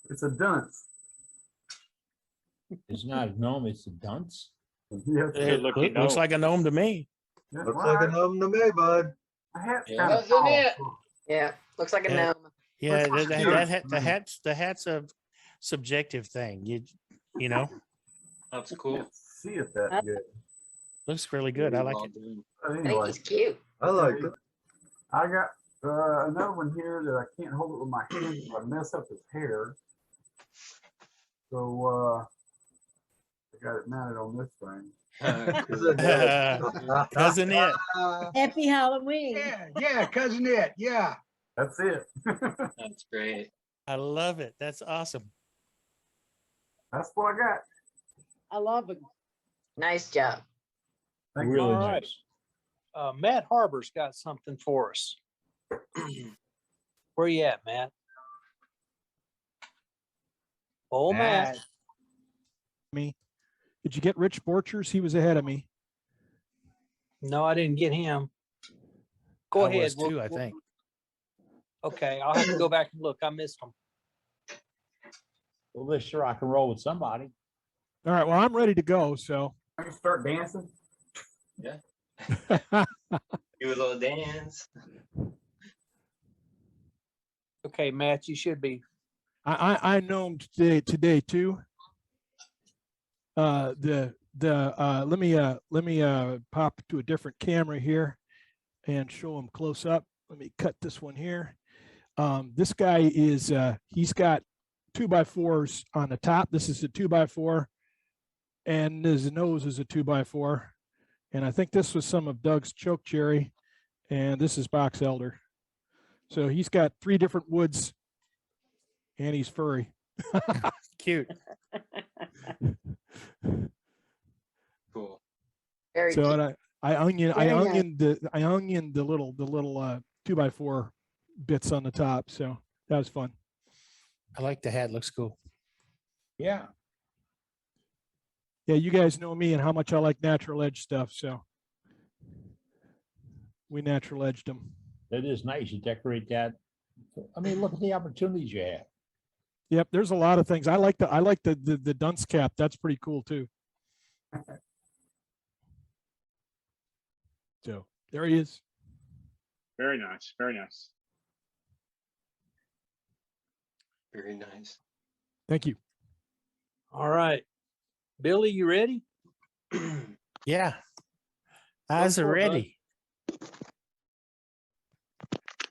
It's a dunce. It's not a gnome, it's a dunce. Yes. It looks like a gnome to me. Looks like a gnome to me, bud. My hat's Yeah. kind of Doesn't tall. it? Yeah, looks like a Yeah. gnome. Yeah, Looks like a dunce. the hat's a subjective thing. You know, That's cool. See it that good. looks really good. I like it. But I think anyway, he's cute. I like it. I got another one here that I can't hold it with my hand, so I mess up his hair. So I got it mounted on this thing. Cousin it. Happy Halloween. Yeah, cousin it. Yeah. That's it. That's great. I love it. That's awesome. That's what I got. I love it. Nice job. Thank Really you. All right. nice. Matt Harbor's got something for us. Where you at, Matt? Oh, Matt. Me. Did you get Rich Borchers? He was ahead of me. No, I didn't get him. Go I ahead. was too, I think. Okay, I'll have to go back and look. I missed him. Well, let's sure I can roll with somebody. All right. Well, I'm ready to go. So. I can start dancing. Yeah. Do a little dance. Okay, Matt, you should be. I gnomed today too. Let me pop to a different camera here and show them close up. Let me cut this one here. This guy is he's got 2x4s on the top. This is a 2x4, and his nose is a 2x4. And I think this was some of Doug's choke cherry, and this is box elder. So he's got 3 different woods, and he's furry. Cute. Cool. Very So cute. and I Very onioned the little 2x4 bits on the top. So that was fun. I like the hat. Looks cool. Yeah. Yeah, you guys know me and how much I like natural edge stuff. So we natural edged them. That is nice. You decorate that. I mean, look at the opportunities you have. Yep, there's a lot of things. I like the dunce cap. That's pretty cool too. So there he is. Very nice. Very nice. Very nice. Thank you. All right. Billy, you ready? Yeah. Eyes are for it, bud. ready.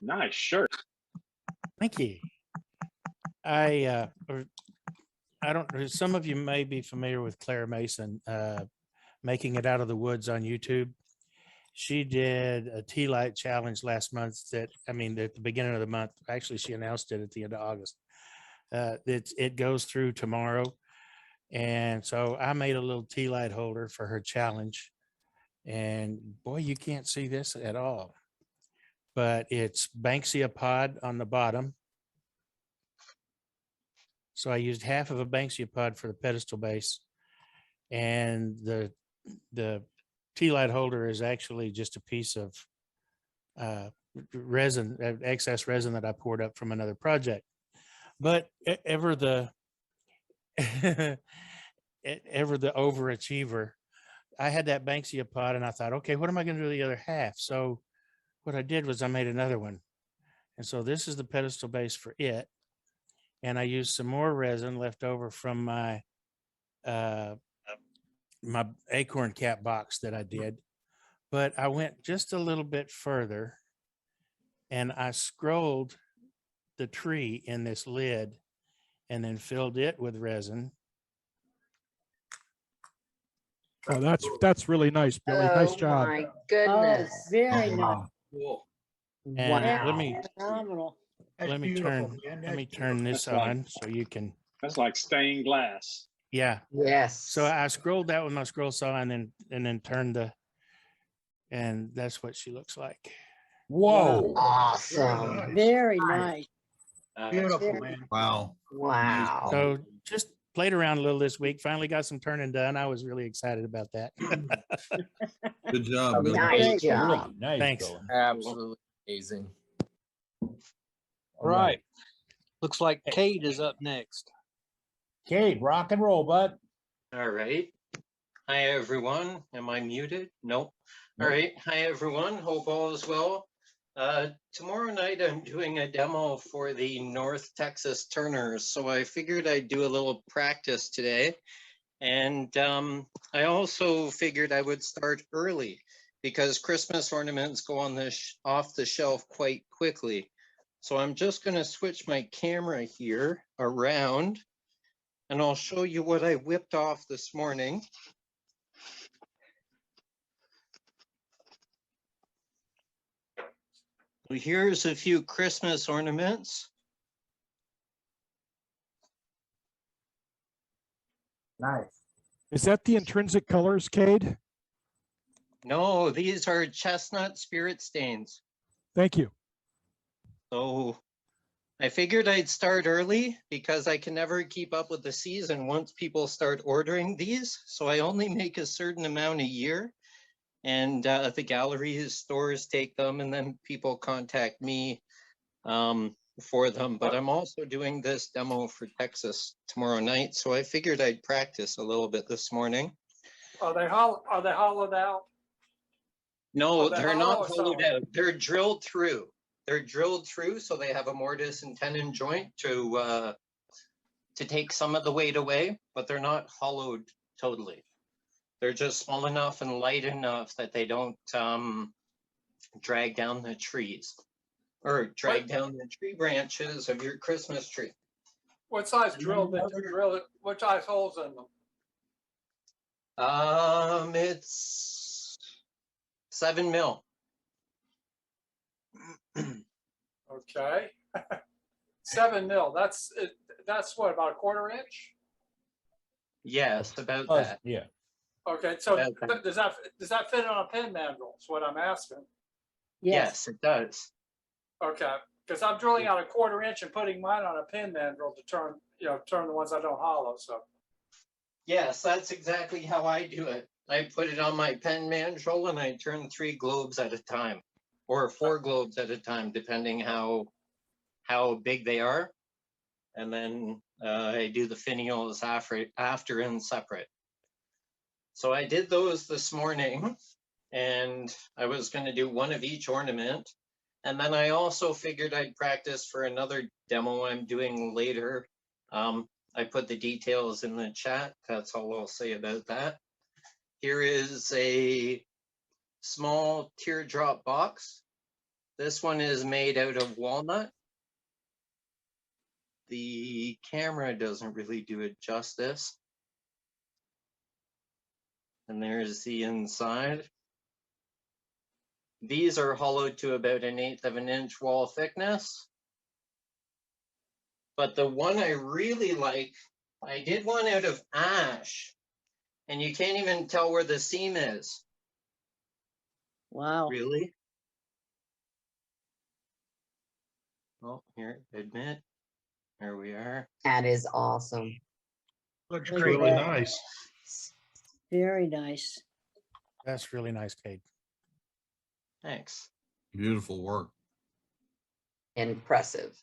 Nice shirt. Thank you. I don't. Some of you may be familiar with Claire Mason, making it out of the woods on YouTube. She did a tea light challenge last month. At the beginning of the month. Actually, she announced it at the end of August. It goes through tomorrow, and so I made a little tea light holder for her challenge. And boy, you can't see this at all, but it's Banksia pod on the bottom. So I used half of a Banksia pod for the pedestal base, and the tea light holder is actually just a piece of resin, excess resin that I poured up from another project. But ever the overachiever, I had that Banksia pot and I thought, okay, what am I going to do the other half? So what I did was I made another one. And so this is the pedestal base for it. And I used some more resin left over from my my acorn cap box that I did. But I went just a little bit further and I scrolled the tree in this lid and then filled it with resin. Oh, that's really nice, Billy. Nice job. My goodness. Oh, very nice. Cool. And Wow. let me Phenomenal. let me turn this That's like- on so you can. That's like stained glass. Yeah. Yes. So I scrolled that with my scroll saw and then turned the, and that's what she looks like. Whoa. Awesome. Very nice. Beautiful, man. Wow. Wow. So just played around a little this week. Finally got some turning done. I was really excited about that. Good job, Billy. Nice job. Nice. Thanks. Billy. Absolutely amazing. All All right. Looks like Kate is up next. Kate, rock and roll, bud. All right. Hi, everyone. Am I muted? Nope. All right. Hi, everyone. Hope all is well. Tomorrow night, I'm doing a demo for the North Texas Turners. So I figured I'd do a little practice today. And I also figured I would start early because Christmas ornaments go on the off the shelf quite quickly. So I'm just going to switch my camera here around and I'll show you what I whipped off this morning. So here's a few Christmas ornaments. Nice. Is that the intrinsic colors, Cade? No, these are chestnut spirit stains. Thank you. So I figured I'd start early because I can never keep up with the season once people start ordering these. So I only make a certain amount a year. And the galleries, stores take them, and then people contact me for them. But I'm also doing this demo for Texas tomorrow night, so I figured I'd practice a little bit this morning. Are they hollowed out? No, Are they they're not hollow or hollowed solid? out. They're drilled through. They're drilled through, so they have a mortise and tenon joint to take some of the weight away, but they're not hollowed totally. They're just small enough and light enough that they don't drag down the trees or drag down the tree branches of your Christmas tree. What size drill? What size holes in them? It's 7 mil. Okay. 7 mil. That's it. That's what, about a 1/4 inch? Yes, about that. Yeah. Okay, so Okay. does that fit on a pin mandrel? Is what I'm asking. Yes, it does. Okay, because I'm drilling out a 1/4 inch and putting mine on a pin mandrel to turn the ones I don't hollow. So Yes, that's exactly how I do it. I put it on my pen mandrel and I turn 3 globes at a time, or 4 globes at a time, depending how big they are. And then I do the finials after and separate. So I did those this morning, and I was going to do one of each ornament. And then I also figured I'd practice for another demo I'm doing later. I put the details in the chat. That's all I'll say about that. Here is a small teardrop box. This one is made out of walnut. The camera doesn't really do it justice. And there's the inside. These are hollowed to about 1/8 of an inch wall thickness. But the one I really like, I did one out of ash, and you can't even tell where the seam is. Wow. Really? Oh, here, admit. There we are. That is awesome. Looks Look at really that. nice. Very nice. That's really nice, Kate. Thanks. Beautiful work. Impressive.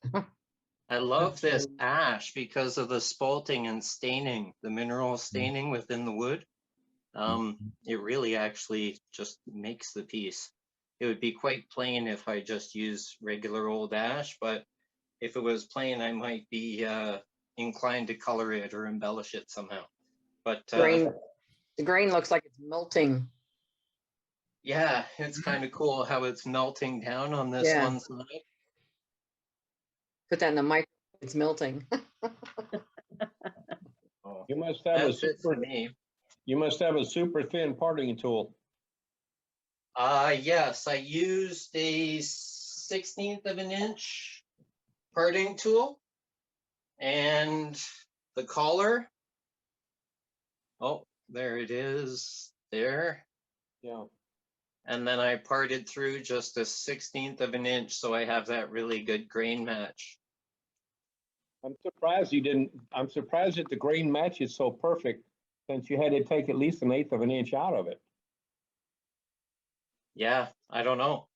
I love this ash because of the spalting and staining, the mineral staining within the wood. It really actually just makes the piece. It would be quite plain if I just used regular old ash, but if it was plain, I might be inclined to color it or embellish it somehow. But The grain looks like it's melting. yeah, it's kind of cool how it's melting down on this Yeah. one side. Put that in the mic. It's melting. You must have a That's it for super, me. you must have a super thin parting tool. Yes, I used a 1/16 of an inch parting tool and the collar. Oh, there it is there. Yeah. And then I parted through just a 1/16 of an inch, so I have that really good grain match. I'm surprised you didn't, I'm surprised that the grain match is so perfect since you had to take at least 1/8 of an inch out of it. Yeah, I don't know.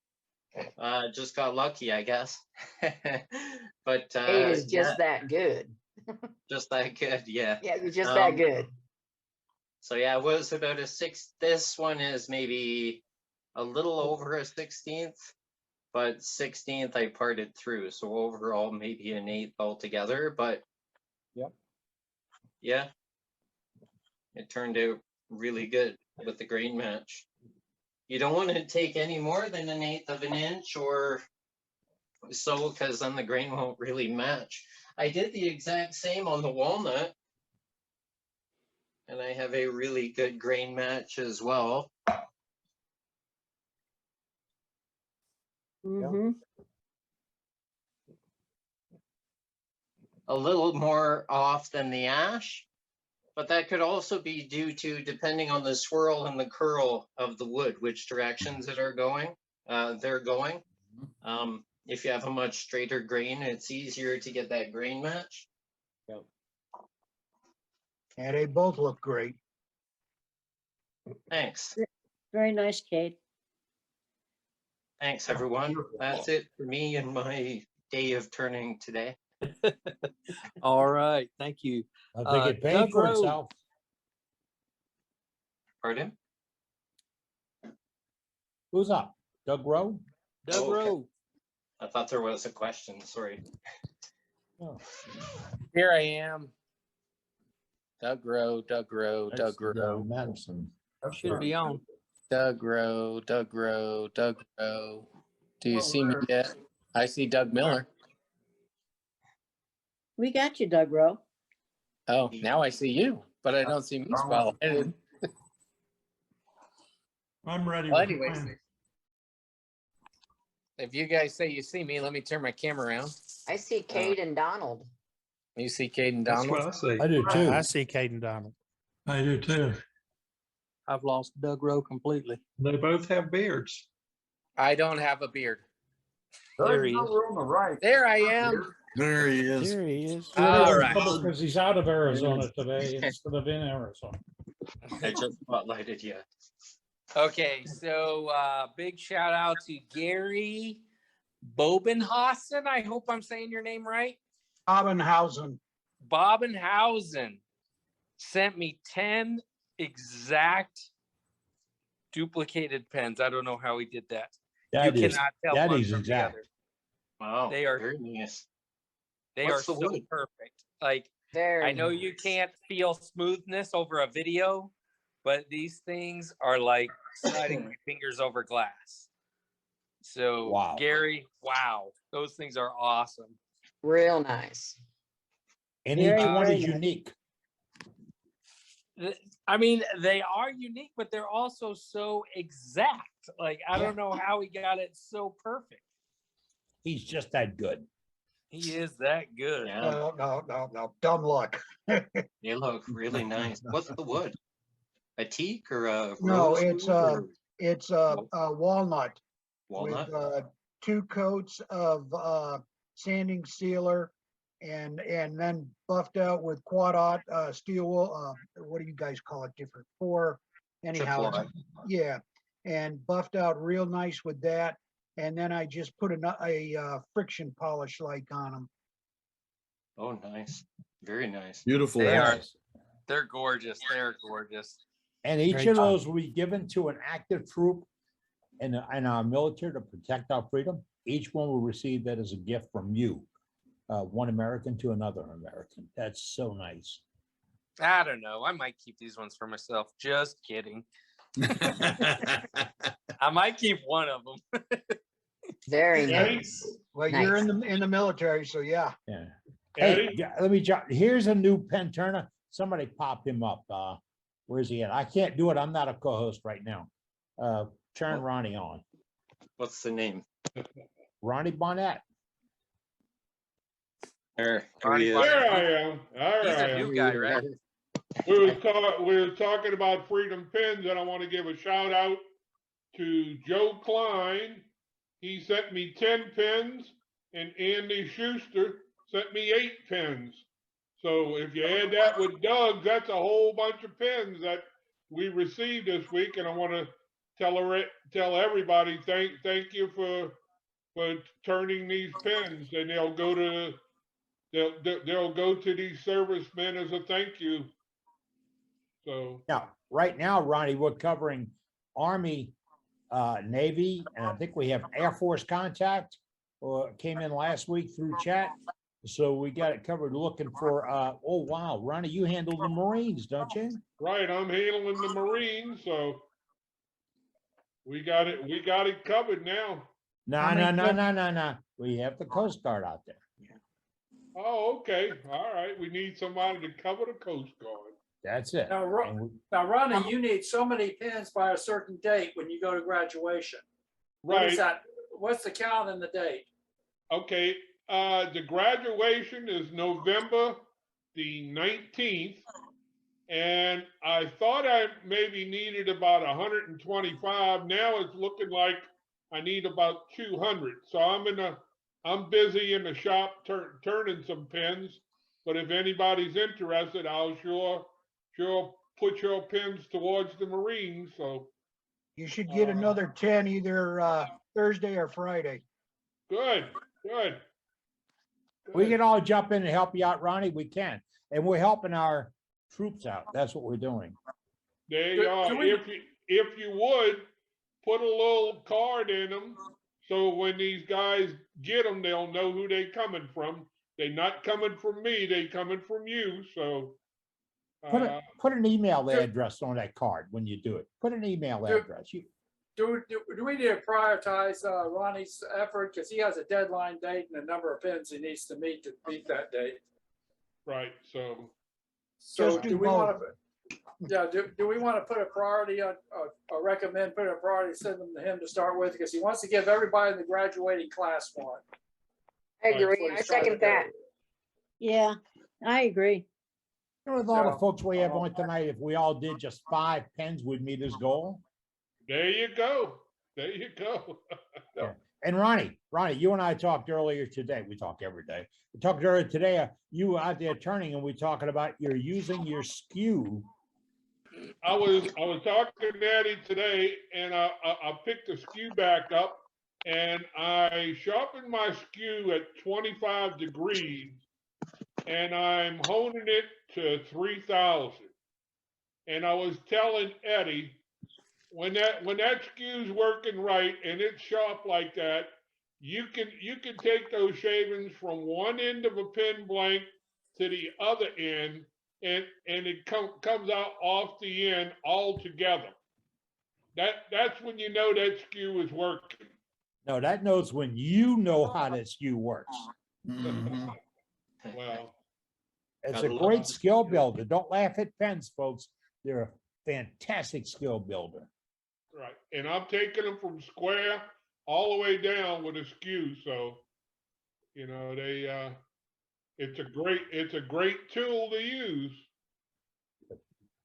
Just got lucky, I guess. But It is yeah, just that good. just that good, yeah. Yeah, you're just that good. So yeah, it was about a 6. This one is maybe a little over a 1/16, but 1/16 I parted through. So overall, maybe an 1/8 altogether. But yep, yeah, it turned out really good with the grain match. You don't want to take any more than an 1/8 of an inch or so, because then the grain won't really match. I did the exact same on the walnut, and I have a really good grain match as well. Mm-hmm. A little more off than the ash, but that could also be due to, depending on the swirl and the curl of the wood, which directions it are going. They're going. If you have a much straighter grain, it's easier to get that grain match. Yeah. And they both look great. Thanks. Very nice, Kate. Thanks, everyone. That's it for me and my day of turning today. All right, thank you. I think it paid Doug for Rowe. itself. Pardon? Who's up? Doug Rowe? Doug Okay. Rowe. I thought there was a question, sorry. Oh, Here I am. Doug Rowe, Doug Rowe, that's Doug Rowe. Madison. Should be on. Doug Rowe, Doug Rowe, Doug Rowe. Do you see me yet? I see Doug Miller. We got you, Doug Rowe. Oh, now I see you, but I don't see me spotlighted. I'm ready. Well, with anyways, mine. if you guys say you see me, let me turn my camera around. I see Kate and Donald. You see Caden That's Donald? what I see. I do too. I see Caden Donald. I do too. I've lost Doug Rowe completely. They both have beards. I don't have a beard. There he you go, is. we're on the right. There I am. There he is. Here he is. All right. Because he's out of Arizona today instead of in Arizona. I just spotlighted you. Okay, so big shout out to Gary Bobenhausen. I hope I'm saying your name right. Abendhausen. Bobenhausen sent me 10 exact duplicated pens. I don't know how he did that. That you is- cannot tell that one is from exact. the other. Wow, They are very nice. They What's are the so wood? perfect. Like Very I know you can't feel smoothness over a video, but these things are like sliding my fingers over glass. So Wow. Gary, wow, those things are awesome. real nice. And Very, each one very is nice. unique. I mean, they are unique, but they're also so exact. Like I don't know how he got it so perfect. He's just that good. He is that good. Yeah, No. Dumb luck. they look really nice. What's the wood? A teak or a No, rosewood it's or a walnut walnut? with 2 coats of sanding sealer and then buffed out with quad aught steel wool. What do you guys call it different? 4 anyhow, it's- Chipboard. yeah, and buffed out real nice with that. And then I just put a friction polish like on them. Oh, nice. Very nice. Beautiful. They are. house. They're gorgeous. They're gorgeous. And each Great of job. those will be given to an active troop in our military to protect our freedom. Each one will receive that as a gift from you, one American to another American. That's so nice. I don't know. I might keep these ones for myself. Just kidding. I might keep one of them. Very Eddie? nice. Well, you're Nice. in the military, so yeah. Yeah. Hey, Eddie? let me jump. Here's a new pen turner. Somebody pop him up. Where's he at? I can't do it. I'm not a co-host right now. Turn Ronnie on. What's the name? Ronnie Barnett. There Ronnie he is. Barnett. There I am. All He's right. a new guy, right? We were talking about Freedom Pens, and I want to give a shout out to Joe Klein. He sent me 10 pens, and Andy Schuster sent me 8 pens. So if you add that with Doug's, that's a whole bunch of pens that we received this week. And I want to tell everybody thank you for turning these pens, and they'll go to these servicemen as a thank you. So Now, right now, Ronnie, we're covering Army, Navy, and I think we have Air Force contact, or came in last week through chat. So we got it covered looking for, oh, wow, Ronnie, you handle the Marines, don't you? right, I'm handling the Marines, so we got it covered now. No. We have the Coast Guard out there. Oh, okay. All right. We need somebody to cover the Coast Guard. That's it. Now, Now, Ronnie, you need so many pins by a certain date when you go to graduation. What is Right. that? What's the count and the date? Okay. The graduation is November the 19th. And I thought I maybe needed about 125. Now it's looking like I need about 200. So I'm busy in the shop turning some pens. But if anybody's interested, I'll sure put your pens towards the Marines. So You should get another 10 either Thursday or Friday. good. We can all jump in and help you out, Ronnie. We can. And we're helping our troops out. That's what we're doing. There you are. If you would, put a little card in them, so when these guys get them, they'll know who they coming from. They not coming from me, they coming from you, so. Put an email address on that card when you do it. Put an email address. Do we need to prioritize Ronnie's effort, because he has a deadline date and a number of pins he needs to meet that date? Right, so. So Just do do we want both. to? Yeah, do we want to put a priority on, or recommend putting a priority, send them to him to start with, because he wants to give everybody in the graduating class one. I That's agree. what I he's trying to second that. do. Yeah, I agree. With all the So, folks we have on tonight, if we all did just 5 pens, we'd meet this goal. There you go. There you go. Yeah. And Ronnie, you and I talked earlier today. We talk every day. We talked earlier today. You were out there turning, and we talking about you're using your skew. I was talking to Eddie today, and I picked the skew back up, and I sharpened my skew at 25 degrees, and I'm honing it to 3,000. And I was telling Eddie, when that skew's working right and it's sharp like that, you can take those shavings from one end of a pen blank to the other end, and it comes out off the end all together. That's when you know that skew is working. No, that knows when you know how that skew works. Well, It's I a love great it. skill builder. Don't laugh at pens, folks. They're a fantastic skill builder. right. And I'm taking them from square all the way down with a skew. So, you know, it's a great tool to use.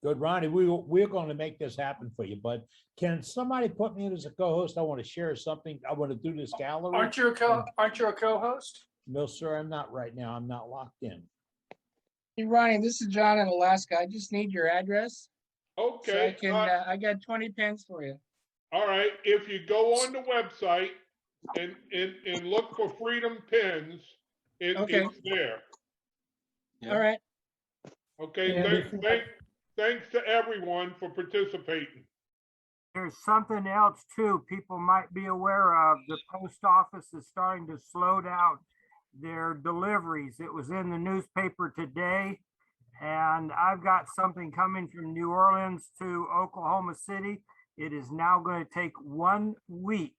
Good, Ronnie. We're going to make this happen for you, bud. Can somebody put me in as a co-host? I want to share something. I want to do this gallery. Aren't you a co-host? No, sir, I'm not right now. I'm not locked in. Hey, Ronnie, this is John in Alaska. I just need your address. Okay. I got 20 pens for you. All right. If you go on the website and look for Freedom Pins, Okay. it's there. All right. Okay. And Thanks to everyone for participating. There's something else too, people might be aware of. The post office is starting to slow down their deliveries. It was in the newspaper today. And I've got something coming from New Orleans to Oklahoma City. It is now going to take 1 week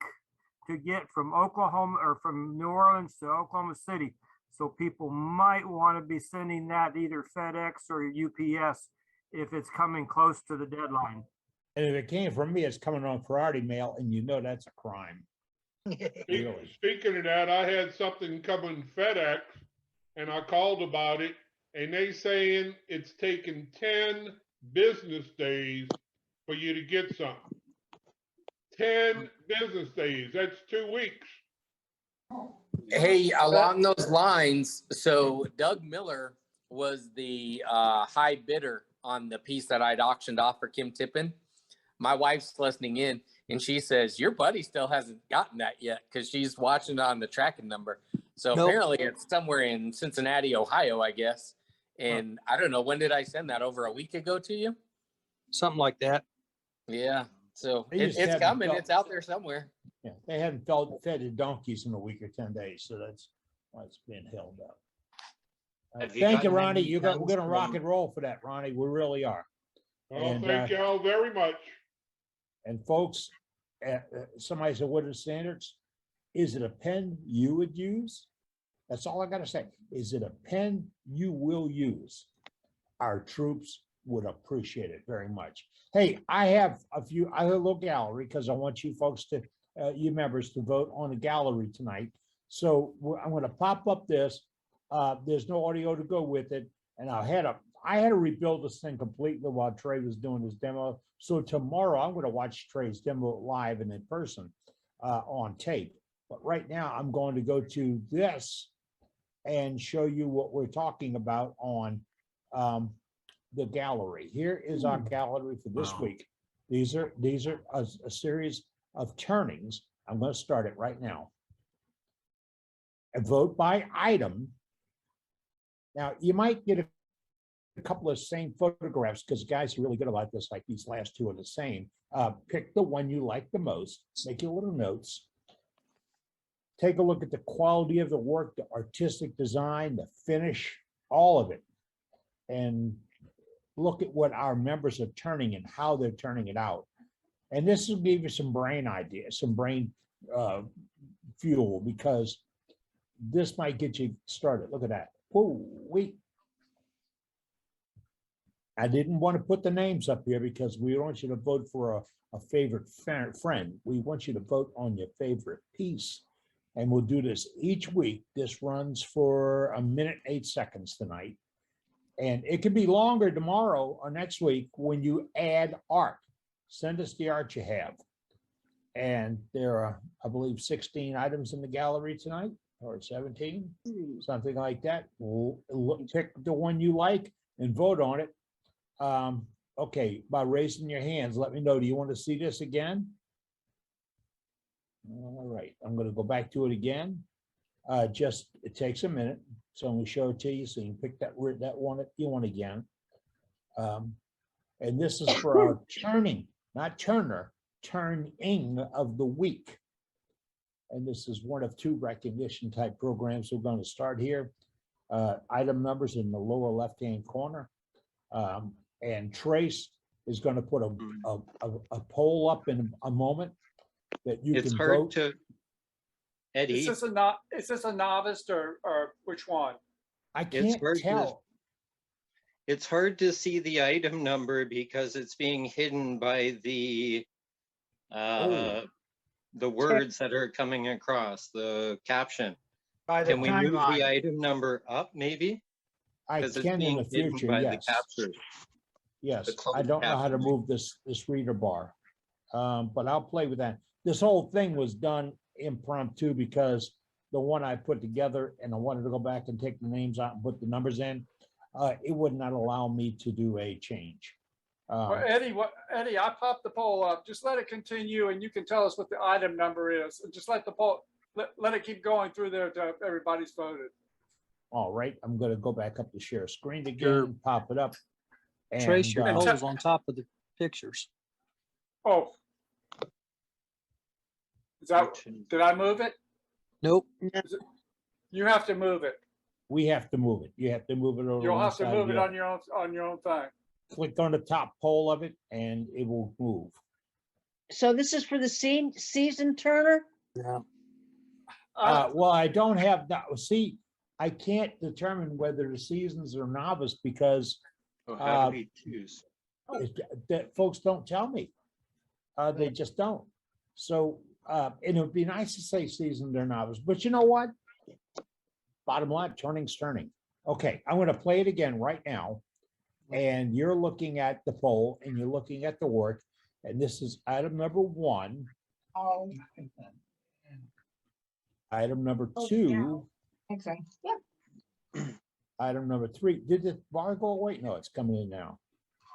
to get from Oklahoma or from New Orleans to Oklahoma City. So people might want to be sending that either FedEx or UPS if it's coming close to the deadline. And if it came from me, it's coming on priority mail, and you know that's a crime. Really. Speaking of that, I had something coming FedEx, and I called about it, and they saying it's taking 10 business days for you to get something. 10 business days. That's 2 weeks. Hey, along those lines, so Doug Miller was the high bidder on the piece that I'd auctioned off for Kim Tippin. My wife's listening in, and she says, your buddy still hasn't gotten that yet because she's watching on the tracking number. So apparently it's somewhere in Cincinnati, Ohio, I guess. And I don't know, when did I send that? Over a week ago to you? Something like that. Yeah. So They just it's haven't coming. felt- It's out there somewhere. Yeah, they haven't fed the donkeys in a week or 10 days, so that's why it's being held up. Have you Thank you, gotten Ronnie. any We're pens gonna rock from- and roll for that, Ronnie. We really are. Well, And, thank you all very much. And folks, somebody said, what are the standards? Is it a pen you would use? That's all I gotta say. Is it a pen you will use? Our troops would appreciate it very much. Hey, I have a little gallery because I want you folks to, you members to vote on the gallery tonight. So I'm gonna pop up this. There's no audio to go with it. And I had to rebuild this thing completely while Trey was doing his demo. So tomorrow I'm going to watch Trey's demo live and in person on tape. But right now I'm going to go to this and show you what we're talking about on the gallery. Here is our gallery for this week. These are a series of turnings. I'm going to start it right now. A vote by item. Now you might get a couple of same photographs because guys are really good about this, like these last two are the same. Pick the one you like the most, make your little notes. Take a look at the quality of the work, the artistic design, the finish, all of it. And look at what our members are turning and how they're turning it out. And this will give you some brain ideas, some brain fuel, because this might get you started. Look at that. Whoa, wait. I didn't want to put the names up here because we want you to vote for a favorite friend. We want you to vote on your favorite piece. And we'll do this each week. This runs for 1 minute, 8 seconds tonight. And it can be longer tomorrow or next week when you add art. Send us the art you have. And there are, I believe, 16 items in the gallery tonight, or 17, something like that. Pick the one you like and vote on it. Okay, by raising your hands, let me know. Do you want to see this again? All right, I'm going to go back to it again. It takes a minute, so I'm going to show it to you so you can pick that one you want again. And this is for our turning, not turner, turning of the week. And this is one of 2 recognition type programs we're going to start here. Item numbers in the lower left-hand corner. And Trace is going to put a poll up in a moment that you It's can hard vote. to, Eddie. Is this a novice or which one? I It's can't hard to- tell. It's hard to see the item number because it's being hidden by the words that are coming across, the caption. By the Can we move timeline. the item number up, maybe? I 'Cause it's can in being the hidden future, by the yes. captures. Yes, the closed I don't know how to captioning. move this reader bar, but I'll play with that. This whole thing was done impromptu because the one I put together and I wanted to go back and take the names out and put the numbers in, it would not allow me to do a change. Well, Eddie, I popped the poll up. Just let it continue and you can tell us what the item number is. And just let the poll, let it keep going through there till everybody's voted. All right, I'm gonna go back up to share screen again, pop it up. Trace your And, polls on top of the pictures. Oh. Is that, did I move it? Nope. You have to move it. we have to move it. You have to move it over. You'll one have to side move or it the on other. your own thing. Click on the top pole of it and it will move. So this is for the season Turner? Yeah. Well, I don't have that. See, I can't determine whether the seasons are novice because How do we choose? that folks don't tell me. They just don't. So, and it would be nice to say seasoned or novice, but you know what? Bottom line, turning's turning. Okay, I'm going to play it again right now. And you're looking at the poll and you're looking at the work. And this is item number 1. Oh. Item number 2. Okay. Yep. Item number 3. Did the bar go away? No, it's coming in now.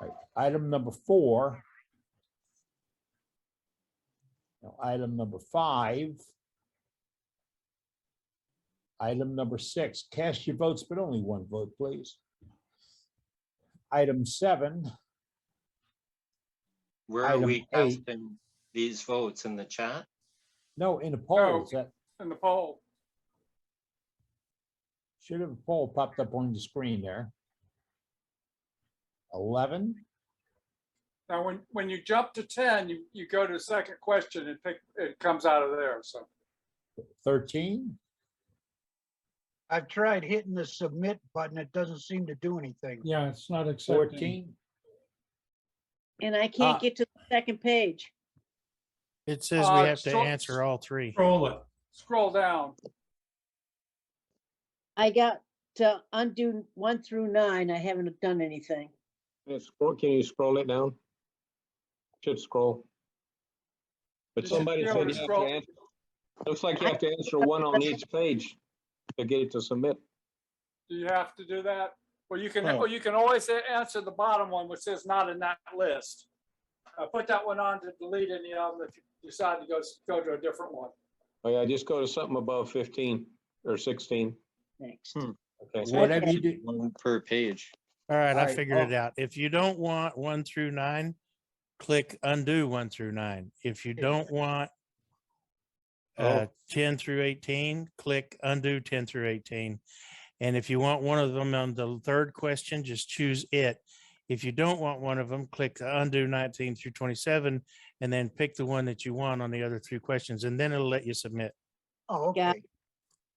All right. Item number 4. Now, item number 5. Item number 6. Cast your votes, but only one vote, please. Item 7. Where are Item we 8. casting these votes in the chat? No, in the poll. Is that In the poll. should have a poll popped up on the screen there. 11. Now, when you jump to 10, you go to the second question and pick, it comes out of there, so. 13. I've tried hitting the submit button. It doesn't seem to do anything. Yeah, it's not accepting. 14. And I can't get to the second page. It says we have to answer all 3. Scroll it. Scroll down. I got to undo 1 through 9. I haven't done anything. Can you scroll it down? Should scroll. But somebody said you have to answer. Looks like you have to answer one on each page to get it to submit. Do you have to do that? Well, you can, Oh. or you can always answer the bottom one, which says not in that list. Put that one on to delete any of them if you decide to go to a different one. Oh yeah, just go to something above 15 or 16. Thanks. Okay. Whatever you do. One per page. All right, I right, figured it out. If you don't want 1 through 9, click undo 1 through 9. If you don't want 10 through 18, click undo 10 through 18. And if you want one of them on the third question, just choose it. If you don't want one of them, click undo 19 through 27, and then pick the one that you want on the other 3 questions, and then it'll let you submit. Oh, okay.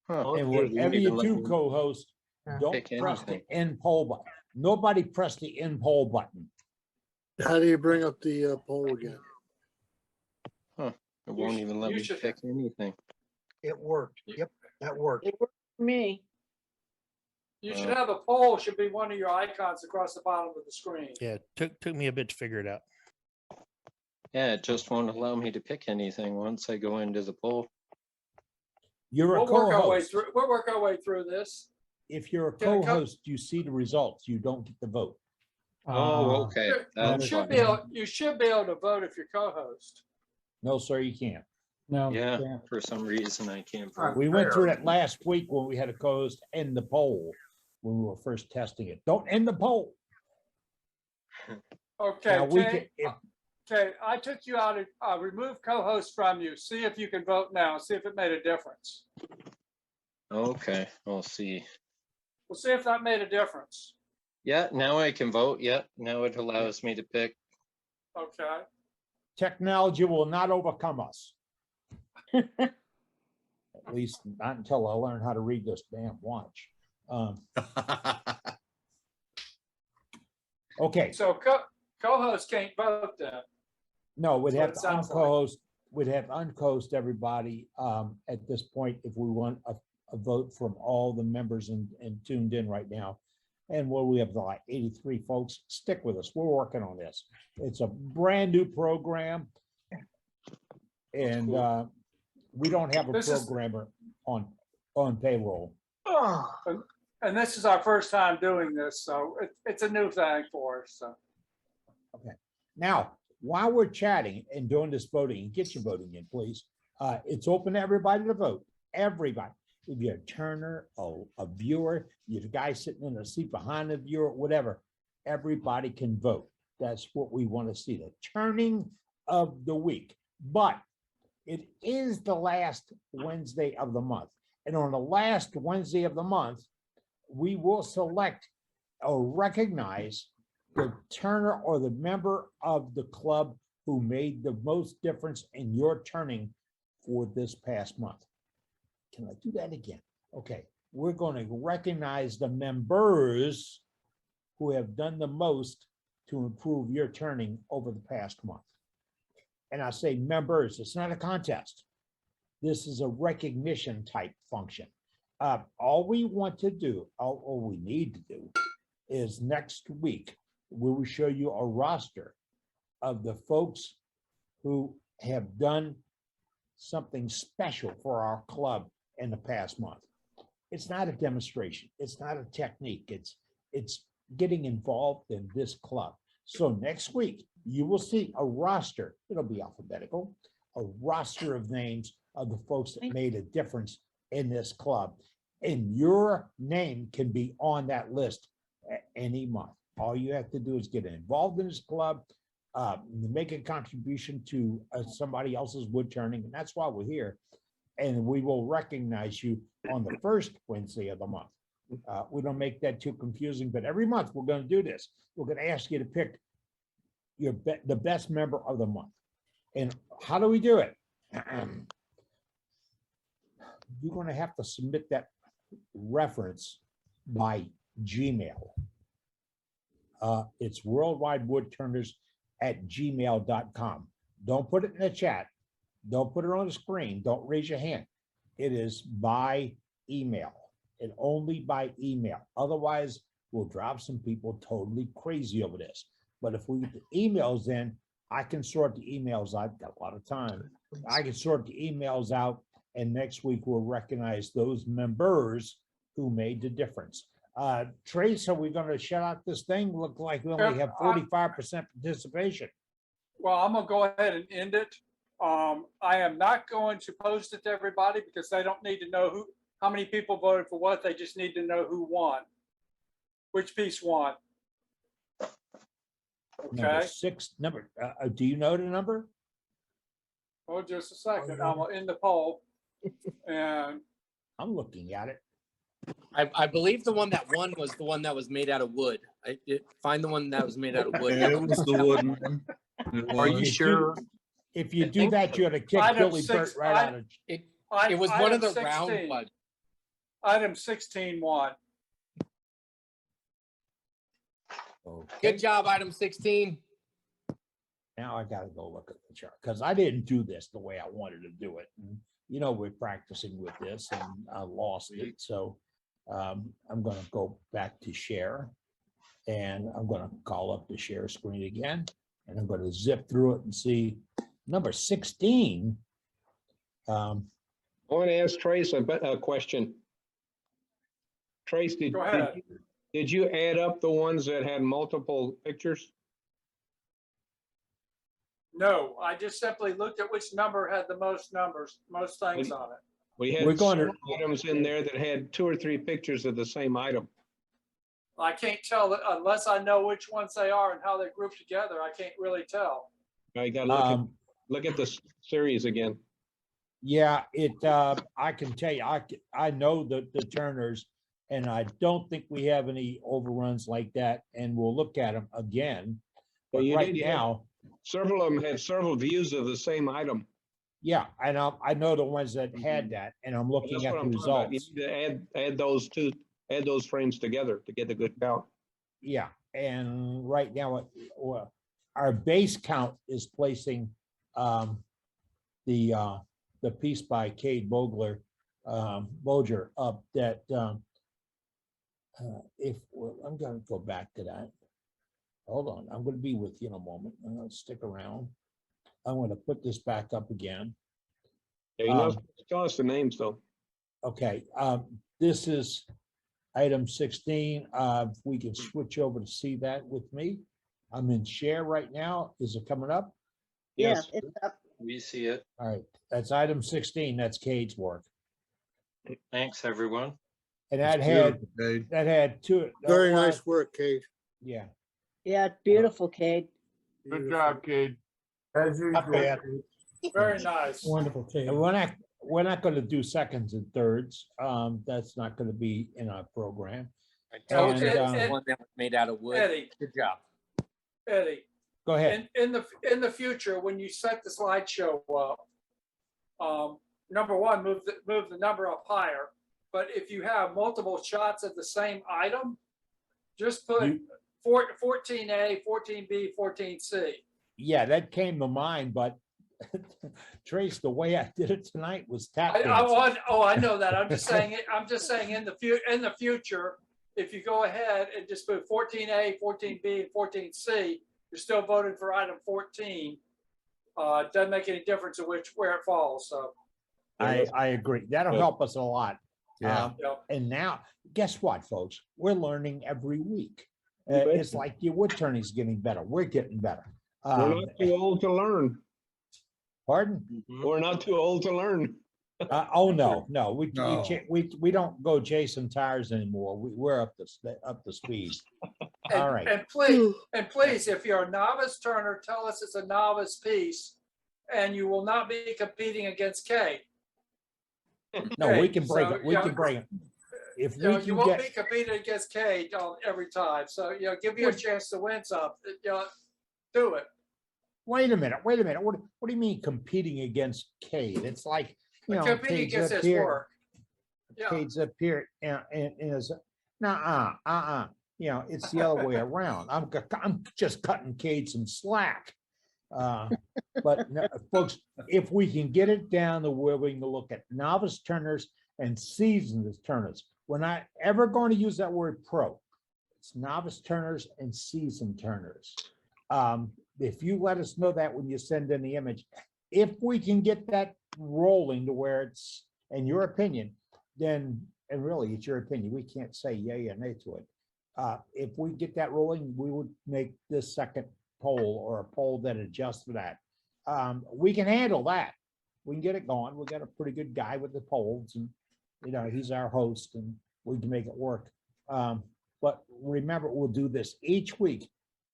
And whatever you do, co-host, don't pick press the anything. end poll button. Nobody press the end poll button. How do you bring up the poll again? It won't even let you me should- pick anything. It worked. Yep, that worked. It worked for me. You should have a poll, should be one of your icons across the bottom of the screen. Yeah, took me a bit to figure it out. Yeah, it just won't allow me to pick anything once I go into the poll. You're a We'll work our way co-host. through, we'll work our way through this. If you're a Can I come- co-host, you see the results. You don't get the vote. Oh, okay. You That's should fine. be able to vote if you're co-host. No, sir, you can't. No. Yeah, for some reason I can't vote. We went through that last week when we had a co-host end the poll when we were first testing it. Don't end the poll. Okay, Now, we okay, okay, I took you out, removed co-host from you. See if you can vote now, see if it made a difference. Okay, we'll see. We'll see if that made a difference. Yeah, now I can vote. Yeah, now it allows me to pick. Okay. Technology will not overcome us. At least not until I learn how to read this damn watch. Okay, So co-host can't vote then. no, we'd That's what have it to sounds like. unco-host, we'd have to unco-host everybody at this point if we want a vote from all the members and tuned in right now. And what we have like 83 folks, stick with us. We're working on this. It's a brand new program. And we don't have a This is- programmer on payroll. And this is our first time doing this, so it's a new thing for us, so. Okay. Now, while we're chatting and doing this voting, get your voting in, please. It's open to everybody to vote. Everybody. If you're a turner, a viewer, you're the guy sitting in the seat behind the viewer, whatever, everybody can vote. That's what we want to see, the turning of the week. But it is the last Wednesday of the month. And on the last Wednesday of the month, we will select or recognize the turner or the member of the club who made the most difference in your turning for this past month. Can I do that again? Okay, we're going to recognize the members who have done the most to improve your turning over the past month. And I say members, it's not a contest. This is a recognition type function. All we want to do, all we need to do is next week, we will show you a roster of the folks who have done something special for our club in the past month. It's not a demonstration. It's not a technique. It's getting involved in this club. So next week, you will see a roster. It'll be alphabetical, a roster of names of the folks that made a difference in this club. And your name can be on that list at any month. All you have to do is get involved in this club, make a contribution to somebody else's wood turning, and that's why we're here. And we will recognize you on the first Wednesday of the month. We don't make that too confusing, but every month we're going to do this. We're going to ask you to pick the best member of the month. And how do we do it? You're going to have to submit that reference by Gmail. It's worldwidewoodturners@gmail.com. Don't put it in the chat. Don't put it on the screen. Don't raise your hand. It is by email and only by email. Otherwise, we'll drive some people totally crazy over this. But if we get the emails in, I can sort the emails. I've got a lot of time. I can sort the emails out, and next week we'll recognize those members who made the difference. Trace, are we going to shut out this thing? Look like we only have 45% participation. Well, I'm gonna go ahead and end it. I am not going to post it to everybody because they don't need to know how many people voted for what. They just need to know who won, which piece won. Okay. Do you know the number? Oh, just a second. I'm gonna end the poll. And I'm looking at it. I believe the one that won was the one that was made out of wood. Find the one that was made out of wood. Yeah, it was the wooden one. Are you sure? If you do that, you're going to kick Billy Burt right out of it. It was one of the 16. round ones. Item 16 won. Okay. Good job, item 16. Now I got to go look at the chart because I didn't do this the way I wanted to do it. And, you know, we're practicing with this and I lost it. So I'm going to go back to share and I'm going to call up the share screen again. And I'm going to zip through it and see number 16. I want to ask Trace a question. Trace, did you add up the ones that had multiple pictures? No, I just simply looked at which number had the most things on it. We had items in there that had 2 or 3 pictures of the same item. I can't tell that unless I know which ones they are and how they group together. I can't really tell. I got to look at the series again. Yeah, I can tell you, I know the Turners, and I don't think we have any overruns like that. And we'll look at them again. But right now, several of them had several views of the same item. Yeah, I know the ones that had that, and I'm looking at the results. You need to add those frames together to get a good count. Yeah, and right now, our base count is placing the piece by Cade Boger up that I'm going to go back to that. Hold on, I'm going to be with you in a moment. I'm going to stick around. I'm going to put this back up again. Yeah, you know, tell us the names though. Okay, this is item 16. If we can switch over to see that with me, I'm in share right now. Is it coming up? Yeah, Yes, it's up. we see it. All right, that's item 16. That's Cade's work. Thanks, everyone. And that It's had, beautiful, Cade. that had two. Very well, nice work, Kate. Yeah. Yeah, it's beautiful, Cade. Good job, Cade. As Not usual. bad. Very nice. Wonderful, Kate. And we're not going to do seconds and thirds. That's not going to be in our program. I told you And, it was one that was made out of wood. Eddie. Good job. Eddie, Go ahead. in the future, when you set the slideshow up, number one, move the number up higher. But if you have multiple shots of the same item, just put 14A, 14B, 14C. Yeah, that came to mind, but Trace, the way I did it tonight was tap dancing. I know that. I'm just saying it. I'm just saying in the future, if you go ahead and just put 14A, 14B, and 14C, you're still voting for item 14. It doesn't make any difference in where it falls. So I agree. That'll help us a lot. Yeah. And now, guess what, folks? We're learning every week. It's like your wood turning is getting better. We're getting better. We're not too old to learn. Pardon? We're not too old to learn. Oh no, we No. we don't go chasing tires anymore. We're up to speed. All right. And please, if you're a novice turner, tell us it's a novice piece, and you will not be competing against Kate. No, we can break So, it. We can break it. If we You can won't get, be competing against Kate every time. So give you a chance to win some. Do it. wait a minute. What do you mean competing against Cade? It's like, Competing Cade's against up his here. work. Yeah. Cade's up here and is it's the other way around. I'm just cutting Cade some slack. But no, folks, if we can get it down to where we can look at novice turners and seasoned turners, we're not ever going to use that word pro. It's novice turners and seasoned turners. If you let us know that when you send in the image, if we can get that rolling to where it's, in your opinion, then, and really it's your opinion, we can't say yay or nay to it. If we get that rolling, we would make this second poll or a poll that adjusts for that. We can handle that. We can get it going. We got a pretty good guy with the polls, and he's our host, and we can make it work. But remember, we'll do this each week,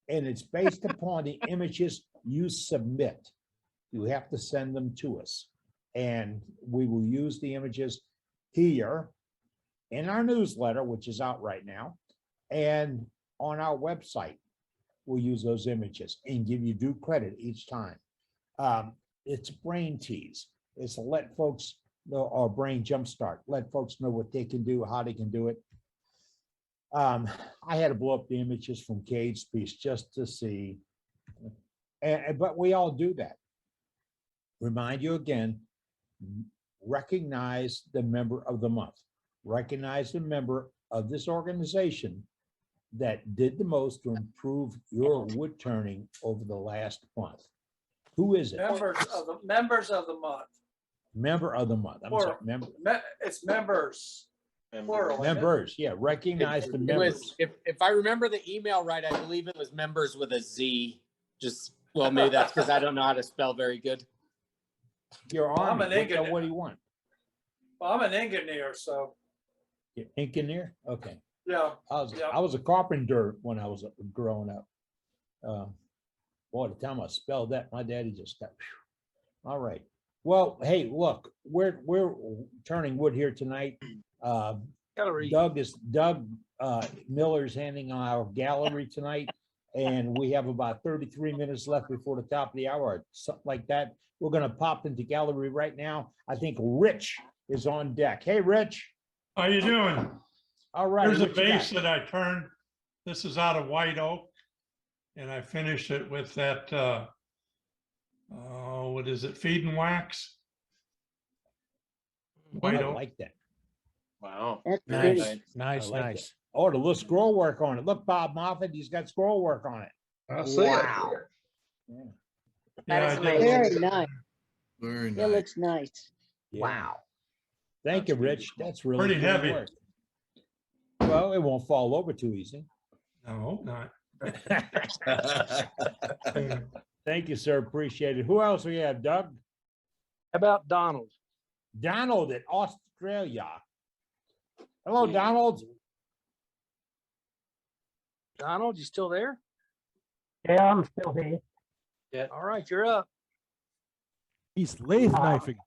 and it's based upon the images you submit. You have to send them to us, and we will use the images here in our newsletter, which is out right now, and on our website. We'll use those images and give you due credit each time. It's brain tease. It's to let folks know, or brain jumpstart, let folks know what they can do, how they can do it. I had to blow up the images from Cade's piece just to see, but we all do that. Remind you again, recognize the member of the month. Recognize the member of this organization that did the most to improve your wood turning over the last month. Who is it? Members of the month. Member of the month. I'm sorry, member. It's members. Plural. isn't it? Members, yeah, recognize the members. If I remember the email right, I believe it was members with a Z. Well, maybe that's because I don't know how to spell very good. Your I'm army, an engineer. what do you want? Well, I'm an engineer, so Your engineer? Okay. yeah. I was a carpenter when I was growing up. Boy, the time I spelled that, my daddy just got, whew. All right. Well, hey, look, we're turning wood here tonight. Gallery. Doug Miller's handing our gallery tonight, and we have about 33 minutes left before the top of the hour, or something like that. We're gonna pop into gallery right now. I think Rich is on deck. Hey, Rich. How you doing? All right. Here's a what you got? base that I turned. This is out of white oak. And I finished it with that, what is it, feed and wax? White I oak. like that. Wow. That's Nice. pretty. I like that. Oh, the little scroll work on it. Look, Bob Moffat, he's got scroll work on it. I see it. Wow. Yeah. Yeah, That is I did. amazing. Very nice. Very It nice. looks nice. Yeah. Wow. Thank you, Rich. That's really Pretty good heavy. work. Well, it won't fall over too easy. I hope not. Thank you, sir. Appreciate it. Who else we have, Doug? How about Donald? Donald in Australia. Hello, Donald. Donald, you still there? Yeah, I'm still here. Yeah. All right, you're up. He's lathe knifing.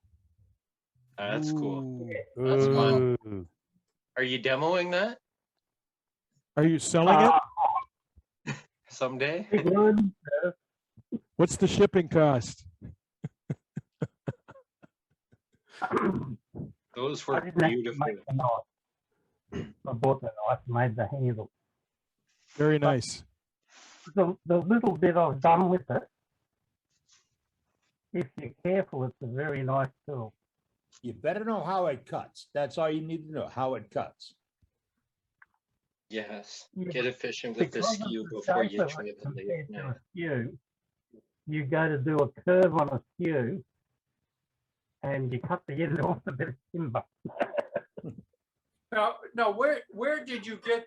That's cool. Ooh. That's fun. Ooh. Are you demoing that Are you selling it? someday? What's the shipping cost? Those I were didn't actually beautiful. make the knife. I bought the knife, made the handle. Very nice. The little bit I've done with it, if you're careful, it's a very nice tool. You better know how it cuts. That's all you need to know, how it cuts. Yes. Yeah, Get efficient with the because of skew the before shape you of try it the lathe compared to a knife. skew, you go to do a curve on a skew and you cut the end off a bit of timber. Now, where did you get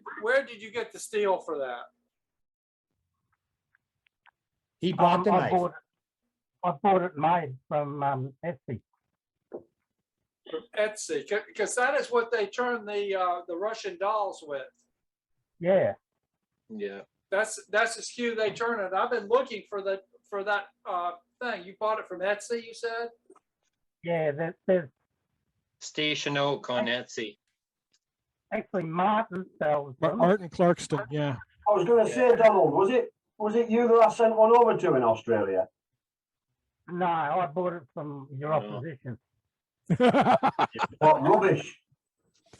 the steel for that? He bought the I knife. bought it made from Etsy. From Etsy, because that is what they turn the Russian dolls with. Yeah. Yeah. That's the skew they turn it. I've been looking for that thing. You bought it from Etsy, you said? Yeah, there's Station Oak on Etsy. actually Martin sells them. Martin Clarkston, yeah. I was going to say, Donald, was it you that I sent one over to in Australia? No, I bought it from your opposition. What rubbish!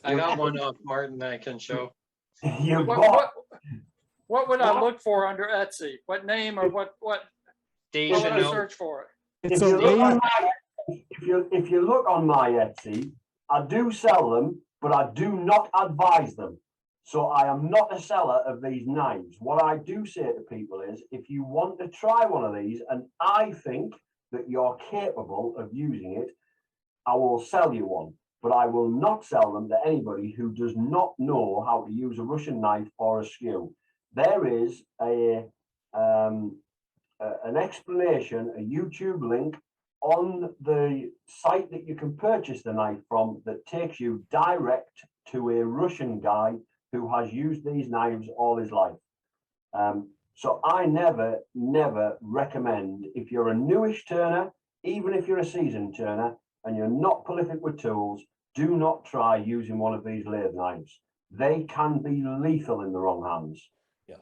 I got one off Martin I can show. You What would I look for under Etsy? What name or what would Station I Oak. search for it? If you look on my Etsy, I do sell them, but I do not advise them. So I am not a seller of these knives. What I do say to people is, if you want to try one of these, and I think that you're capable of using it, I will sell you one. But I will not sell them to anybody who does not know how to use a Russian knife or a skew. There is an explanation, a YouTube link on the site that you can purchase the knife from that takes you direct to a Russian guy who has used these knives all his life. So I never recommend, if you're a newish turner, even if you're a seasoned turner and you're not prolific with tools, do not try using one of these lathe knives. They can be lethal in the wrong hands. Yes.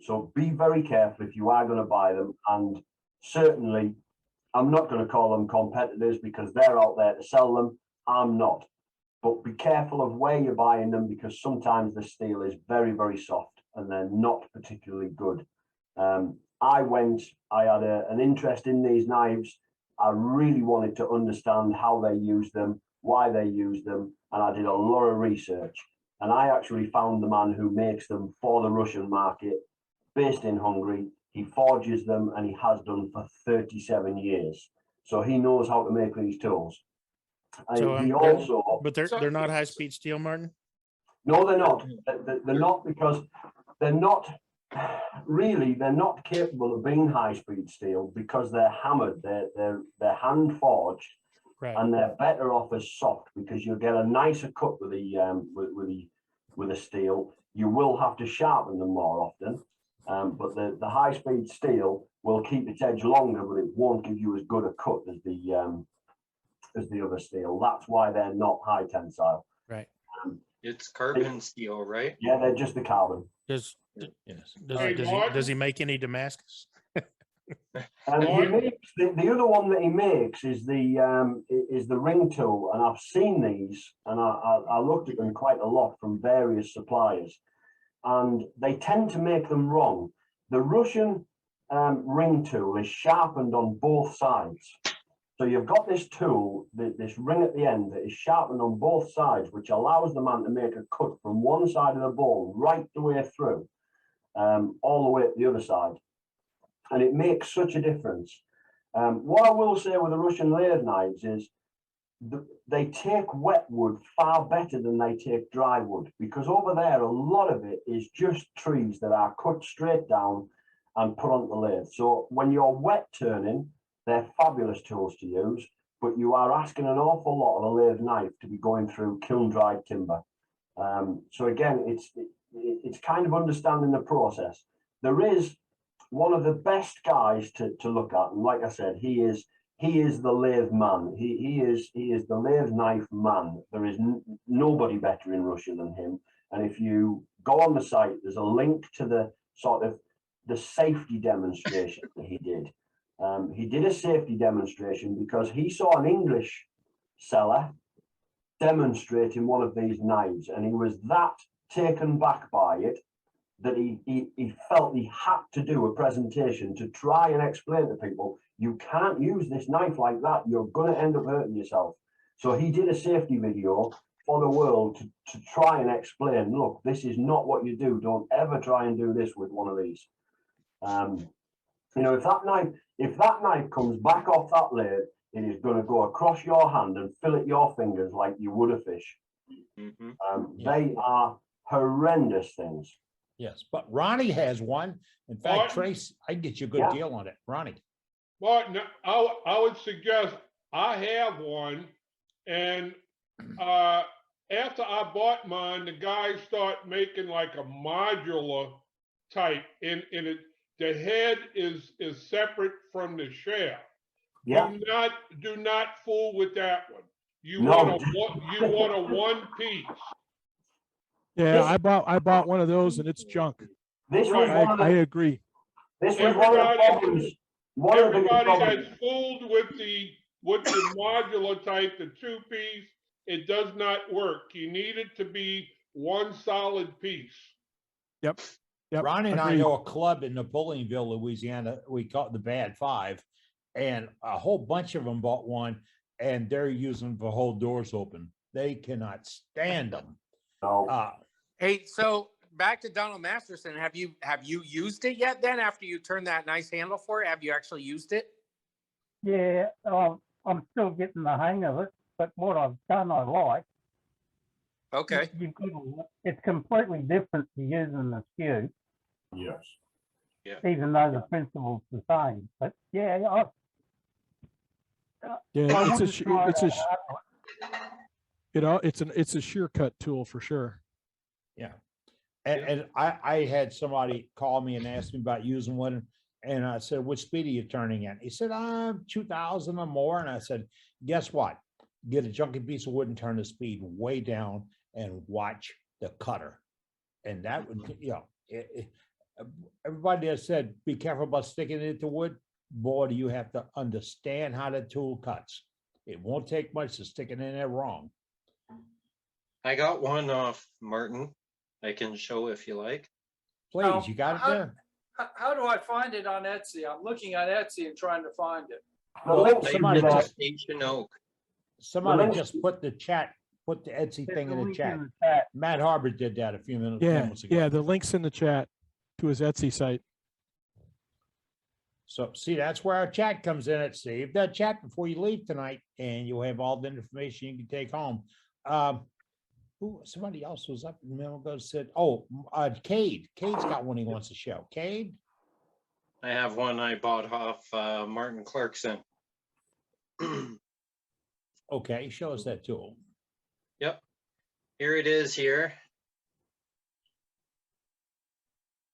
So be very careful if you are going to buy them. And certainly, I'm not going to call them competitors because they're out there to sell them. I'm not. But be careful of where you're buying them because sometimes the steel is very, very soft and they're not particularly good. I had an interest in these knives. I really wanted to understand how they use them, why they use them, and I did a lot of research. And I actually found the man who makes them for the Russian market, based in Hungary. He forges them and he has done for 37 years. So he knows how to make these tools. And So, he also, but they're not high speed steel, Martin. no, they're not. They're not because they're not really. They're not capable of being high-speed steel because they're hammered. They're hand forged, Right. and they're better off as soft because you'll get a nicer cut with the steel. You will have to sharpen them more often, but the high-speed steel will keep its edge longer, but it won't give you as good a cut as the other steel. That's why they're not high tensile. Right. It's carbon steel, right? Yeah, they're just the carbon. Does he make any Damascus? And he makes the other one that he makes is the ring tool, and I've seen these, and I looked at them quite a lot from various suppliers, and they tend to make them wrong. The Russian ring tool is sharpened on both sides. So you've got this tool, this ring at the end that is sharpened on both sides, which allows the man to make a cut from one side of the ball right the way through, all the way to the other side. And it makes such a difference. What I will say with the Russian lathe knives is they take wet wood far better than they take dry wood, because over there a lot of it is just trees that are cut straight down and put on the lathe. So when you're wet turning, they're fabulous tools to use, but you are asking an awful lot of a lathe knife to be going through kiln dried timber. So again, it's kind of understanding the process. There is one of the best guys to look at, and like I said, he is the lathe man. He is the lathe knife man. There is nobody better in Russia than him. And if you go on the site, there's a link to the sort of the safety demonstration that he did. He did a safety demonstration because he saw an English seller demonstrating one of these knives, and he was that taken back by it that he felt he had to do a presentation to try and explain to people, you can't use this knife like that, you're going to end up hurting yourself. So he did a safety video for the world to try and explain, look, this is not what you do, don't ever try and do this with one of these. You know, if that knife comes back off that lathe, it is going to go across your hand and fillet your fingers like you would a fish. They are horrendous things. Yes, but Ronnie has one. In fact, Martin? Trace, I can get you a good deal on it. Ronnie. Martin, I would suggest I have one, and after I bought mine, the guys start making like a modular type, and it the head is separate from the shaft. Yeah. Do not fool with that one. You No. want a one piece. Yeah, I bought one of those and it's junk. This was one of the, I agree. This was one of the problems. Everybody that's fooled with the modular type, the two piece, it does not work. You need it to be one solid piece. Yep. Ronnie and I agreed. know a club in Napoleonville, Louisiana. We call it the Bad Five, and a whole bunch of them bought one, and they're using them to hold doors open. They cannot stand them. Hey, so back to Donald Masterson. Have you used it yet? Then, after you turned that nice handle for it, have you actually used it? Yeah, I'm still getting the hang of it, but what I've done, I like. Okay. It's completely different to using the skew. Yes. Yeah. Even though the principle's the same, but yeah, Yeah, I it's a shear cut tool for sure. Yeah. And I had somebody call me and ask me about using one. And I said, what speed are you turning at? He said, 2,000 or more. And I said, guess what? Get a junky piece of wood and turn the speed way down and watch the cutter. And that would, everybody has said, be careful about sticking it to wood. Boy, do you have to understand how the tool cuts. It won't take much to stick it in there wrong. I got one off Martin. I can show if you like. Please, you got it there? How do I find it on Etsy? I'm looking at Etsy and trying to find it. Somebody just put the Etsy thing in the chat. Matt Harbor did that a few minutes ago. Yeah, the link's in the chat to his Etsy site. So see, that's where our chat comes in. At save that chat before you leave tonight, and you'll have all the information you can take home. Somebody else was up in the middle ago said, Cade. Cade's got one he wants to show. Cade? I have one I bought off Martin Clarkson. Okay, show us that tool. Yep. Here it is here.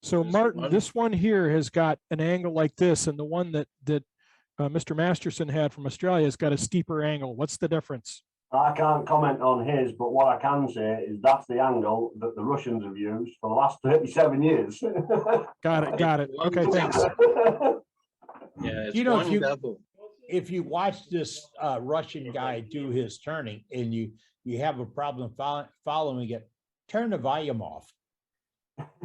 So Martin, this one here has got an angle like this, and the one that Mr. Masterson had from Australia has got a steeper angle. What's the difference? I can't comment on his, but what I can say is that's the angle that the Russians have used for the last 37 years. Got it. Okay, thanks. Yeah, it's if you watch this Russian guy do his turning and you have a problem following it, turn the volume off.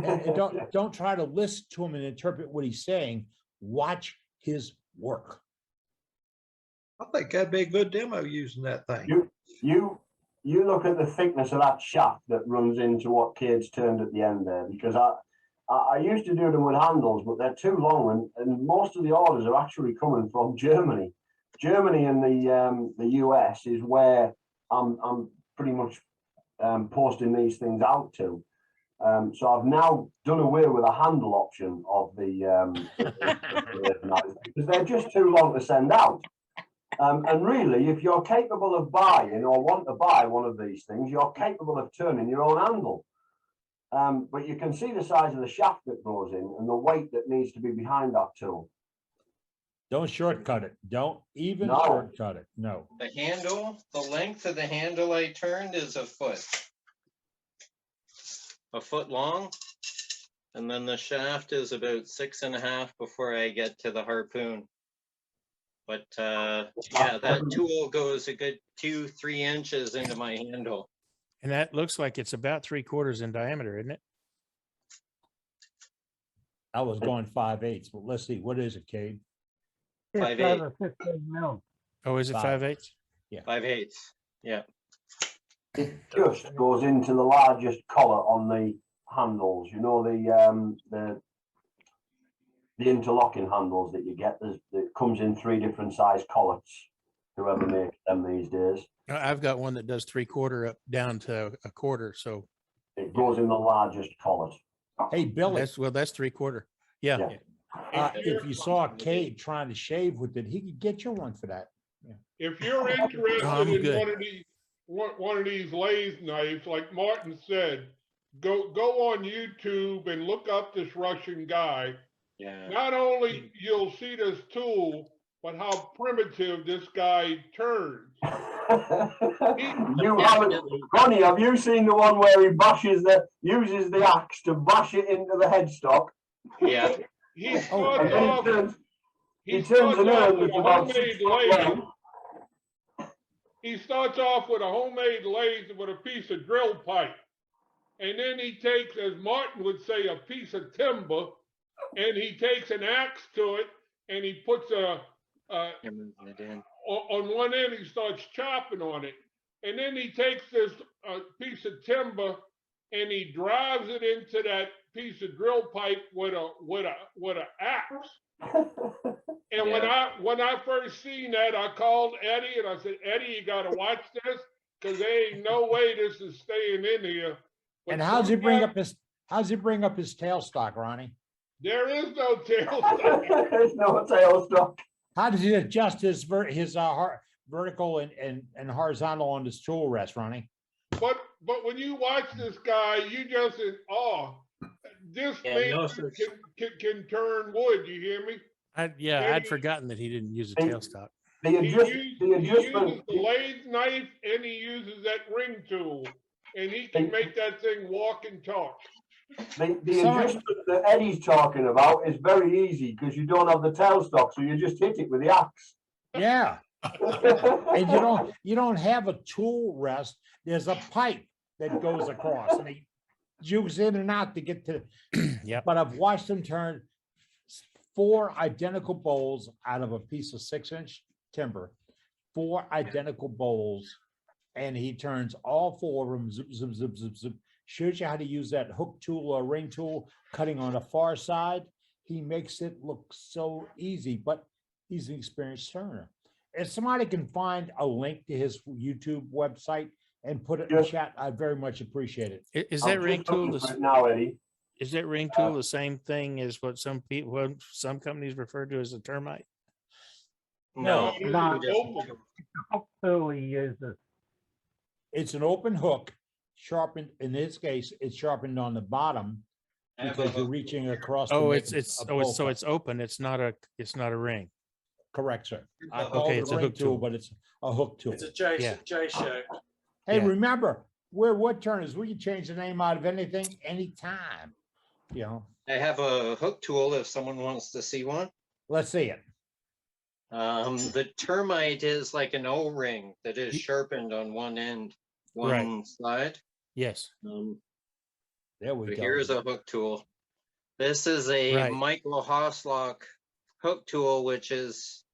And don't try to listen to him and interpret what he's saying. Watch his work. I think that'd be a good demo using that thing. You look at the thickness of that shaft that runs into what Cade's turned at the end there, because I used to do them with handles, but they're too long, and most of the orders are actually coming from Germany. Germany and the US is where I'm pretty much posting these things out to. So I've now done away with a handle option of the because they're just too long to send out. And really, if you're capable of buying or want to buy one of these things, you're capable of turning your own handle. But you can see the size of the shaft that goes in and the weight that needs to be behind that tool. Don't shortcut it. Don't even No. shortcut it. No. The handle, the length of the handle I turned is a foot long. And then the shaft is about 6.5 before I get to the harpoon. But yeah, that tool goes a good 2-3 inches into my handle. And that looks like it's about 3/4 in diameter, isn't it? I was going 5/8, but let's see. What is it, Cade? 5/8. 15 mil. Oh, is it 5/8? Yeah. 5/8. Yeah. It just goes into the largest collar on the handles. You know, the interlocking handles that you get. It comes in 3 different size collets. Whoever makes them these days. I've got one that does 3/4 up down to 1/4. So it goes in the largest collet. Hey, Billy. That's 3/4. Yeah. If you saw Cade trying to shave with it, he could get you one for that. Yeah. If you're interested in one of these lathe knives, like Martin said, go on YouTube and look up this Russian guy. Yeah. Not only you'll see this tool, but how primitive this guy turns. You haven't, Ronnie, have you seen the one where he uses the axe to bash it into the headstock? Yeah. He starts off with a homemade lathe. He starts off with a homemade lathe with a piece of drill pipe. And then he takes, as Martin would say, a piece of timber, and he takes an axe to it, and he puts on one end, he starts chopping on it. And then he takes this piece of timber and he drives it into that piece of drill pipe with a axe. And when I first seen that, I called Eddie and I said, Eddie, you gotta watch this, because there ain't no way this is staying in here. But and how's he bring up his tailstock, Ronnie? There is no tailstock. There's no tailstock. How does he adjust his vertical and horizontal on his tool rest, Ronnie? But when you watch this guy, you just in awe. This man can turn wood. You hear me? I'd forgotten that he didn't use a tailstock. He uses the lathe knife and he uses that ring tool, and he can make that thing walk and talk. The adjustment that Eddie's talking about is very easy because you don't have the tailstock, so you just hit it with the axe. Yeah. And you don't have a tool rest. There's a pipe that goes across, and he juices in and out to get to. Yeah. But I've watched him turn 4 identical bowls out of a piece of 6-inch timber, 4 identical bowls, and he turns all 4 of them. Zip, zip, zip, zip, zip. Shows you how to use that hook tool or ring tool, cutting on the far side. He makes it look so easy, but he's an experienced turner. If somebody can find a link to his YouTube website and put it in the chat, I'd very much appreciate it. Is that ring tool now, Eddie? Is that ring tool the same thing as what some companies refer to as a termite? No. Tool he uses. It's an open hook, sharpened. In this case, it's sharpened on the bottom because you're reaching across. Oh, it's open. It's not a ring. Correct, sir. I call it a ring tool, but it's a hook tool. It's a J shape. Hey, remember, we're wood turners. We can change the name out of anything, anytime. You know. I have a hook tool if someone wants to see one. Let's see it. The termite is like an O-ring that is sharpened on one end, one side. Yes. There we go. Here's a hook tool. This is a Michael Hoslock hook tool, which is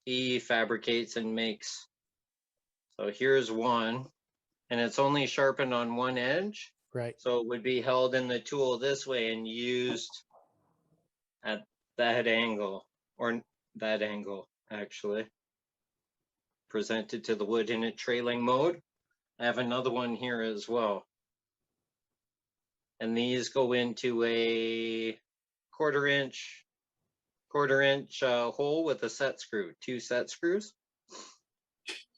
he fabricates and makes. So here's one, and it's only sharpened on one edge. Right. So it would be held in the tool this way and used at that angle, or that angle, actually. presented to the wood in a trailing mode. I have another one here as well. And these go into a quarter inch hole with a set screw, 2 set screws.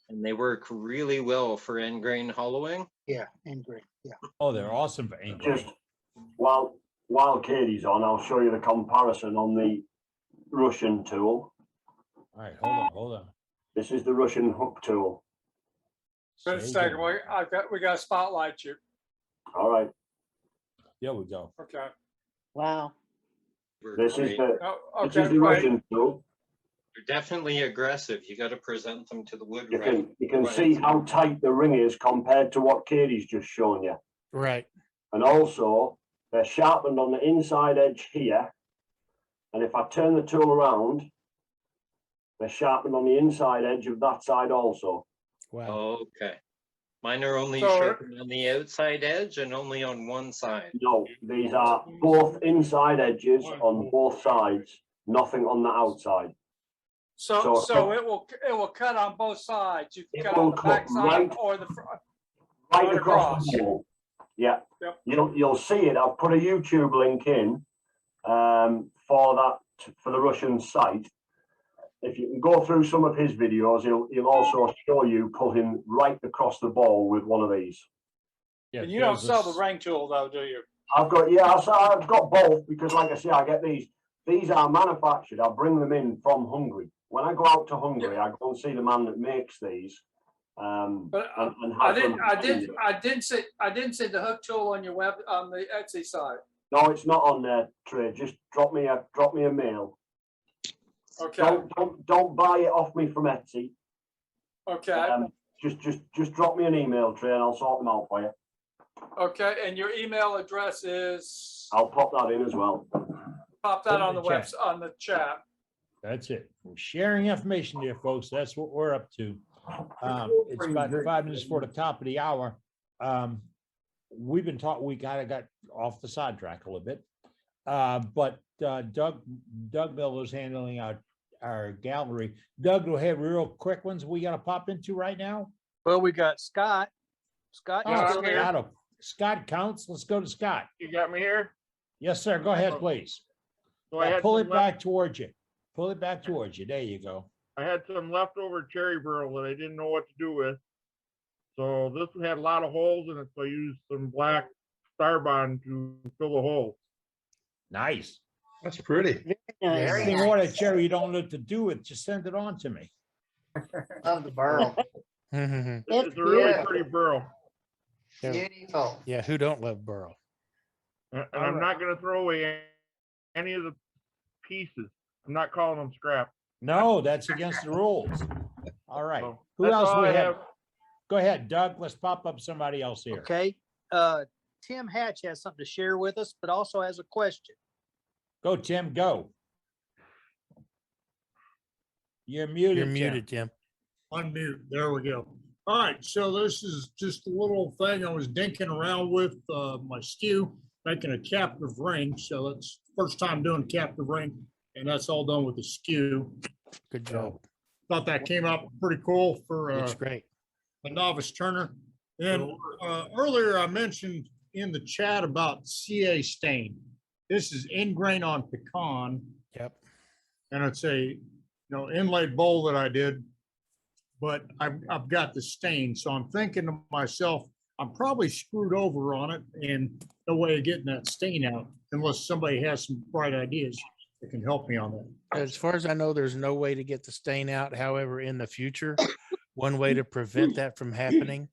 And they work really well for end grain hollowing. Yeah, end grain, yeah. Oh, they're awesome for end grain. Just while Katie's on, I'll show you the comparison on the Russian tool. All right, hold on. This is the Russian hook tool. Wait a second, we got to spotlight you. All right. There we go. Okay. Wow. This is the Oh, this is the Russian tool. They're definitely aggressive. You got to present them to the wood. You can see how tight the ring is compared to what Katie's just shown you. Right. And also, they're sharpened on the inside edge here. And if I turn the tool around, they're sharpened on the inside edge of that side also. Wow. Okay. Mine are only So- sharpened on the outside edge and only on one side. No, these are both inside edges on both sides, nothing on the outside. So So- it will cut on both sides. You can It cut will on the cut back side right- or the front. Right Right across the across. wall. Yeah. Yep. You'll see it. I've put a YouTube link in for the Russian site. If you can go through some of his videos, he'll also show you cutting right across the ball with one of these. And you don't sell the ring tool though, do you? I've got I've got both because, like I say, I get these. These are manufactured. I bring them in from Hungary. When I go out to Hungary, I go and see the man that makes these. But and I have didn't. them- I didn't see the hook tool on your web on the Etsy site. No, it's not on there, Trey. Just drop me a mail. Okay. Don't buy it off me from Etsy. Okay. Just drop me an email, Trey, and I'll sort them out for you. Okay. And your email address is. I'll pop that in as well. Pop that on the web on the chat. That's it. We're sharing information here, folks. That's what we're up to. It's about 5 minutes before the top of the hour. We've been talking, we kind of got off the sidetrack a little bit. But Doug Miller's handling our gallery. Doug, do we have real quick ones we got to pop into right now? Well, we got Scott. Scott, you still there? Scott counts. Let's go to Scott. You got me here? Yes, sir. Go ahead, please. So I had Pull some it back towards you. Pull it back towards you. There you go. I had some leftover cherry burl that I didn't know what to do with. So this had a lot of holes in it, so I used some black Starbond to fill the holes. Nice. That's pretty. Anything more that cherry you don't know what to do with, just send it on to me. Love the burl. It's a really pretty burl. Beautiful. Yeah, who don't love burl? And I'm not going to throw away any of the pieces. I'm not calling them scrap. No, that's against the rules. All right. Who that's else all we I have? have. Go ahead, Doug. Let's pop up somebody else here. Okay. Tim Hatch has something to share with us, but also has a question. Go, Tim, go. You're muted. You're muted, Tim. Unmute. There we go. All right. So this is just a little thing I was dinking around with my skew, making a captive ring. So that's first time doing captive ring, and that's all done with the skew. Good job. Thought that came out pretty cool for Looks great. a novice turner. And earlier I mentioned in the chat about CA stain. This is ingrain on pecan. Yep. And it's a inlaid bowl that I did, but I've got the stain. So I'm thinking to myself, I'm probably screwed over on it and no way of getting that stain out unless somebody has some bright ideas that can help me on that. As far as I know, there's no way to get the stain out. However, in the future, one way to prevent that from happening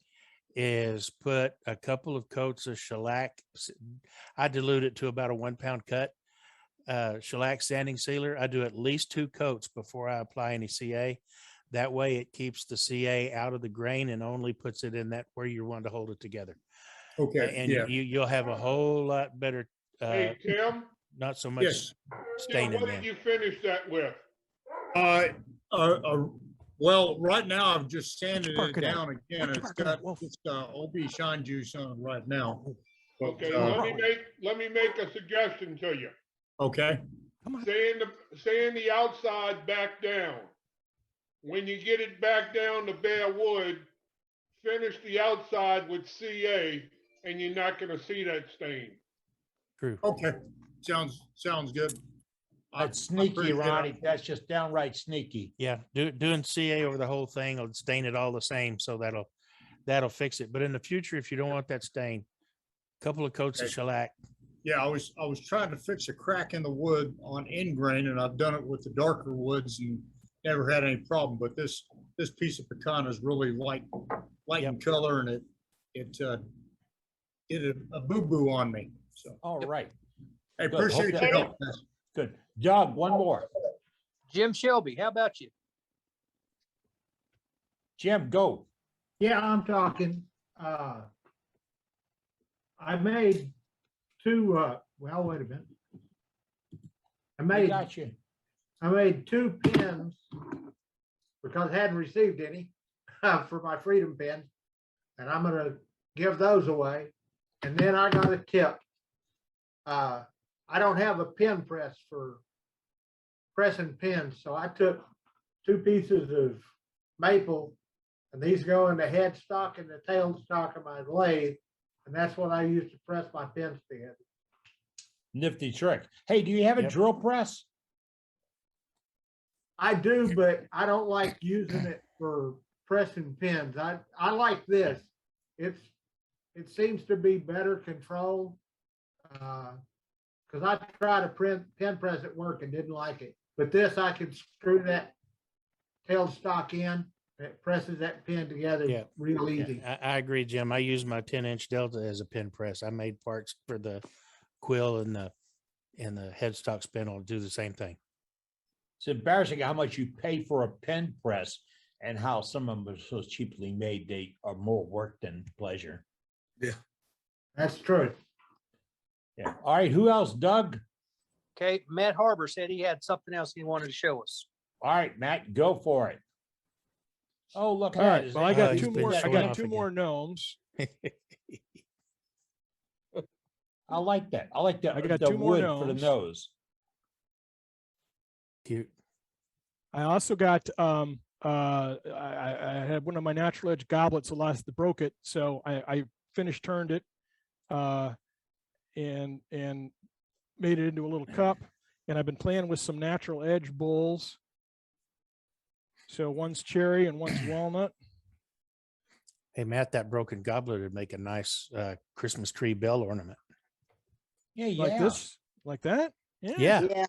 is put a couple of coats of shellac. I dilute it to about a 1 pound cut. Shellac sanding sealer. I do at least 2 coats before I apply any CA. That way it keeps the CA out of the grain and only puts it in that where you want to hold it together. Okay. And yeah. you'll have a whole lot better, Hey, Tim? not so much Yes. stain Tim, in what there. did you finish that with? Well, right now I've just sanded Park it it up. down again. It's Park it up, got just OB shine juice on it right now. But, Okay, let me make a suggestion to you. okay. Stay in the outside back down. when you get it back down to bare wood, finish the outside with CA, and you're not going to see that stain. True. Okay, sounds good. That's I sneaky, appreciate it. Ronnie. That's just downright sneaky. Yeah, doing CA over the whole thing will stain it all the same, so that'll fix it. But in the future, if you don't want that stain, a couple of coats of Okay. shellac. Yeah, I was trying to fix a crack in the wood on end grain, and I've done it with the darker woods and never had any problem. But this piece of pecan is really light in color, and it did a boo boo on me. So All right. I Good. appreciate Hope your that- help. guys. Good. Doug, one more. Jim Shelby, how about you? Jim, go. Yeah, I'm talking. I made two, well, wait a minute. I got you. I made two pins because I hadn't received any for my freedom pins. And I'm gonna give those away. And then I got a tip. I don't have a pin press for pressing pins, so I took two pieces of maple, and these go in the headstock and the tailstock of my lathe, and that's what I use to press my pins together. Nifty trick. Hey, do you have a drill press? I do, but I don't like using it for pressing pins. I like this. It seems to be better control. Because I tried to pin press at work and didn't like it. But this, I can screw that tailstock in. It presses that pin together real easy. I agree, Jim. I use my 10-inch Delta as a pin press. I made parts for the quill and the headstock spindle to do the same thing. It's embarrassing how much you pay for a pen press and how some of them are so cheaply made. They are more work than pleasure. Yeah. That's true. Yeah. All right. Who else? Doug? Okay, Matt Harbor said he had something else he wanted to show us. All right, Matt, go for it. Oh, look at All that. right. Well, I got two more. I got two again. more gnomes. I like that. I like the, I got the two more wood for the gnomes. nose. Cute. I also got I had one of my natural edge goblets that broke it, so I finished turned it and made it into a little cup, and I've been playing with some natural edge bowls. So one's cherry and one's walnut. Hey, Matt, that broken goblet would make a nice Christmas tree bell ornament. Yeah, Like this, like that. Yeah. Yeah.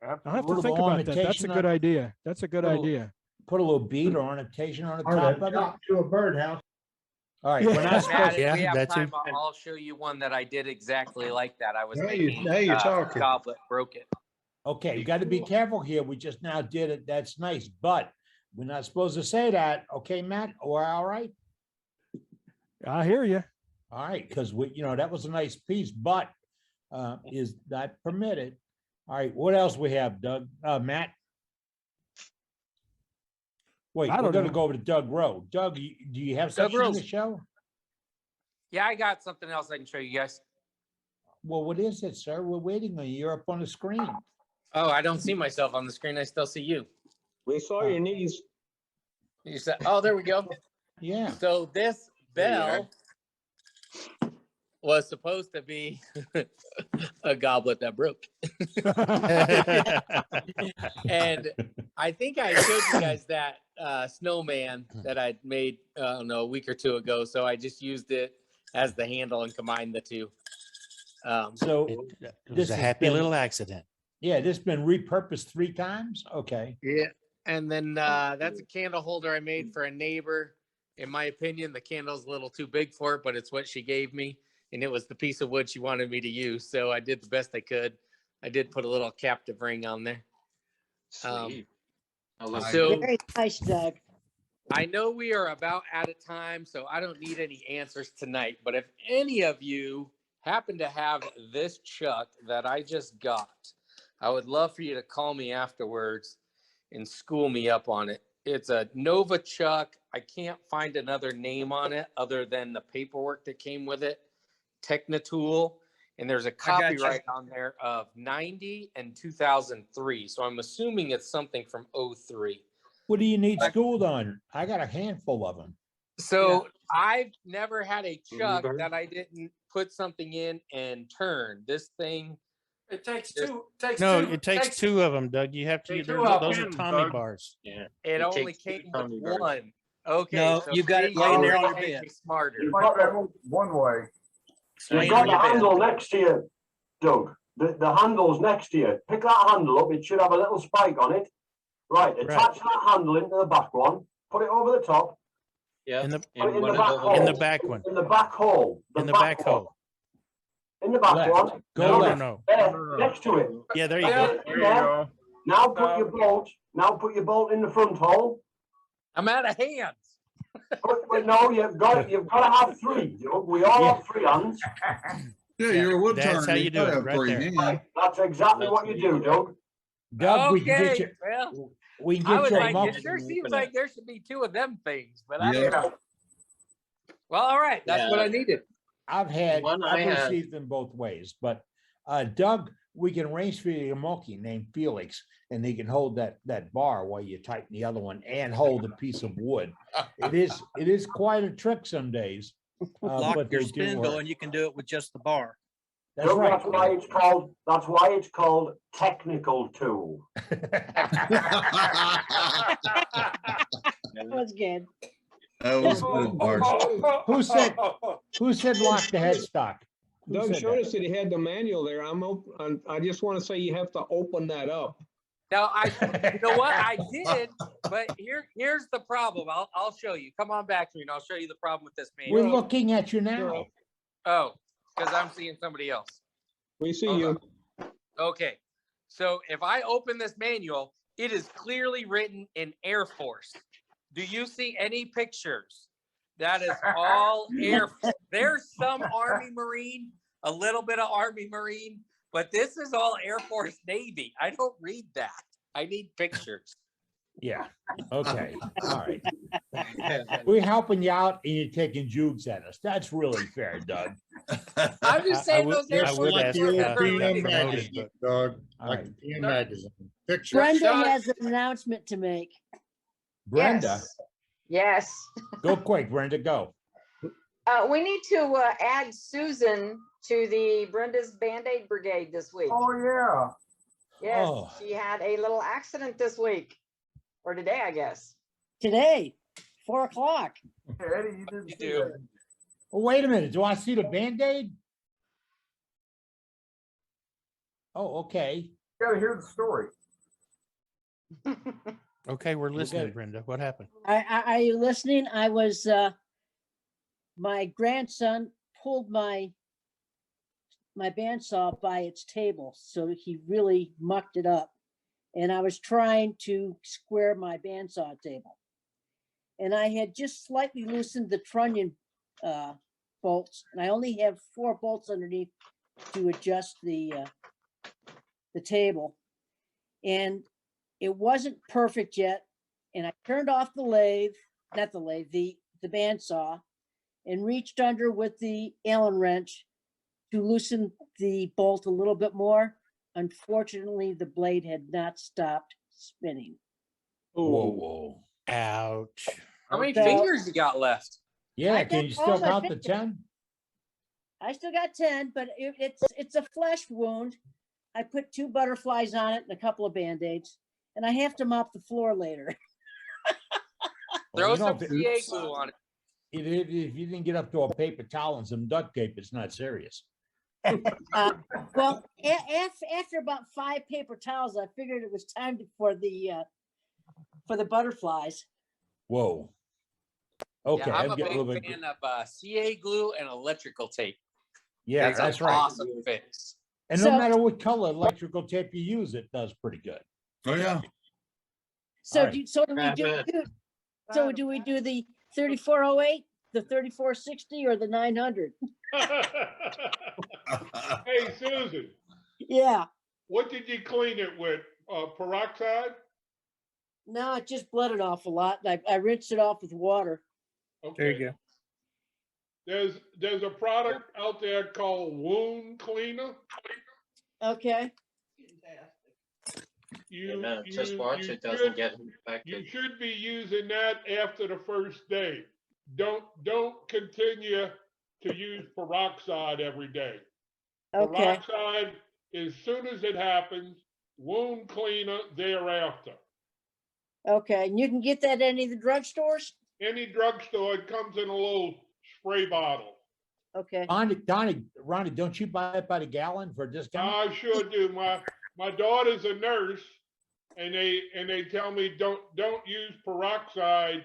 I'll have to think about that. That's a good idea. That's a good idea. Put a little bead or ornamentation on the Or top to of it. chop to a birdhouse. All right. We're not Matt, supposed if Yeah, we have that time, too. I'll show you one that I did exactly like that. I was Now you- making now you're talking. goblet, broke it. Okay, you got to be careful here. We just now did it. That's nice, but we're not supposed to say that. Okay, Matt, we're all right. I hear you. All right, because we, that was a nice piece, but is that permitted? All right, what else we have, Doug? Matt? Wait, I we're don't going to know. go over to Doug Rowe. Doug, do you have Doug something Rose. to show? Yeah, I got something else I can show you guys. Well, what is it, sir? We're waiting on you. You're up on the screen. Oh, I don't see myself on the screen. I still see you. We saw your knees. You said, oh, there we go. Yeah. So this There you bell was supposed to be a goblet that broke. And I think I showed you guys that snowman that I made, I don't know, a week or two ago. So I just used it as the handle and combined the two. So It this was a has happy been- little accident. Yeah, this has been repurposed 3 times. Okay. Yeah. And then that's a candle holder I made for a neighbor. In my opinion, the candle's a little too big for it, but it's what she gave me. And it was the piece of wood she wanted me to use. So I did the best I could. I did put a little captive ring on there. Sweet. I love So Very nice, Doug. I know we are about out of time, so I don't need any answers tonight. But if any of you happen to have this chuck that I just got, I would love for you to call me afterwards and school me up on it. It's a Nova chuck. I can't find another name on it other than the paperwork that came with it. Technitool. And there's a got you. copyright on there of 90 and 2003. So I'm assuming it's something from 03. What do you need schooled on? I got a handful of them. So I've never had a chuck that I didn't put something in and turn. This thing. It takes Just- two. Takes No, two. it takes two of them, Doug. You have to. Takes Those two of are them, Tommy Doug. bars. Yeah. It only takes two came with Tommy bars. one. Okay. No, so you got it see, laying there that on your made bed. me smarter. You've got the, One way. you've Laying got on the your bed. handle next to you, Doug. The handle's next to you. Pick that handle up. It should have a little spike on it. Right. Attach that handle into the back one. Put it over the top. Yeah. In the Put it in the one back of hole. in the back one. In the back hole. In the back hole. In the back Left. one. Go No, left. No. There, next to it. Yeah, there you There go. There you go. Now put your bolt. Now put your bolt in the front hole. I'm out of hands. But no, you've got to have three. We all have three hands. Yeah, you're a wood That's turner. how you You do gotta it, have right three there. hands. That's exactly what you do, Doug. Doug, we can Okay. get you. Well, We can I get was you a like, multi. it sure seems like there should be two of them things, but I Yeah. don't know. Well, all right. That's what I needed. I've received them both ways, but Doug, we can arrange for you a monkey named Felix, and he can hold that bar while you tighten the other one and hold a piece of wood. It is quite a trick some days, Lock but your they do spindle work. and you can do it with just the bar. That's Doug, right. That's why it's called technical tool. That was good. That was good, Bart. Who said lock the headstock? Who Doug said showed that? us that he had the manual there. I just want to say you have to open that up. Now you know what I did, but here's the problem. I'll show you. Come on back to me, and I'll show you the problem with this We're manual. looking at you now. Oh, because I'm seeing somebody else. We see Hold you. on. Okay, so if I open this manual, it is clearly written in Air Force. Do you see any pictures? That is all Air Force. There's some Army Marine, a little bit of Army Marine, but this is all Air Force Navy. I don't read that. I need pictures. Yeah. Okay. All right. We're helping you out and you're taking jugs at us. That's really fair, Doug. I'm just saying those Air Just Force like the Navy old are PM ready. magazine, Doug. All Like right. the PM magazine. Picture. Brenda has an announcement to make. Brenda, Yes. go quick, Brenda, go. We need to add Susan to the Brenda's Band-Aid Brigade this week. Oh, yeah. Yes, Oh. she had a little accident this week, or today, I guess. Today, 4 o'clock. Eddie, you didn't You see do. that. Oh, wait a minute. Do I see the Band-Aid? Oh, okay. You gotta hear the story. Okay, we're listening, it. Brenda. What happened? Are you listening? I was, my grandson pulled my bandsaw by its table, so he really mucked it up. And I was trying to square my bandsaw table. And I had just slightly loosened the trunnion bolts, and I only have 4 bolts underneath to adjust the table. And it wasn't perfect yet. And I turned off the lathe, not the lathe, the bandsaw, and reached under with the Allen wrench to loosen the bolt a little bit more. Unfortunately, the blade had not stopped spinning. Whoa, whoa. Ouch. How many So- fingers you got left? Yeah, I can got you all still my count the fingers. 10? I still got 10, but it's a flesh wound. I put 2 butterflies on it and a couple of Band-Aids, and I have to mop the floor later. Throw Well, you know, some if it- CA glue on it. If you didn't get up to a paper towel and some duct tape, it's not serious. Well, after about 5 paper towels, I figured it was time for the butterflies. Whoa. Okay, Yeah, I'm I'm a getting a little big bit. fan of CA glue and electrical tape. Yeah, That's that's an right. awesome fix. And no So- matter what color electrical tape you use, it does pretty good. Oh, yeah. So All right. do we do the 3408, the 3460, or the 900? Hey, Susan, Yeah. what did you clean it with? Peroxide? No, it just bled it off a lot. I rinsed it off with water. Okay. There you go. There's a product out there called Wound Cleaner. Okay. just watch it doesn't get infected. You should be using that after the first day. Don't continue to use peroxide every day. Okay, Peroxide, as soon as it happens, wound cleaner thereafter. okay. And you can get that at any of the drugstores? Any drugstore, it comes in a little spray bottle. Okay. Ronnie, don't you buy it by the gallon for a discount? I sure do. My daughter's a nurse, and they tell me don't use peroxide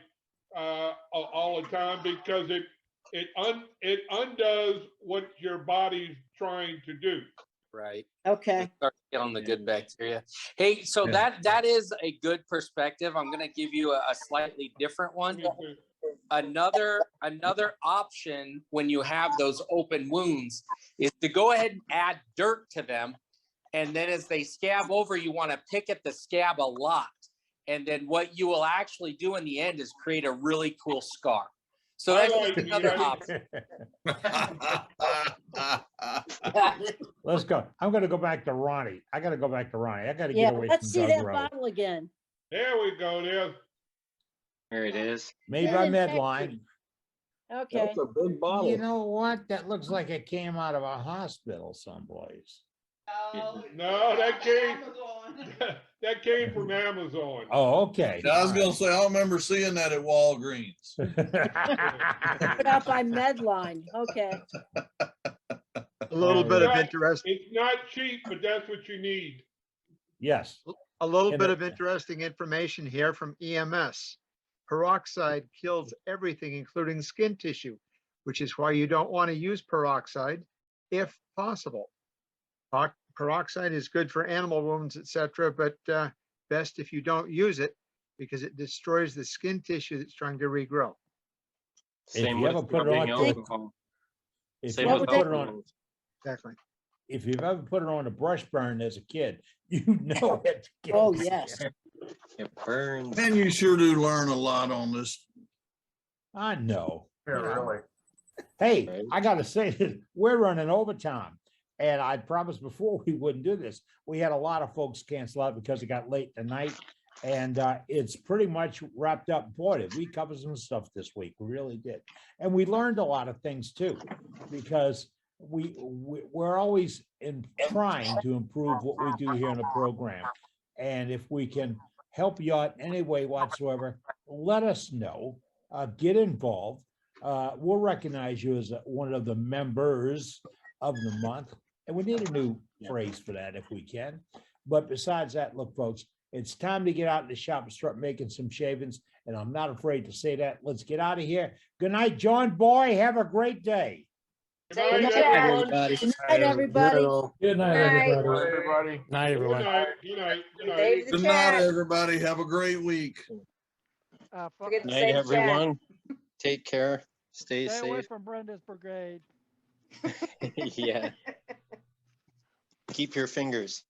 all the time because it undoes what your body's trying to do. Right. Okay. Start killing the good bacteria. Hey, so that is a good perspective. I'm going to give you a slightly different one. Another option when you have those open wounds is to go ahead and add dirt to them, and then as they scab over, you want to pick at the scab a lot, and then what you will actually do in the end is create a really cool scar. So that's just another option. Let's go. I'm going to go back to Ronnie. I got to go back to Ronnie. I got to Yeah, get away let's from see Doug that Rowe. bottle again. There we go. There it is. Made by Medline. Okay. That's a big bottle. You know what? That looks like it came out of a hospital someplace. No, that came from Amazon. Oh, okay. I was gonna say, I remember seeing that at Walgreens. Put out by Medline. Okay. A little bit of interest. It's not cheap, but that's what you need. Yes. A little And bit it- of interesting information here from EMS. Peroxide kills everything, including skin tissue, which is why you don't want to use peroxide if possible. Peroxide is good for animal wounds, etc., but best if you don't use it because it destroys the skin tissue that's trying to regrow. Same you with ever put it rubbing on- alcohol. If Same you with ever put it alcohol. on, Exactly. if you've ever put it on a brush burn as a kid, you know it. Oh, kills. yes. It burns. And you sure do learn a lot on this. I know. Yeah, really. Hey, I got to say this, we're running overtime. And I promised before we wouldn't do this. We had a lot of folks cancel out because it got late tonight. And it's pretty much wrapped up. Boy, did we cover some stuff this week. We really did. And we learned a lot of things too, because we're always trying to improve what we do here in the program. And if we can help you out any way whatsoever, let us know. Get involved. We'll recognize you as one of the members of the month. And we need a new phrase for that if we can. But besides that, look, folks, it's time to get out in the shop and start making some shavings. And I'm not afraid to say that. Let's get out of here. Good night, John Boy. Have a great day. Good night, everybody. Good night, everybody. Good night, everybody. Everybody. Night, Good everyone. night. Good night. Good night. Save the Good night, chat. everybody. Have a great week. Forget to Night, save the chat. everyone. Take care. Stay Stay away safe. from Brenda's brigade. Yeah. Keep your fingers.